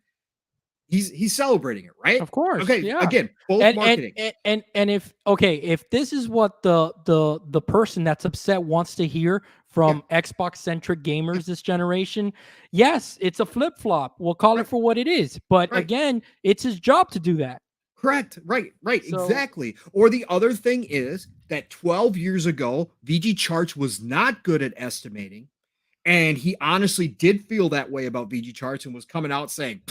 he's celebrating it, right? Of course, Okay, yeah. again, both marketing. And if okay, if this is what the person that's upset wants to hear Yeah, from Xbox centric yeah, gamers this generation, yes, it's a flip flop. We'll call it right, for what it is. But right. again, it's his job to do that. Correct. Right, So exactly. Or the other thing is that 12 years ago, VG Charts was not good at estimating. And he honestly did feel that way about VG Charts and was coming out saying,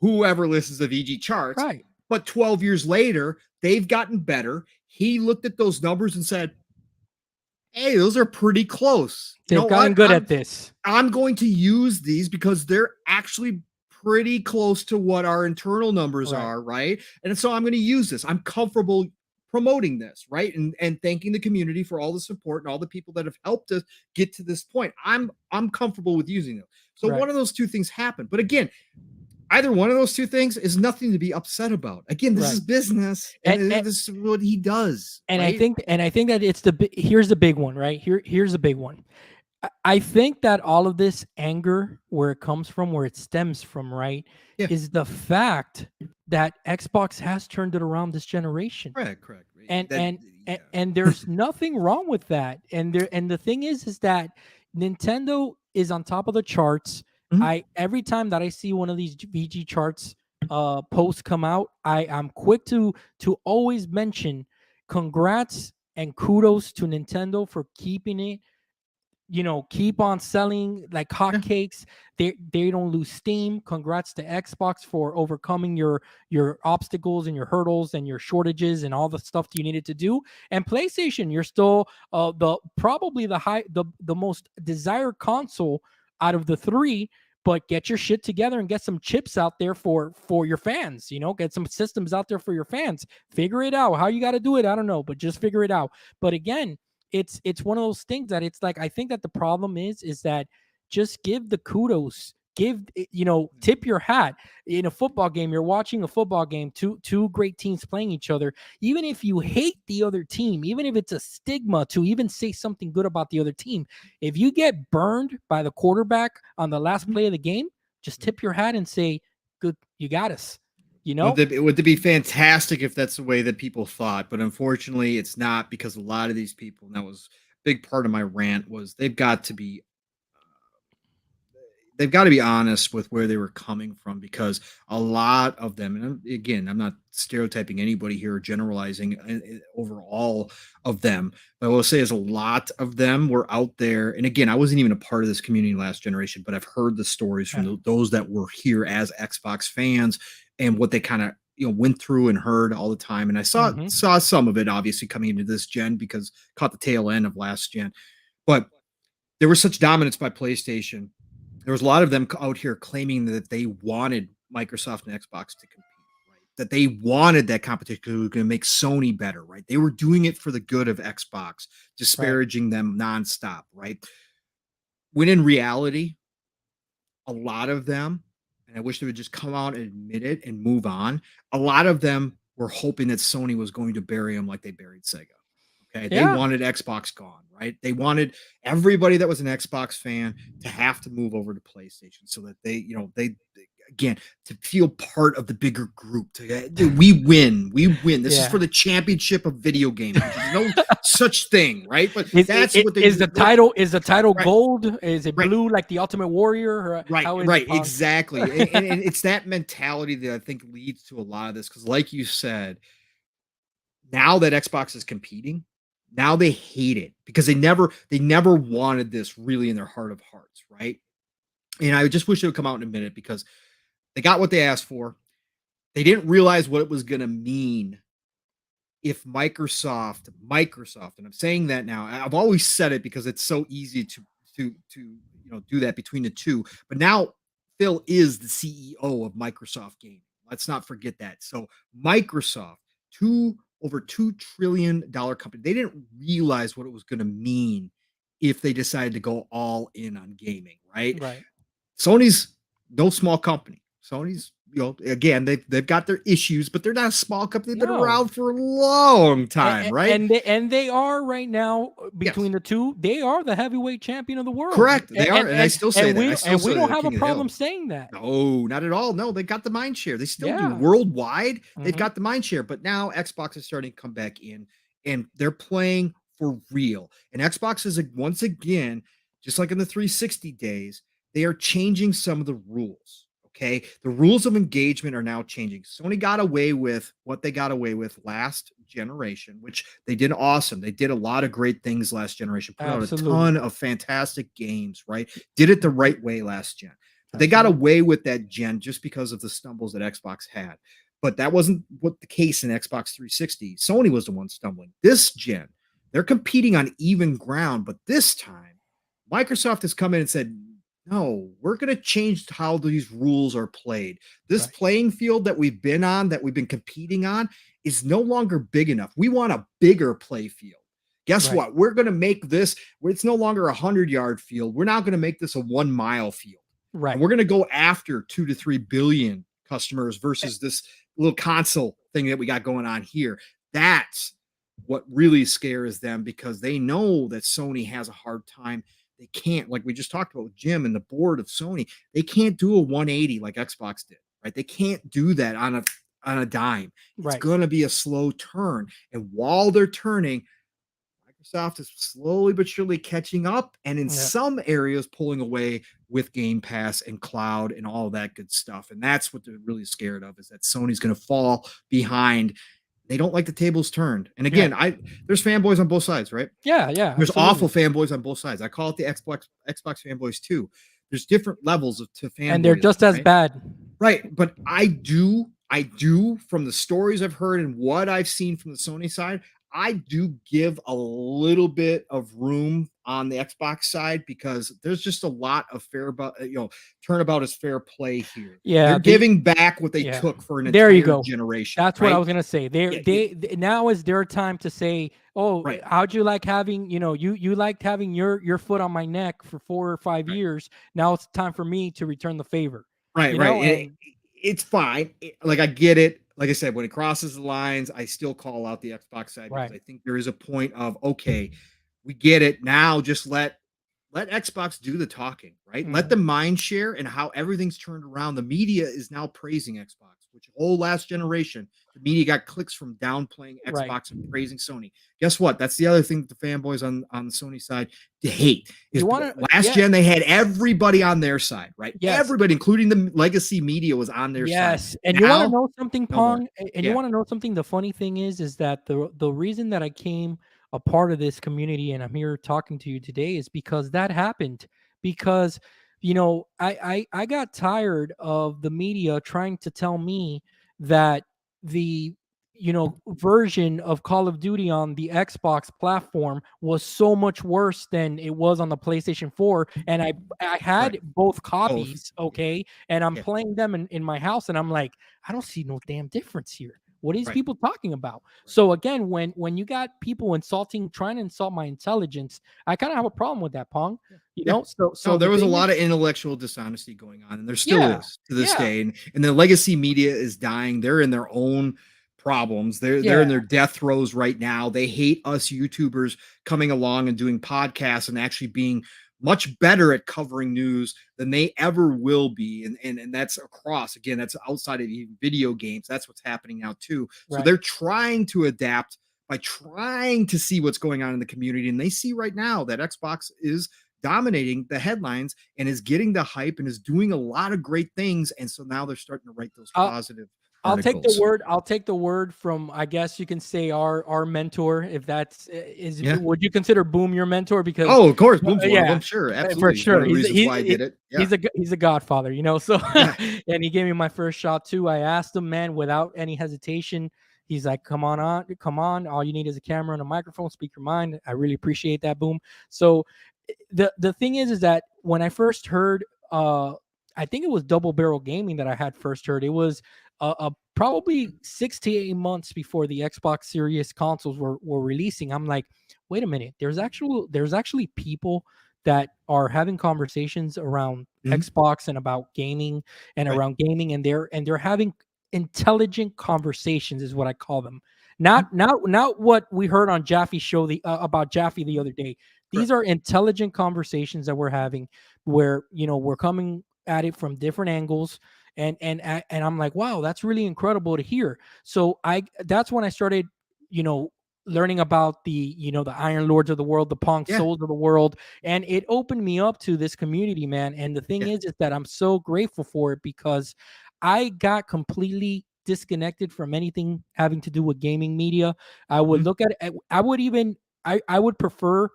whoever listens to VG Charts. right, But 12 years later, they've gotten better. He looked at those numbers and said, hey, those are pretty close. You know they've gotten what? good at this. I'm going to use these because they're actually pretty close to what our internal numbers Right, are, right? And so I'm going to use this. I'm comfortable promoting this, right? And thanking the community for all the support and all the people that have helped us get to this point. I'm comfortable with using them. So right, one of those two things happened. But again, either one of those two things is nothing to be upset about. Again, this right. is business and And, and this is what he does, and right? I think that it's here's the big one, right? Here's the big one. I think that all of this anger, where it comes from, where it stems from, right, Yeah, is the fact that Xbox has turned it around this generation, correct. and That and yeah. and there's nothing wrong with that. And the thing is that Nintendo is on top of the charts. Mhm. I every time that I see one of these VG charts posts come out, I'm quick to always mention congrats and kudos to Nintendo for keeping it, keep on selling like Yeah. hotcakes. They don't lose steam. Congrats to Xbox for overcoming your obstacles and your hurdles and your shortages and all the stuff you needed to do. And PlayStation, you're still the probably the most desired console out of the three. But get your shit together and get some chips out there for your fans. Get some systems out there for your fans. Figure it out. How you got to do it, I don't know, but just figure it out. But again, it's one of those things that it's like, I think that the problem is that just give the kudos tip your hat. In a football game, you're watching a football game, two great teams playing each other. Even if you hate the other team, even if it's a stigma to even say something good about the other team, if you get burned by the quarterback on the last play of the game, just tip your hat and say, good, you got us. Would it be fantastic if that's the way that people thought, but unfortunately it's not, because a lot of these people, and that was a big part of my rant, was they've got to be honest with where they were coming from, because a lot of them, and again, I'm not stereotyping anybody here or generalizing over all of them, but I will say is a lot of them were out there. And again, I wasn't even a part of this community last generation, but I've heard the stories from those that were here as Xbox fans and what they kind of went through and heard all the time. And I saw some of it obviously coming into this gen, because caught the tail end of last gen, but there was such dominance by PlayStation. There was a lot of them out here claiming that they wanted Microsoft and Xbox to compete, right? That they wanted that competition because it was going to make Sony better, right? They were doing it for the good of Xbox, disparaging them nonstop, right? When in reality, a lot of them, and I wish they would just come out and admit it and move on, a lot of them were hoping that Sony was going to bury them like they buried Sega. Okay. They wanted Xbox gone, right? They wanted everybody that was an Xbox fan to have to move over to PlayStation so that they again, to feel part of the bigger group. We win. This is for the championship of video games. There's no such thing, right? But that's what they is the title. Is the title right. gold? Is it blue like the Ultimate Warrior? Right, exactly. and it's that mentality that I think leads to a lot of this, because like you said, now that Xbox is competing, now they hate it because they never wanted this really in their heart of hearts, right? And I just wish they would come out in a minute, because they got what they asked for. They didn't realize what it was going to mean if Microsoft, and I'm saying that now, I've always said it because it's so easy to do that between the two. But now Phil is the CEO of Microsoft Gaming. Let's not forget that. So Microsoft, over $2 trillion company. They didn't realize what it was going to mean if they decided to go all in on gaming, right? Right. Sony's no small company. Sony's, again, they've got their issues, but they're not a small company. They've been around for a long time, right? And they are right now, between the two, they are the heavyweight champion of the world. Correct. They are. And I still say that. We don't have a problem saying that. No, not at all. No, they got the mind share. They still do worldwide. They've got the mind share, but now Xbox is starting to come back in and they're playing for real. And Xbox is once again, just like in the 360 days, they are changing some of the rules. Okay. The rules of engagement are now changing. Sony got away with what they got away with last generation, which they did awesome. They did a lot of great things last generation, put out a ton of fantastic games, right? Did it the right way last gen. But they got away with that gen just because of the stumbles that Xbox had. But that wasn't what the case in Xbox 360. Sony was the one stumbling. This gen, they're competing on even ground, but this time Microsoft has come in and said, no, we're going to change how these rules are played. This playing field that we've been on, that we've been competing on, is no longer big enough. We want a bigger play field. Guess what? We're going to make this, it's no longer a 100-yard field. We're now going to make this a 1-mile field. Right. And we're going to go after 2 to 3 billion customers versus this little console thing that we got going on here. That's what really scares them, because they know that Sony has a hard time. They can't, like we just talked about with Jim and the board of Sony, they can't do a 180 like Xbox did, right? They can't do that on a dime. It's going to be a slow turn. And while they're turning, Microsoft is slowly but surely catching up, and in some areas pulling away with Game Pass and cloud and all that good stuff. And that's what they're really scared of, is that Sony's going to fall behind. They don't like the tables turned. And again, there's fanboys on both sides, right? Yeah. There's awful fanboys on both sides. I call it the Xbox fanboys too. There's different levels to fanboys. And they're just as bad. Right. But I do, from the stories I've heard and what I've seen from the Sony side, I do give a little bit of room on the Xbox side because there's just a lot of fair about turnabout is fair play here. They're Yeah, giving back what they yeah. took for an There you entire go. generation, That's what I right? was gonna say. Yeah, yeah, Now is their time to say, "Oh, right, how'd you like having, you liked having your foot on my neck for 4 or 5 right. years. Now it's time for me to return the favor." Right, You right. know, and It's fine. Like I get it. Like I said, when it crosses the lines, I still call out the Xbox side because right. I think there is a point of okay, we get it now. Just let Xbox do the talking, right? Let Mhm. the mind share and how everything's turned around. The media is now praising Xbox, which whole last generation, the media got clicks from downplaying Right. Xbox and praising Sony. Guess what? That's the other thing that the fanboys on the Sony side they hate is You wanna last Yeah, gen they had everybody on their side, right? yes. Everybody, including the legacy media, was on their side. Yes, and you wanna Now, know something, no more. Pong? And you Yeah, wanna know something? The funny thing is that the reason that I came a part of this community and I'm here talking to you today is because that happened. Because, I got tired of the media trying to tell me that the, version of Call of Duty on the Xbox platform was so much worse than it was on the PlayStation 4, and I right. had both Both. copies, Yeah, okay? And I'm yeah, playing them in my house, and I'm like, I don't see no damn difference here. What is right, people talking about? right. So again, when you got people trying to insult my intelligence, I kind of have a problem with that, Pong. Yeah. Yeah. No, The there was a thing is, lot of intellectual dishonesty going on, and there still yeah, is to this yeah, day. And the legacy media is dying. They're in their own problems. They're yeah, in their death throes right now. They hate us YouTubers coming along and doing podcasts and actually being much better at covering news than they ever will be. And that's across again, that's outside of even video games. That's what's happening now too. So right. they're trying to adapt by trying to see what's going on in the community. And they see right now that Xbox is dominating the headlines and is getting the hype and is doing a lot of great things. And so now they're starting to write those I'll positive I'll take the articles. word. I'll take the word from, I guess you can say, our mentor. If that's is, Yeah. would you consider Boom your mentor? Because Oh, of course. Boom's one of yeah, them. Sure. for Absolutely. He's one sure. of the reasons why I did it. Yeah. He's a godfather, So, Yeah. and he gave me my first shot too. I asked him, man, without any hesitation. He's like, come on. All you need is a camera and a microphone. Speak your mind. I really appreciate that, Boom. So, the thing is that when I first heard, I think it was Double Barrel Gaming that I had first heard. It was probably 6 to 8 months before the Xbox Series consoles were releasing. I'm like, wait a minute. There's actually people that are having conversations around Mhm. Xbox and about gaming and Right. around gaming, and they're having intelligent conversations, is what I call them. Yeah. Not what we heard on Jaffe's show about Jaffe the Mhm. other day. These Correct. are intelligent conversations that we're having, where we're coming at it from different angles, and I'm like, wow, that's really incredible to hear. So I that's when I started, you know, learning about the Iron Lords of the world, the Pong Yeah. Souls of the world, and it opened me up to this community, man. And the thing Yeah. is that I'm so grateful for it because I got completely disconnected from anything having to do with gaming media. I would Mhm. look at it, I would even I would prefer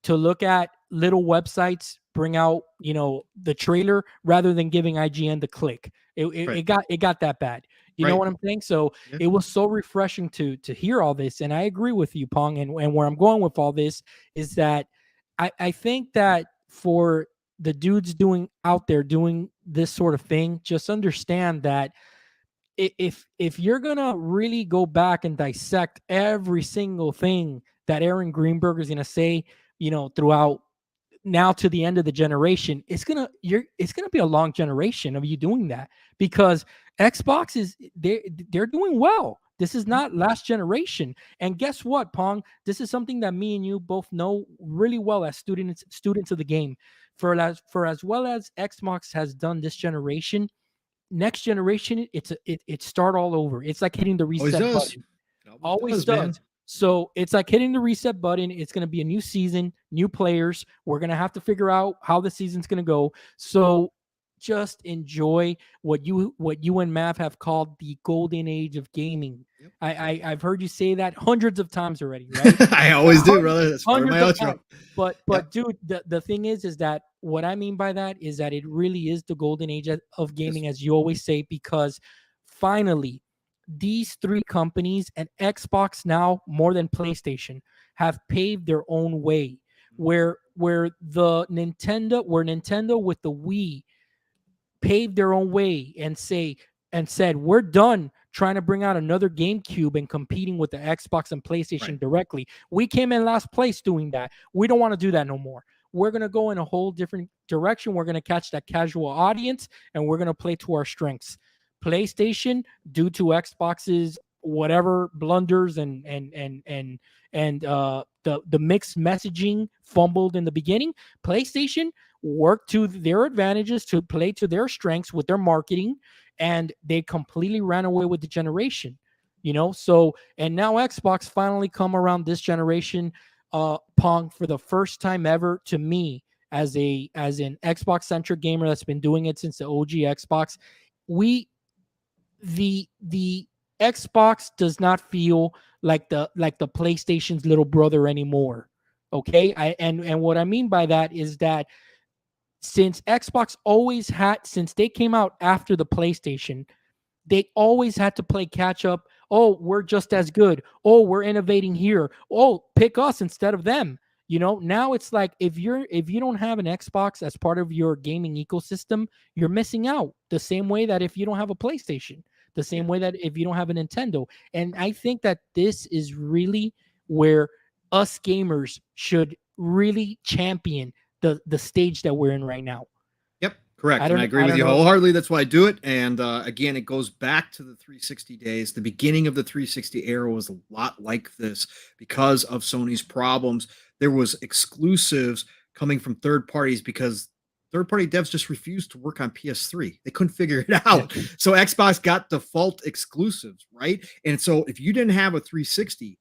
to look at little websites bring out the trailer rather than giving IGN the click. Right. It got that bad. You know Right. what I'm saying? So Yeah. it was so refreshing to hear all this, and I agree with you, Pong. And where I'm going with all this is that I think that for the dudes doing out there doing this sort of thing, just understand that if you're gonna really go back and dissect every single thing that Aaron Greenberg is gonna say, throughout now to the end of the generation, it's gonna be a long generation of you doing that because Xbox they're doing well. This is Mhm. not last generation. And guess what, Pong? This is something that me and you both know really well as students of the game. For as well as Xbox has done this generation, next generation, it start all over. It's like hitting the Always reset does. button. It always Always does, man. does. So it's like hitting the reset button. It's going to be a new season, new players. We're going to have to figure out how the season's going to go. So just enjoy what you and Mav have called the golden age of gaming. Yep. I've heard you say that hundreds of times already, right? I always do, brother. That's part of my Hundreds of outro. times. But Yep. but dude, the thing is that what I mean by that is that it really is the golden age of Yes. gaming, as you always say, because finally these three companies and Xbox now more than PlayStation have paved their own way. Where Nintendo with the Wii paved their own way and said we're done trying to bring out another GameCube and competing with the Xbox and PlayStation Right. directly. We came in last place doing that. We don't want to do that no more. We're going to go in a whole different direction. We're going to catch that casual audience and we're going to play to our strengths. PlayStation, due to Xbox's whatever blunders and the mixed messaging fumbled in the beginning, PlayStation work to their advantages to play to their strengths with their marketing, and they completely ran away with the generation. So and now Xbox finally come around this generation, Pong, for the first time ever to me as an Xbox centric gamer that's been doing it since the OG Xbox. We the Xbox does not feel like the PlayStation's little brother anymore. Okay, and what I mean by that is that since they came out after the PlayStation, they always had to play catch up. Oh, we're just as good. Oh, we're innovating here. Oh, pick us instead of them. Now it's like if you don't have an Xbox as part of your gaming ecosystem, you're missing out. The same way that if you don't have a PlayStation, the Yeah. same way that if you don't have a Nintendo. And I think that this is really where us gamers should really champion the stage that we're in right now. Yep, correct. And I agree I with don't you know. wholeheartedly. That's why I do it. And again, it goes back to the 360 days. The beginning of the 360 era was a lot like this because of Sony's problems. There was exclusives coming from third parties because third party devs just refused to work on PS3. They couldn't figure it out. So Xbox got default exclusives, right? And so if you didn't have a 360,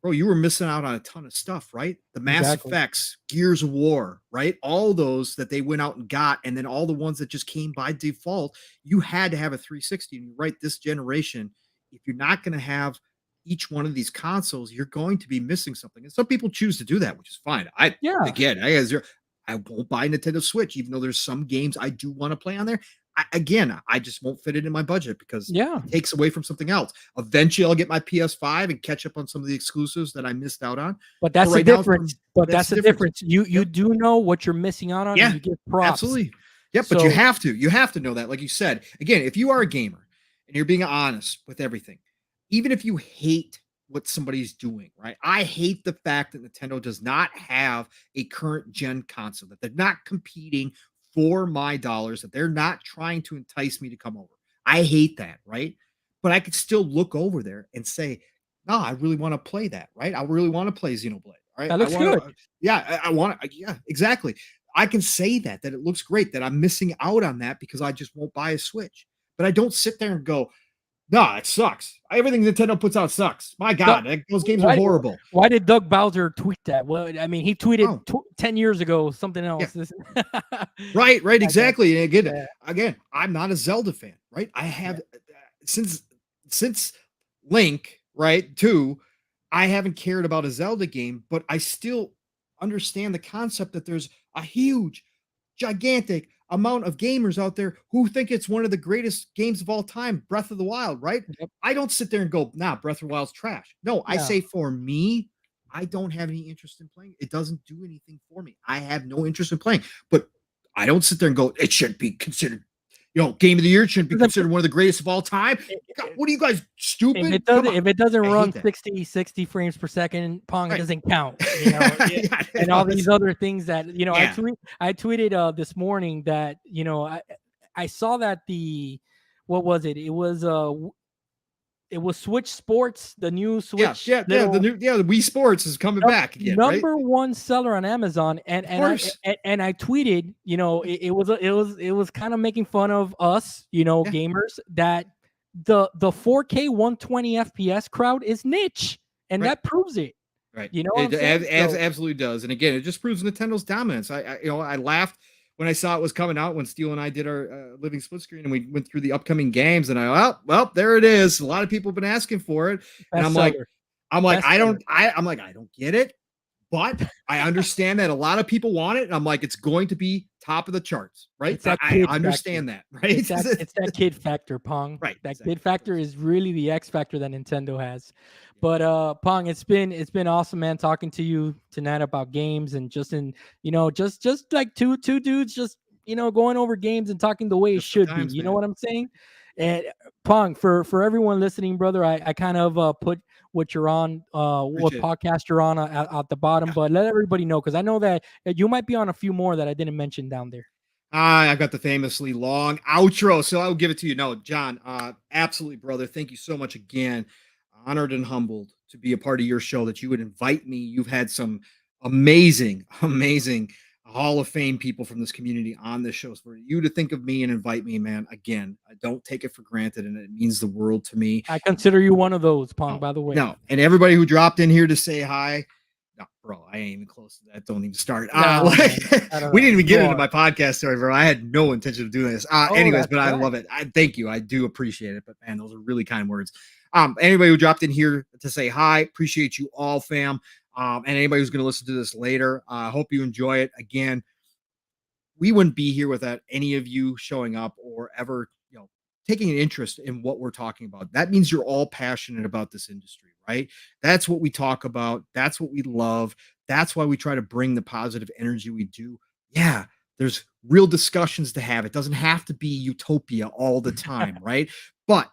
bro, you were missing out on a ton of stuff, right? The Mass Exactly. Effects, Gears of War, right? All those that they went out and got, and then all the ones that just came by default, you had to have a 360. And you're right, this generation, if you're not going to have each one of these consoles, you're going to be missing something. And some people choose to do that, which is fine. Yeah. I won't buy Nintendo Switch, even though there's some games I do want to play on there. I just won't fit it in my budget because Yeah. it takes away from something else. Eventually, I'll get my PS5 and catch up on some of the exclusives that I missed out on. But that's the right now, difference. But that's the difference. You do know what you're missing out on, Yeah, and you give props. absolutely. Yep, but you have to. You have to know that. Like you said, again, if you are a gamer and you're being honest with everything, even if you hate what somebody's doing, right? I hate the fact that Nintendo does not have a current gen console, that they're not competing for my dollars, that they're not trying to entice me to come over. I hate that, right? But I could still look over there and say, no, I really want to play that, right? I really want to play Xenoblade. All right. That looks good. Yeah, I want to. Yeah, exactly. I can say that it looks great, that I'm missing out on that because I just won't buy a Switch. But I don't sit there and go, no, it sucks. Everything Nintendo puts out sucks. My God, those games are horrible. Why did Doug Bowser tweet that? Well, I mean, he tweeted 10 years ago something else. Yeah. right, exactly. And again, I'm not a Zelda fan, right? I have since Link, right, 2, I haven't cared about a Zelda game, but I still understand the concept that there's a huge, gigantic amount of gamers out there who think it's one of the greatest games of all time, Breath of the Wild, right? Yep. I don't sit there and go, nah, Breath of the Wild's trash. No, I say for me, I don't have any interest in playing. It doesn't do anything for me. I have no interest in playing, but I don't sit there and go, it should be considered, game of the year. It shouldn't be considered one of the greatest of all time. God, what are you guys, stupid? If it doesn't run 60 frames per second, Pong, it doesn't count. And all these other things that, I tweeted this morning that, I saw that what was it? It was Switch Sports, the new Switch. The Wii Sports is coming back again. Number one seller on Amazon, and I tweeted, it was kind of making fun of us, gamers, that the 4K 120 FPS crowd is niche, and that proves it. Right. It absolutely does. And again, it just proves Nintendo's dominance. I laughed when I saw it was coming out when Steele and I did our living split screen and we went through the upcoming games, and well, there it is. A lot of people have been asking for it. And I'm like, I don't get it, but I understand that a lot of people want it, and I'm like, it's going to be top of the charts, right? It's that I kid factor. understand that, right? It's that kid factor, Pong. Right, That exactly. kid factor is really the X factor that Nintendo has. Yeah, But Pong, it's been awesome, man, talking to you tonight about games and just in just like two dudes just going over games and talking the way it just good should be. times, You know man. what I'm saying? And Pong, for everyone listening, brother, I kind of put what you're on, what Appreciate it. podcast you're on at the bottom, Yeah. but let everybody know because I know that you might be on a few more that I didn't mention down there. I've got the famously long outro, so I'll give it to you. No, John, absolutely, brother. Thank you so much again. Honored and humbled to be a part of your show, that you would invite me. You've had some amazing, amazing Hall of Fame people from this community on this show. So for you to think of me and invite me, man, again, I don't take it for granted, and it means the world to me. I consider you one of those, Pong, No, by the way. no. And everybody who dropped in here to say hi, no, bro, I ain't even close to that. Don't even start. No, Like, man. I don't we know. didn't even You get into are. my podcast story, bro. I had no intention of doing this. Oh, Anyways, that's but I right. love it. I thank you. I do appreciate it. But man, those are really kind words. Anybody who dropped in here to say hi, appreciate you all, fam. And anybody who's going to listen to this later, I hope you enjoy it. Again, we wouldn't be here without any of you showing up or ever, taking an interest in what we're talking about. That means you're all passionate about this industry, right? That's what we talk about. That's what we love. That's why we try to bring the positive energy we do. Yeah, there's real discussions to have. It doesn't have to be utopia all the time, right? But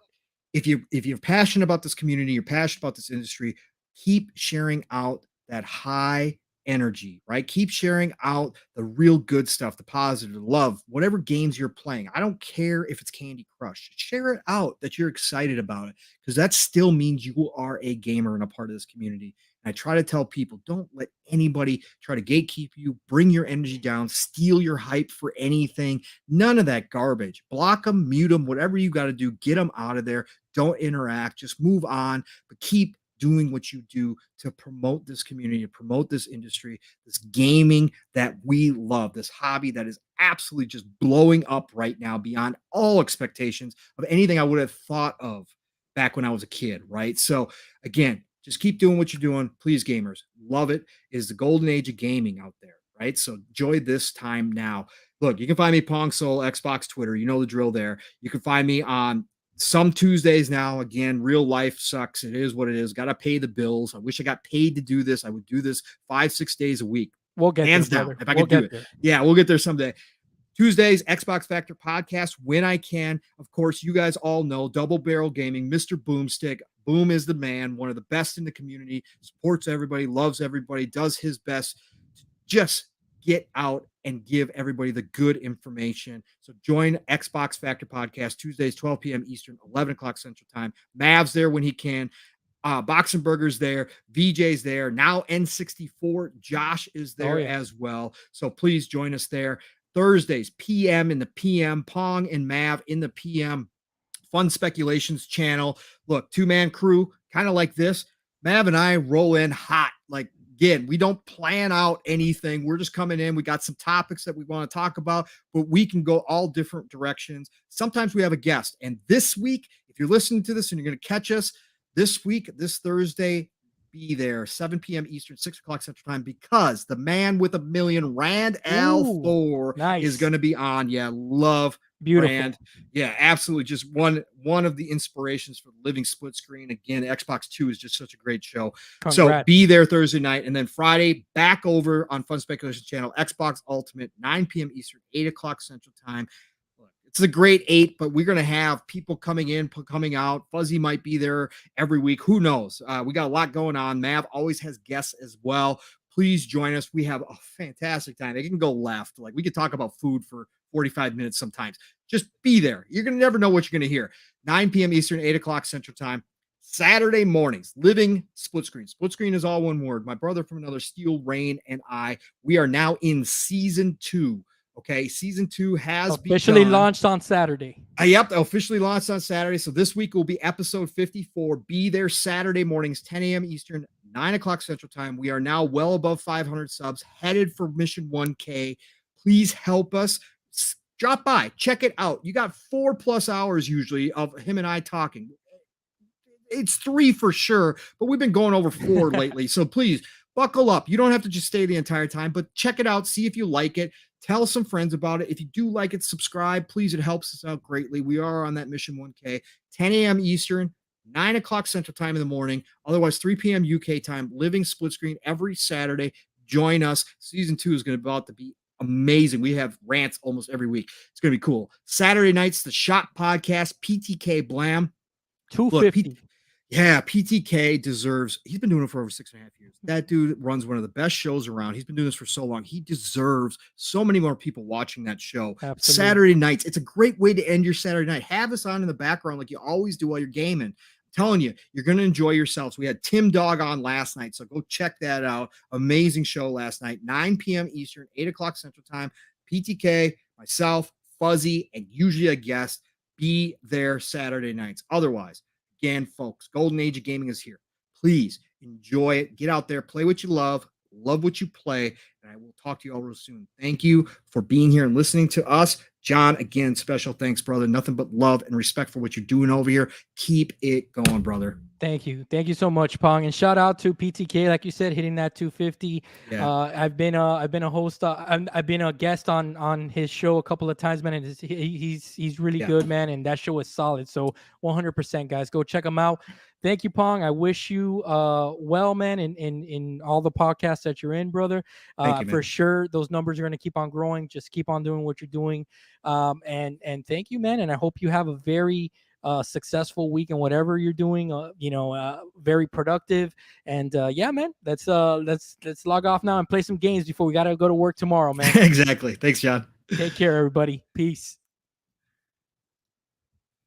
if you're passionate about this community, you're passionate about this industry, keep sharing out that high energy, right? Keep sharing out the real good stuff, the positive, the love, whatever games you're playing. I don't care if it's Candy Crush. Share it out that you're excited about it, because that still means you are a gamer and a part of this community. And I try to tell people, don't let anybody try to gatekeep you, bring your energy down, steal your hype for anything. None of that garbage. Block them, mute them, whatever you got to do, get them out of there. Don't interact, just move on, but keep doing what you do to promote this community, to promote this industry, this gaming that we love, this hobby that is absolutely just blowing up right now beyond all expectations of anything I would have thought of back when I was a kid, right? So again, just keep doing what you're doing. Please, gamers, love it. It is the golden age of gaming out there, right? So enjoy this time now. Look, you can find me Pong Soul, Xbox, Twitter. You know the drill there. You can find me on some Tuesdays now. Again, real life sucks. It is what it is. Got to pay the bills. I wish I got paid to do this. I would do this 5-6 days a week. We'll get Hands there, down, brother. if I We'll could do get it. there. Yeah, we'll get there someday. Tuesdays, Xbox Factor podcast when I can. Of course, you guys all know Double Barrel Gaming, Mr. Boomstick. Boom is the man, one of the best in the community, supports everybody, loves everybody, does his best to just get out and give everybody the good information. So join Xbox Factor podcast Tuesdays, 12 p.m. Eastern, 11 o'clock Central Time. Mav's there when he can. Boxing Burgers there, VJ's there, now N64. Josh is Oh there yeah. as well. So please join us there. Thursdays, PM in the PM, Pong and Mav in the PM. Fun Speculations channel. Look, two-man crew, kind of like this. Mav and I roll in hot. Like, again, we don't plan out anything. We're just coming in. We got some topics that we want to talk about, but we can go all different directions. Sometimes we have a guest. And this week, if you're listening to this and you're going to catch us this week, this Thursday, be there 7 p.m. Eastern, 6 o'clock Central Time, because the man with a million, Rand Al Ooh, Thor, is nice. going to be on. Yeah, love Beautiful. Rand. Yeah, absolutely. Just one of the inspirations for Living Split Screen. Again, Xbox 2 is just such a great show. So Congrats. be there Thursday night. And then Friday, back over on Fun Speculation channel, Xbox Ultimate, 9 p.m. Eastern, 8 o'clock Central Time. It's a great 8, but we're going to have people coming in, coming out. Fuzzy might be there every week. Who knows? We got a lot going on. Mav always has guests as well. Please join us. We have a fantastic time. It can go left. Like, we could talk about food for 45 minutes sometimes. Just be there. You're going to never know what you're going to hear. 9 p.m. Eastern, 8 o'clock Central Time. Saturday mornings, Living Split Screen. Split Screen is all one word. My brother from another, Steel Rain, and I, we are now in season 2. Okay, season 2 has officially begun. launched on Saturday. Yep, officially launched on Saturday. So this week will be episode 54. Be there Saturday mornings, 10 a.m. Eastern, 9 o'clock Central Time. We are now well above 500 subs, headed for Mission 1K. Please help us. Drop by, check it out. You got 4+ hours usually of him and I talking. It's 3 for sure, but we've been going over 4 lately. So please buckle up. You don't have to just stay the entire time, but check it out. See if you like it. Tell some friends about it. If you do like it, subscribe. Please, it helps us out greatly. We are on that mission 1K, 10 a.m. Eastern, 9 o'clock Central Time in the morning. Otherwise, 3 p.m. UK time, living split screen every Saturday. Join us. Season 2 is going to about to be amazing. We have rants almost every week. It's going to be cool. Saturday nights, the Shot Podcast, PTK Blam. Look, 250. yeah, PTK deserves, he's been doing it for over 6.5 years. That dude runs one of the best shows around. He's been doing this for so long. He deserves so many more people watching that show. Absolutely. Saturday nights, it's a great way to end your Saturday night. Have us on in the background like you always do while you're gaming. I'm telling you, you're going to enjoy yourselves. We had Tim Dog on last night, so go check that out. Amazing show last night, 9 p.m. Eastern, 8 o'clock Central Time. PTK, myself, Fuzzy, and usually a guest. Be there Saturday nights. Otherwise, again, folks, golden age of gaming is here. Please enjoy it. Get out there, play what you love what you play, and I will talk to you all real soon. Thank you for being here and listening to us. John, again, special thanks, brother. Nothing but love and respect for what you're doing over here. Keep it going, brother. Thank you so much, Pong, and shout out to PTK, like you said, hitting that 250. Yeah. I've been a host. I've been a guest on his show a couple of times, man, and he's really good, man, and that show is solid. So 100%, guys, go check him out. Thank you, Pong. I wish you well, man, in all the podcasts that you're in, brother. Thank you, man. For sure, those numbers are going to keep on growing. Just keep on doing what you're doing, and thank you, man. And I hope you have a very successful week in whatever you're doing. Very productive. And yeah, man, let's log off now and play some games before we gotta go to work tomorrow, man. Exactly. Thanks, John. Take care, everybody. Peace.